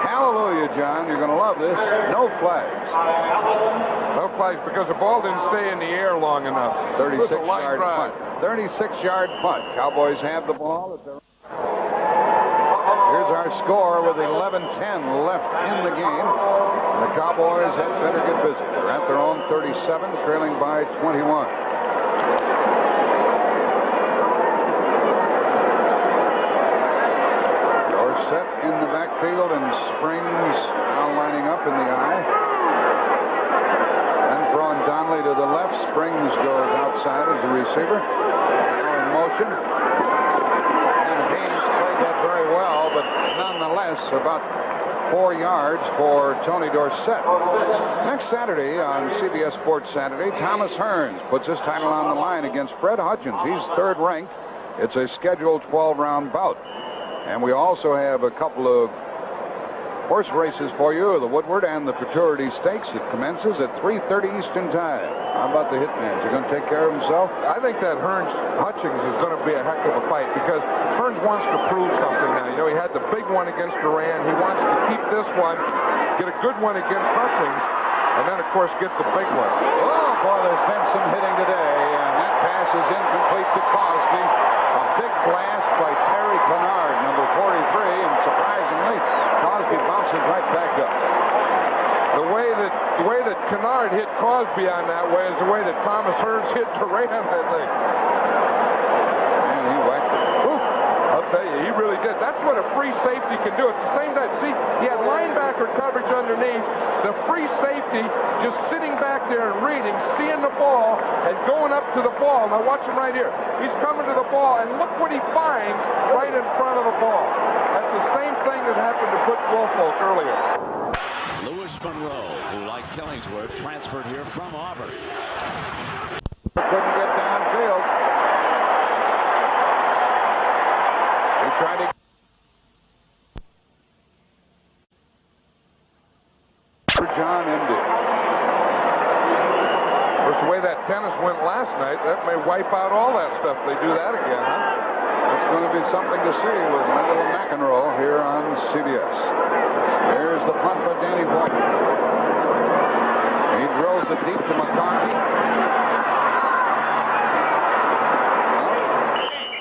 hallelujah, John, you're going to love this. No flags. No flags because the ball didn't stay in the air long enough. 36-yard punt. 36-yard punt. Cowboys have the ball. Here's our score with 11:10 left in the game. The Cowboys had better get busy. They're at their own 37, trailing by 21. Set in the backfield, and Springs now lining up in the eye. Then throwing Donnelly to the left. Springs goes outside as the receiver. Now in motion. And Haynes played that very well, but nonetheless about 4 yards for Tony Dorsett. Next Saturday on CBS Sports Saturday, Thomas Hearns puts his title on the line against Fred Hutchins. He's third ranked. It's a scheduled 12-round bout. And we also have a couple of horse races for you, the Woodward and the Futurity Stakes. It commences at 3:30 Eastern Time. How about the Hitman? Is he going to take care of himself? I think that Hearns-Hutchins is going to be a heck of a fight because Hearns wants to prove something now. You know, he had the big one against Duran. He wants to keep this one, get a good one against Hutchins, and then, of course, get the big one. Oh, boy, there's been some hitting today, and that pass is incomplete to Cosby. A big blast by Terry Kennard, number 43, and surprisingly, Cosby bounces right back up. The way that Kennard hit Cosby on that way is the way that Thomas Hearns hit Duran, I think. Man, he whacked it. Woo. I'll tell you, he really did. That's what a free safety can do. At the same time, see, he had linebacker coverage underneath. The free safety just sitting back there and reading, seeing the ball, and going up to the ball. Now watch him right here. He's coming to the ball, and look what he finds right in front of the ball. That's the same thing that happened to Butch Woolfolk earlier. Lewis Monroe, who, like Killingsworth, transferred here from Auburn. Couldn't get downfield. He tried to... for John Indy. Of course, the way that tennis went last night, that may wipe out all that stuff. They do that again, huh? It's going to be something to see with Little McEnroe here on CBS. Here's the punt by Danny White. He drills it deep to McCarthy.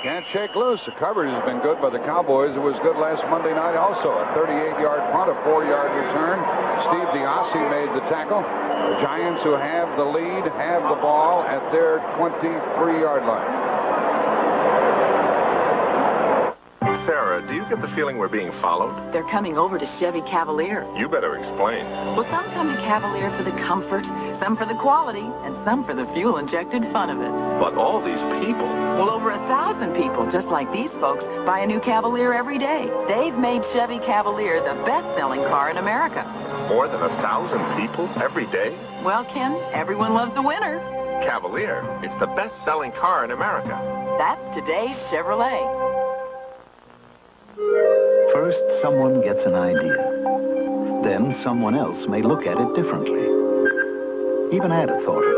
Can't shake loose. The coverage has been good by the Cowboys. It was good last Monday night also. A 38-yard punt, a 4-yard return. Steve DiOssi made the tackle. The Giants, who have the lead, have the ball at their 23-yard line. Sarah, do you get the feeling we're being followed? They're coming over to Chevy Cavalier. You better explain. Well, some come to Cavalier for the comfort, some for the quality, and some for the fuel-injected fun of it. But all these people. Well, over 1,000 people, just like these folks, buy a new Cavalier every day. They've made Chevy Cavalier the best-selling car in America. More than 1,000 people every day? Well, Ken, everyone loves a winner. Cavalier, it's the best-selling car in America. That's today's Chevrolet. First, someone gets an idea. Then someone else may look at it differently. Even add a thought or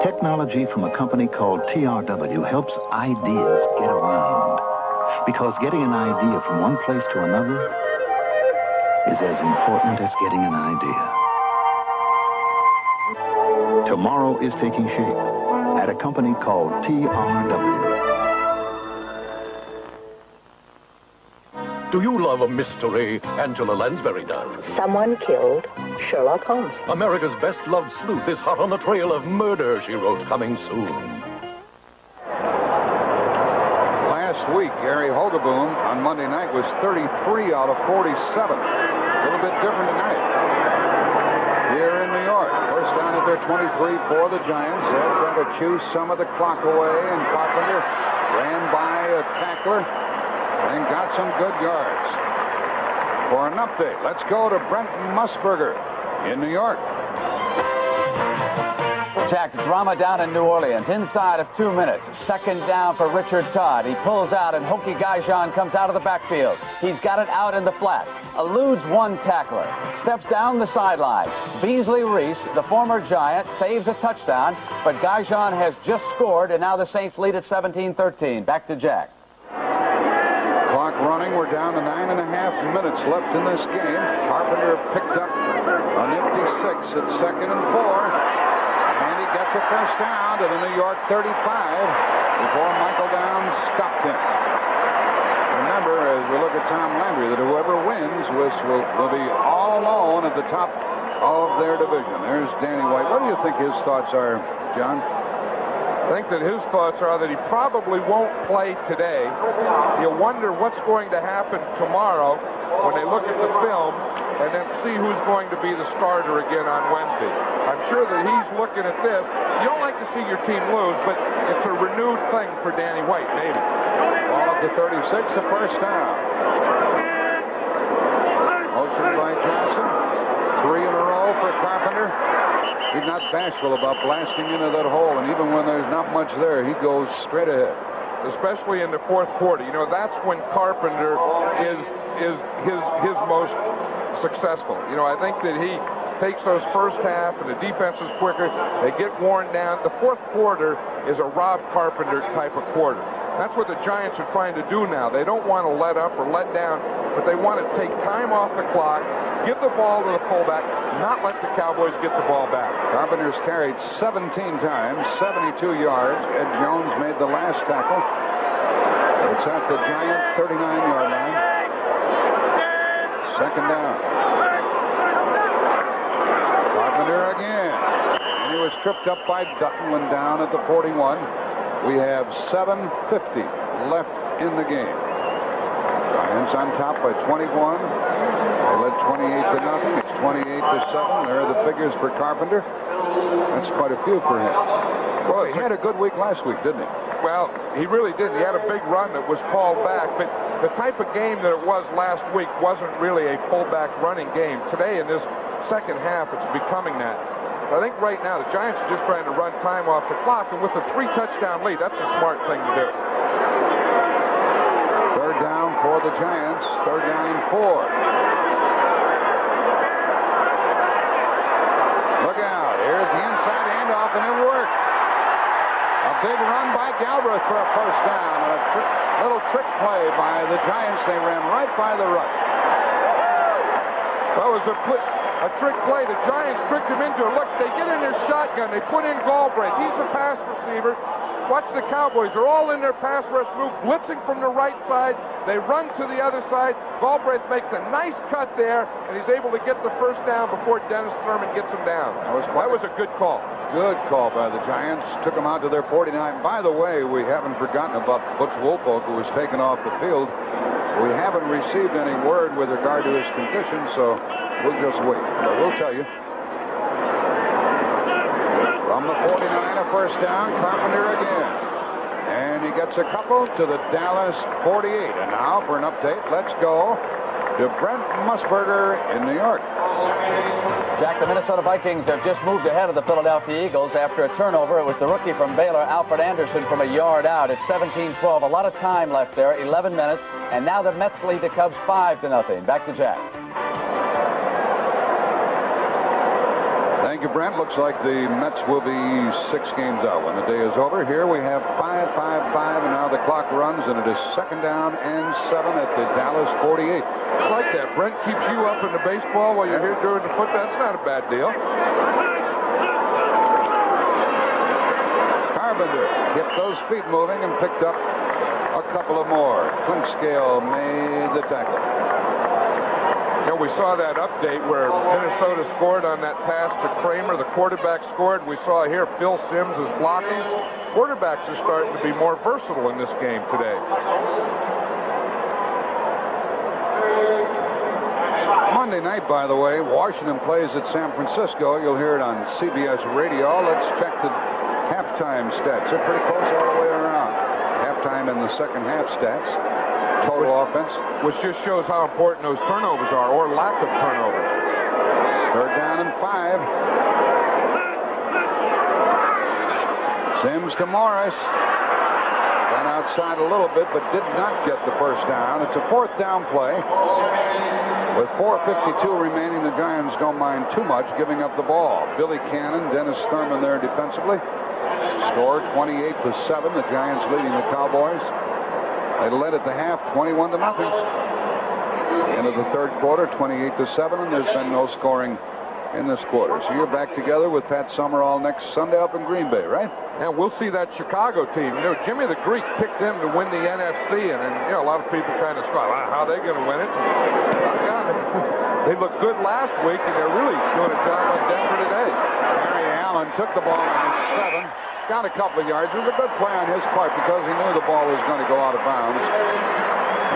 two. Technology from a company called TRW helps ideas get around. Because getting an idea from one place to another is as important as getting an idea. Tomorrow is taking shape at a company called TRW. Do you love a mystery? Angela Lansbury does. Someone killed Sherlock Holmes. America's best-loved sleuth is hot on the trail of murder, she wrote, coming soon. Last week, Gary Hogaboom on Monday night was 33 out of 47. A little bit different tonight. Here in New York, first down at their 23 for the Giants. They'll try to chew some of the clock away, and Carpenter ran by a tackler and got some good yards. For an update, let's go to Brent Musburger in New York. Jack, drama down in New Orleans. Inside of 2 minutes. Second down for Richard Todd. He pulls out, and Hokie Gaijon comes out of the backfield. He's got it out in the flat. Eludes one tackler. Steps down the sideline. Beasley Reese, the former Giant, saves a touchdown, but Gaijon has just scored, and now the Saints lead at 17-13. Back to Jack. Clock running. We're down to 9.5 minutes left in this game. Carpenter picked up a nifty 6 at 2nd and 4. And he gets a first down to the New York 35 before Michael Downs stopped him. Remember, as we look at Tom Landry, that whoever wins will be all alone at the top of their division. There's Danny White. What do you think his thoughts are, John? I think that his thoughts are that he probably won't play today. You wonder what's going to happen tomorrow when they look at the film and then see who's going to be the starter again on Wednesday. I'm sure that he's looking at this. You don't like to see your team lose, but it's a renewed thing for Danny White, maybe. Ball at the 36, a first down. Motion by Johnson. 3 in a row for Carpenter. He's not bashful about blasting into that hole, and even when there's not much there, he goes straight ahead. Especially in the fourth quarter. You know, that's when Carpenter is his most successful. You know, I think that he takes those first half, and the defense is quicker. They get worn down. The fourth quarter is a Rob Carpenter type of quarter. That's what the Giants are trying to do now. They don't want to let up or let down, but they want to take time off the clock, give the ball to the fullback, not let the Cowboys get the ball back. Carpenter's carried 17 times, 72 yards. Ed Jones made the last tackle. It's at the Giant 39-yard line. Second down. Carpenter again. And he was tripped up by Dutton when down at the 41. We have 7:50 left in the game. Giants on top by 21. They led 28-0. It's 28-7. There are the figures for Carpenter. That's quite a few for him. Well, he had a good week last week, didn't he? Well, he really did. He had a big run that was called back, but the type of game that it was last week wasn't really a fullback running game. Today, in this second half, it's becoming that. I think right now the Giants are just trying to run time off the clock, and with a 3-touchdown lead, that's a smart thing to do. Third down for the Giants. Third down and 4. Look out. Here's the inside handoff, and it worked. A big run by Galbraith for a first down, and a little trick play by the Giants. They ran right by the rush. That was a trick play. The Giants tricked him into it. Look, they get in their shotgun. They put in Galbraith. He's a pass receiver. Watch the Cowboys. They're all in their pass rush move, blitzing from the right side. They run to the other side. Galbraith makes a nice cut there, and he's able to get the first down before Dennis Thurman gets him down. That was a good call. Good call by the Giants. Took them out to their 49. By the way, we haven't forgotten about Butch Woolfolk, who was taken off the field. We haven't received any word with regard to his condition, so we'll just wait. But we'll tell you. From the 49, a first down, Carpenter again. And he gets a couple to the Dallas 48. And now for an update, let's go to Brent Musburger in New York. Jack, the Minnesota Vikings have just moved ahead of the Philadelphia Eagles after a turnover. It was the rookie from Baylor, Alfred Anderson, from a yard out. It's 17-12. A lot of time left there, 11 minutes. And now the Mets lead the Cubs 5-0. Back to Jack. Thank you, Brent. Looks like the Mets will be 6 games out when the day is over. Here we have 5-5-5, and now the clock runs, and it is 2nd down and 7 at the Dallas 48. I like that. Brent keeps you up in the baseball while you're here doing the foot. That's not a bad deal. Carpenter kept those feet moving and picked up a couple of more. Clinkscale made the tackle. You know, we saw that update where Minnesota scored on that pass to Kramer. The quarterback scored. We saw here Phil Simms is blocking. Quarterbacks are starting to be more versatile in this game today. Monday night, by the way, Washington plays at San Francisco. You'll hear it on CBS Radio. Let's check the halftime stats. They're pretty close all the way around. Halftime in the second half stats. Total offense. Which just shows how important those turnovers are, or lack of turnovers. 3rd down and 5. Simms to Morris. Got outside a little bit, but did not get the first down. It's a 4th down play. With 4:52 remaining, the Giants don't mind too much giving up the ball. Billy Cannon, Dennis Thurman there defensively. Score 28-7. The Giants leading the Cowboys. They led at the half 21-0. Into the 3rd quarter, 28-7, and there's been no scoring in this quarter. So you're back together with Pat Summerall next Sunday up in Green Bay, right? And we'll see that Chicago team. You know, Jimmy the Greek picked them to win the NFC, and you know, a lot of people kind of thought, how are they going to win it? They looked good last week, and they're really doing a job on Denver today. Barry Allen took the ball on the 7. Got a couple of yards. It was a good play on his part because he knew the ball was going to go out of bounds.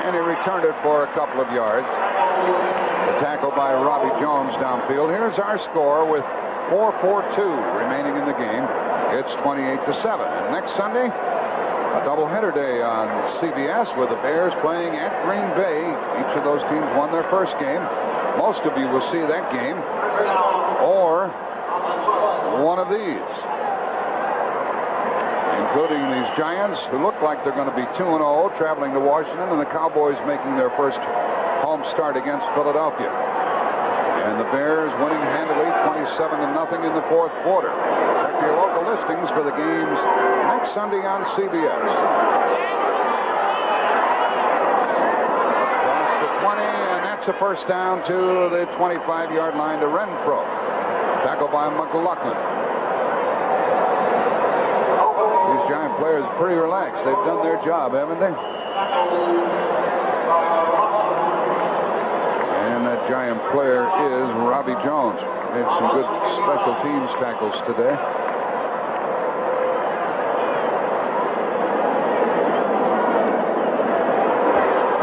And he returned it for a couple of yards. The tackle by Robbie Jones downfield. Here's our score with 4:42 remaining in the game. It's 28-7. And next Sunday, a doubleheader day on CBS with the Bears playing at Green Bay. Each of those teams won their first game. Most of you will see that game or one of these, including these Giants, who look like they're going to be 2-0, traveling to Washington, and the Cowboys making their first home start against Philadelphia. And the Bears winning handily 27-0 in the 4th quarter. Check your local listings for the games next Sunday on CBS. Across the 20, and that's a first down to the 25-yard line to Renfro. Tackle by McLaughlin. These Giant players are pretty relaxed. They've done their job, haven't they? And that Giant player is Robbie Jones. Made some good special teams tackles today.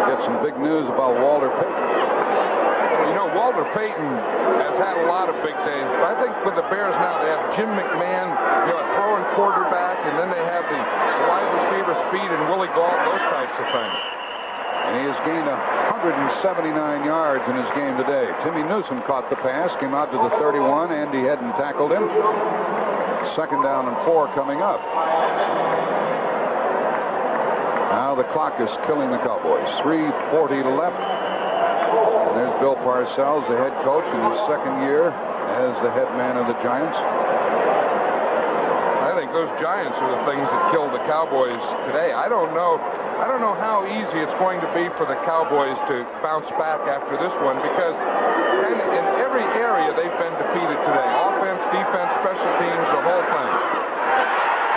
Get some big news about Walter Payton. You know, Walter Payton has had a lot of big days, but I think with the Bears now, they have Jim McMahon, you know, a throwing quarterback, and then they have the wide receiver speed and Willie Gault, those types of things. And he has gained 179 yards in his game today. Timmy Newsom caught the pass, came out to the 31. Andy Hedden tackled him. 2nd down and 4 coming up. Now the clock is killing the Cowboys. 3:40 left. And there's Bill Parcells, the head coach in his 2nd year as the head man of the Giants. I think those Giants are the things that killed the Cowboys today. I don't know. I don't know how easy it's going to be for the Cowboys to bounce back after this one, because in every area they've been defeated today. Offense, defense, special teams, the whole thing.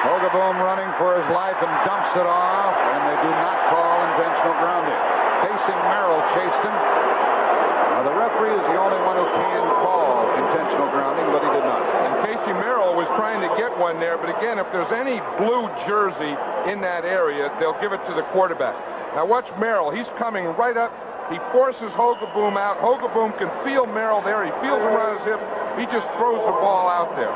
Hogaboom running for his life and dumps it off, and they do not call intentional grounding. Casey Merrill chased him. Now, the referee is the only one who can call intentional grounding, but he did not. And Casey Merrill was trying to get one there, but again, if there's any blue jersey in that area, they'll give it to the quarterback. Now watch Merrill. He's coming right up. He forces Hogaboom out. Hogaboom can feel Merrill there. He feels him around his hip. He just throws the ball out there.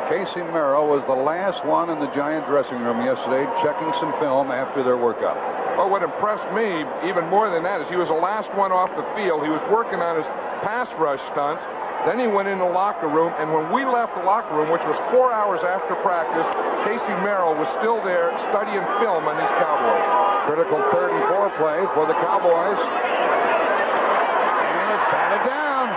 Casey Merrill was the last one in the Giant dressing room yesterday, checking some film after their workout. Well, what impressed me even more than that is he was the last one off the field. He was working on his pass rush stunts. Then he went in the locker room, and when we left the locker room, which was 4 hours after practice, Casey Merrill was still there studying film on these Cowboys. Critical 3rd and 4 play for the Cowboys. And it's batted down.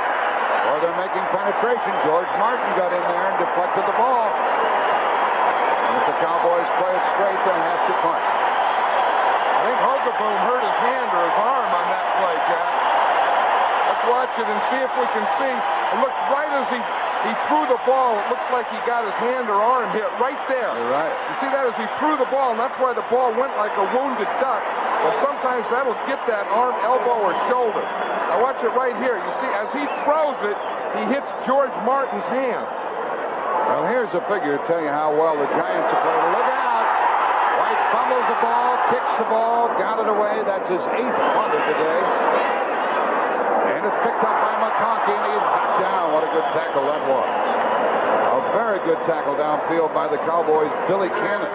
Or they're making penetration. George Martin got in there and deflected the ball. And if the Cowboys play it straight, they'll have to punt. I think Hogaboom hurt his hand or his arm on that play, Jack. Let's watch it and see if we can see. It looks right as he threw the ball. It looks like he got his hand or arm hit right there. You're right. You see that as he threw the ball, and that's why the ball went like a wounded duck. And sometimes that'll get that arm, elbow, or shoulder. Now watch it right here. You see, as he throws it, he hits George Martin's hand. Well, here's a figure to tell you how well the Giants have played. Look out! White fumbles the ball, kicks the ball, got it away. That's his 8th punt of the day. And it's picked up by McConkey, and he's back down. What a good tackle that was. A very good tackle downfield by the Cowboys' Billy Cannon.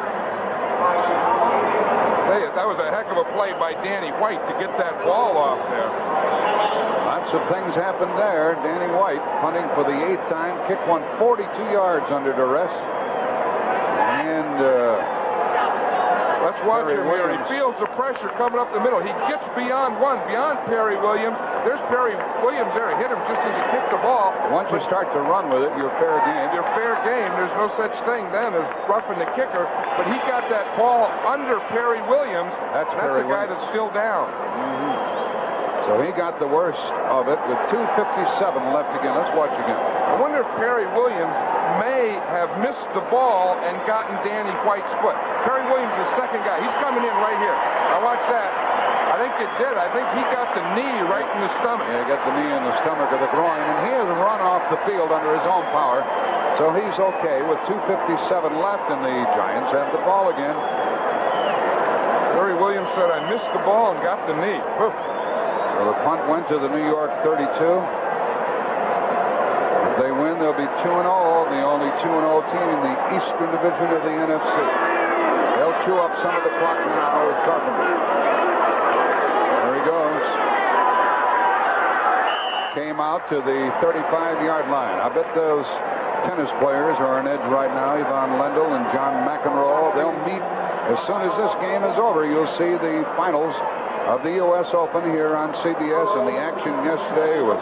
Hey, that was a heck of a play by Danny White to get that ball off there. Lots of things happened there. Danny White punting for the 8th time. Kick one 42 yards under duress. And let's watch him here. He feels the pressure coming up the middle. He gets beyond Perry Williams. There's Perry Williams there. Hit him just as he kicked the ball. Once you start to run with it, you're fair game. You're fair game. There's no such thing then as roughing the kicker. But he got that ball under Perry Williams. That's a guy that's still down. So he got the worst of it with 2:57 left again. Let's watch again. I wonder if Perry Williams may have missed the ball and gotten Danny White's foot. Perry Williams is the second guy. He's coming in right here. Now watch that. I think it did. I think he got the knee right in the stomach. Yeah, he got the knee in the stomach of the groin, and he has run off the field under his own power. So he's okay with 2:57 left, and the Giants have the ball again. Perry Williams said, I missed the ball and got the knee. Whew. Well, the punt went to the New York 32. If they win, they'll be 2-0, the only 2-0 team in the Eastern Division of the NFC. They'll chew up some of the clock now with Carpenter. There he goes. Came out to the 35-yard line. I bet those tennis players are on edge right now. Yvonne Lendl and John McEnroe. They'll meet as soon as this game is over. You'll see the finals of the U.S. Open here on CBS, and the action yesterday was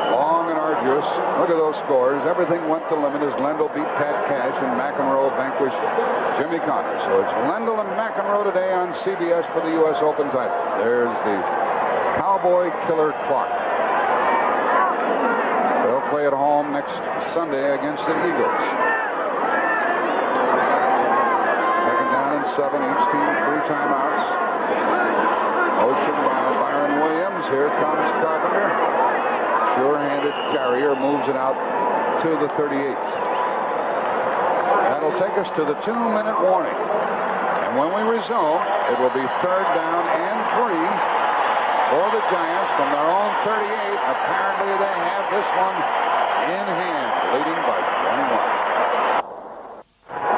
long and arduous. Look at those scores. Everything went to limit as Lendl beat Pat Cash and McEnroe vanquished Jimmy Connors. So it's Lendl and McEnroe today on CBS for the U.S. Open title. There's the Cowboy Killer Clark. They'll play at home next Sunday against the Eagles. 2nd down and 7. Each team 3 timeouts. Motion by Byron Williams. Here comes Carpenter. Sure-handed carrier moves it out to the 38th. That'll take us to the 2-minute warning. And when we resume, it will be 3rd down and 3 for the Giants from their own 38. Apparently they have this one in hand, leading by 21.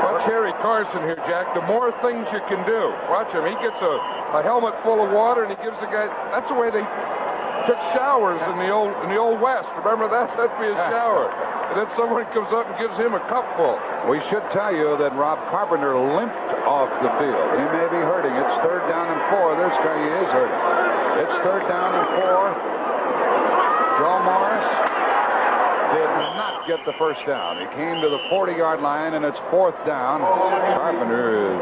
Watch Harry Carson here, Jack. The more things you can do. Watch him. He gets a helmet full of water, and he gives the guy. That's the way they took showers in the old West. Remember that? That'd be a shower. And then someone comes up and gives him a cupful. We should tell you that Rob Carpenter limped off the field. He may be hurting. It's 3rd down and 4. This guy, he is hurting. It's 3rd down and 4. Joe Morris did not get the first down. He came to the 40-yard line, and it's 4th down. Carpenter is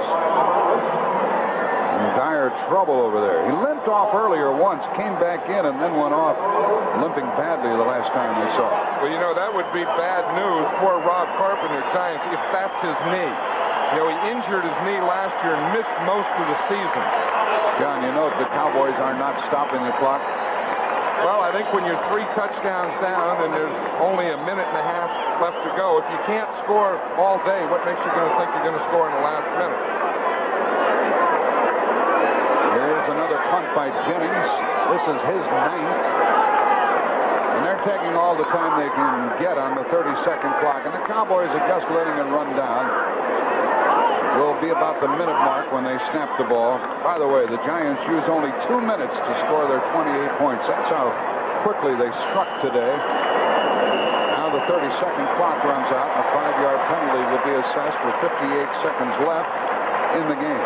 in dire trouble over there. He limped off earlier once, came back in, and then went off limping badly the last time we saw him. Well, you know, that would be bad news. Poor Rob Carpenter, Giants, if that's his knee. You know, he injured his knee last year and missed most of the season. John, you know the Cowboys are not stopping the clock. Well, I think when you're 3 touchdowns down and there's only a minute and a half left to go, if you can't score all day, what makes you going to think you're going to score in the last minute? Here's another punt by Jennings. This is his 9th. And they're taking all the time they can get on the 30-second clock. And the Cowboys are just letting it run down. Will be about the minute mark when they snap the ball. By the way, the Giants use only 2 minutes to score their 28 points. That's how quickly they struck today. Now the 30-second clock runs out. A 5-yard penalty will be assessed with 58 seconds left in the game.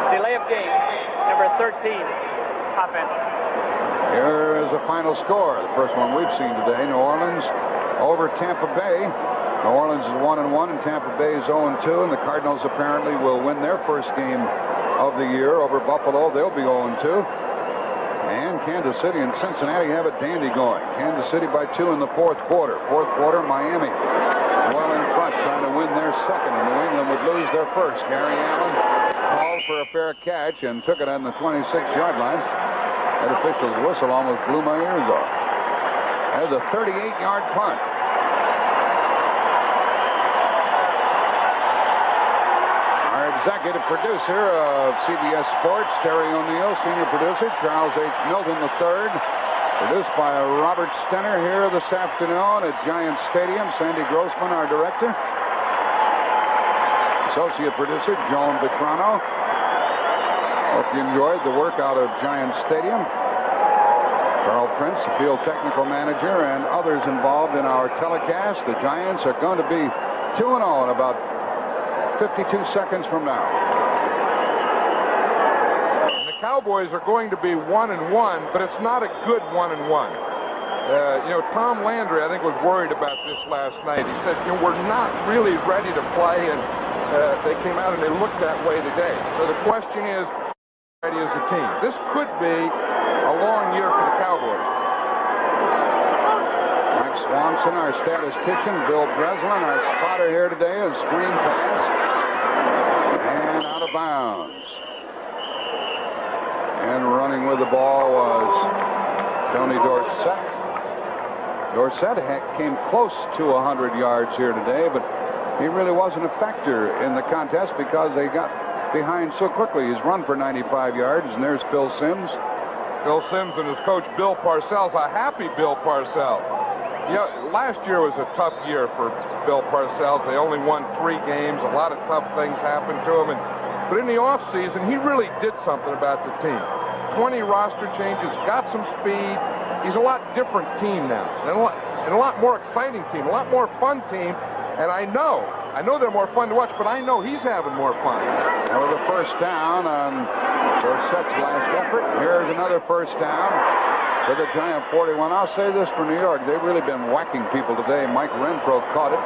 Delay of game, number 13, offense. Here is the final score. The first one we've seen today. New Orleans over Tampa Bay. New Orleans is 1-1 and Tampa Bay is 0-2, and the Cardinals apparently will win their first game of the year over Buffalo. They'll be 0-2. And Kansas City and Cincinnati have a dandy going. Kansas City by 2 in the fourth quarter. Fourth quarter, Miami well in front, trying to win their second, and New England would lose their first. Gary Allen called for a fair catch and took it on the 26-yard line. That official's whistle almost blew my ears off. There's a 38-yard punt. Our executive producer of CBS Sports, Terry O'Neill, senior producer, Charles H. Milton III, produced by Robert Stenner here this afternoon at Giants Stadium. Sandy Grossman, our director. Associate producer, Joan Vitrano. Hope you enjoyed the work out of Giants Stadium. Carl Prince, the field technical manager, and others involved in our telecast. The Giants are going to be 2-0 in about 52 seconds from now. And the Cowboys are going to be 1-1, but it's not a good 1-1. You know, Tom Landry, I think, was worried about this last night. He said, you know, we're not really ready to play, and they came out and they looked that way today. So the question is, ready as a team. This could be a long year for the Cowboys. Mike Swanson, our statistician, Bill Breslin, our spotter here today, is screen pass. And out of bounds. And running with the ball was Tony Dorsett. Dorsett came close to 100 yards here today, but he really wasn't a factor in the contest because they got behind so quickly. He's run for 95 yards, and there's Phil Simms. Phil Simms and his coach Bill Parcells, a happy Bill Parcells. You know, last year was a tough year for Bill Parcells. They only won 3 games. A lot of tough things happened to him. But in the offseason, he really did something about the team. 20 roster changes, got some speed. He's a lot different team now, and a lot more exciting team, a lot more fun team. And I know they're more fun to watch, but I know he's having more fun. That was a first down on Dorsett's last effort. Here's another first down for the Giant 41. I'll say this for New York. They've really been whacking people today. Mike Renfro caught it.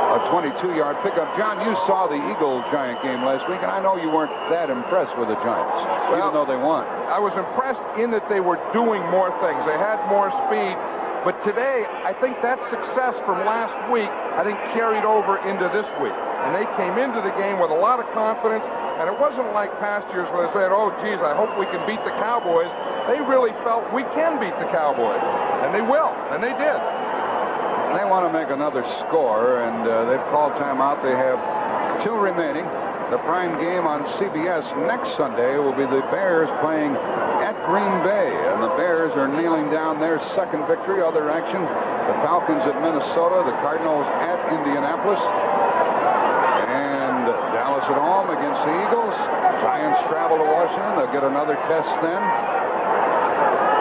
A 22-yard pickup. John, you saw the Eagle-Giant game last week, and I know you weren't that impressed with the Giants, even though they won. I was impressed in that they were doing more things. They had more speed. But today, I think that success from last week, I think, carried over into this week. And they came into the game with a lot of confidence. And it wasn't like past years where they said, oh, geez, I hope we can beat the Cowboys. They really felt we can beat the Cowboys. And they will. And they did. They want to make another score, and they've called timeout. They have 2 remaining. The prime game on CBS next Sunday will be the Bears playing at Green Bay, and the Bears are nailing down their second victory. Other action, the Falcons at Minnesota, the Cardinals at Indianapolis, and Dallas at home against the Eagles. Giants travel to Washington. They'll get another test then.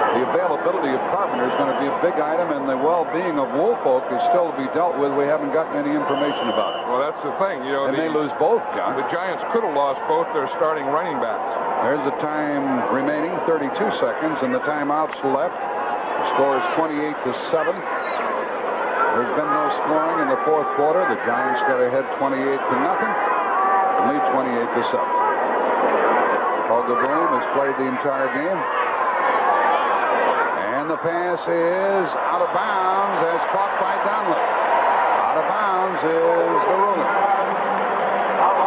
The availability of Carpenter is going to be a big item, and the well-being of Woolfolk is still to be dealt with. We haven't gotten any information about it. Well, that's the thing. You know, they may lose both, John. The Giants could have lost both their starting running backs. There's the time remaining, 32 seconds, and the timeouts left. The score is 28-7. There's been no scoring in in the fourth quarter. The Giants got ahead 28-0 and lead 28-7. Hogaboom has played the entire game. And the pass is out of bounds as caught by Donnelly. Out of bounds is the ruling.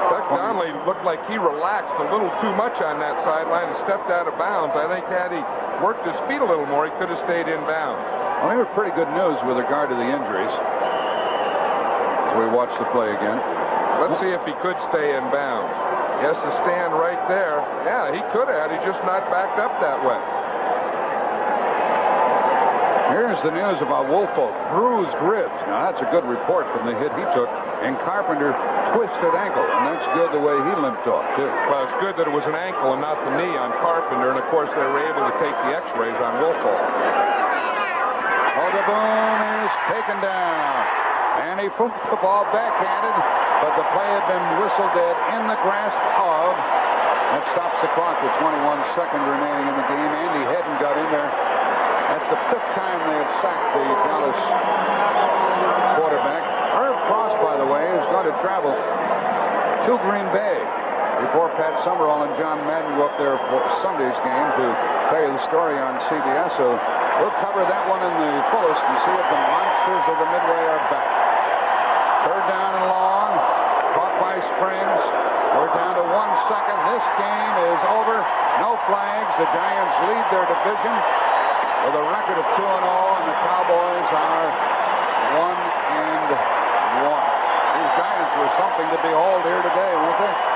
Doug Donnelly looked like he relaxed a little too much on that sideline and stepped out of bounds. I think had he worked his feet a little more, he could have stayed in bounds. Well, they were pretty good news with regard to the injuries. As we watch the play again. Let's see if he could stay in bounds. He has to stand right there. Yeah, he could have. He just not backed up that way. Here's the news about Woolfolk. Bruised ribs. Now, that's a good report from the hit he took. And Carpenter, twisted ankle. And that's good the way he limped off, too. Well, it's good that it was an ankle and not the knee on Carpenter. And, of course, they were able to take the x-rays on Woolfolk. Hogaboom is taken down. And he put the ball backhanded, but the play had been whistled dead in the grasp of. That stops the clock with 21 seconds remaining in the game. Andy Hedden got in there. That's the fifth time they have sacked the Dallas quarterback. Herb Frost, by the way, is going to travel to Green Bay before Pat Summerall and John Madden go up there for Sunday's game to tell you the story on CBS. So we'll cover that one in the fullest and see if the monsters of the Midway are back. Third down and long, caught by Springs. We're down to 1 second. This game is over. No flags. The Giants lead their division with a record of 2-0, and the Cowboys are 1-1. These Giants were something to behold here today, weren't they?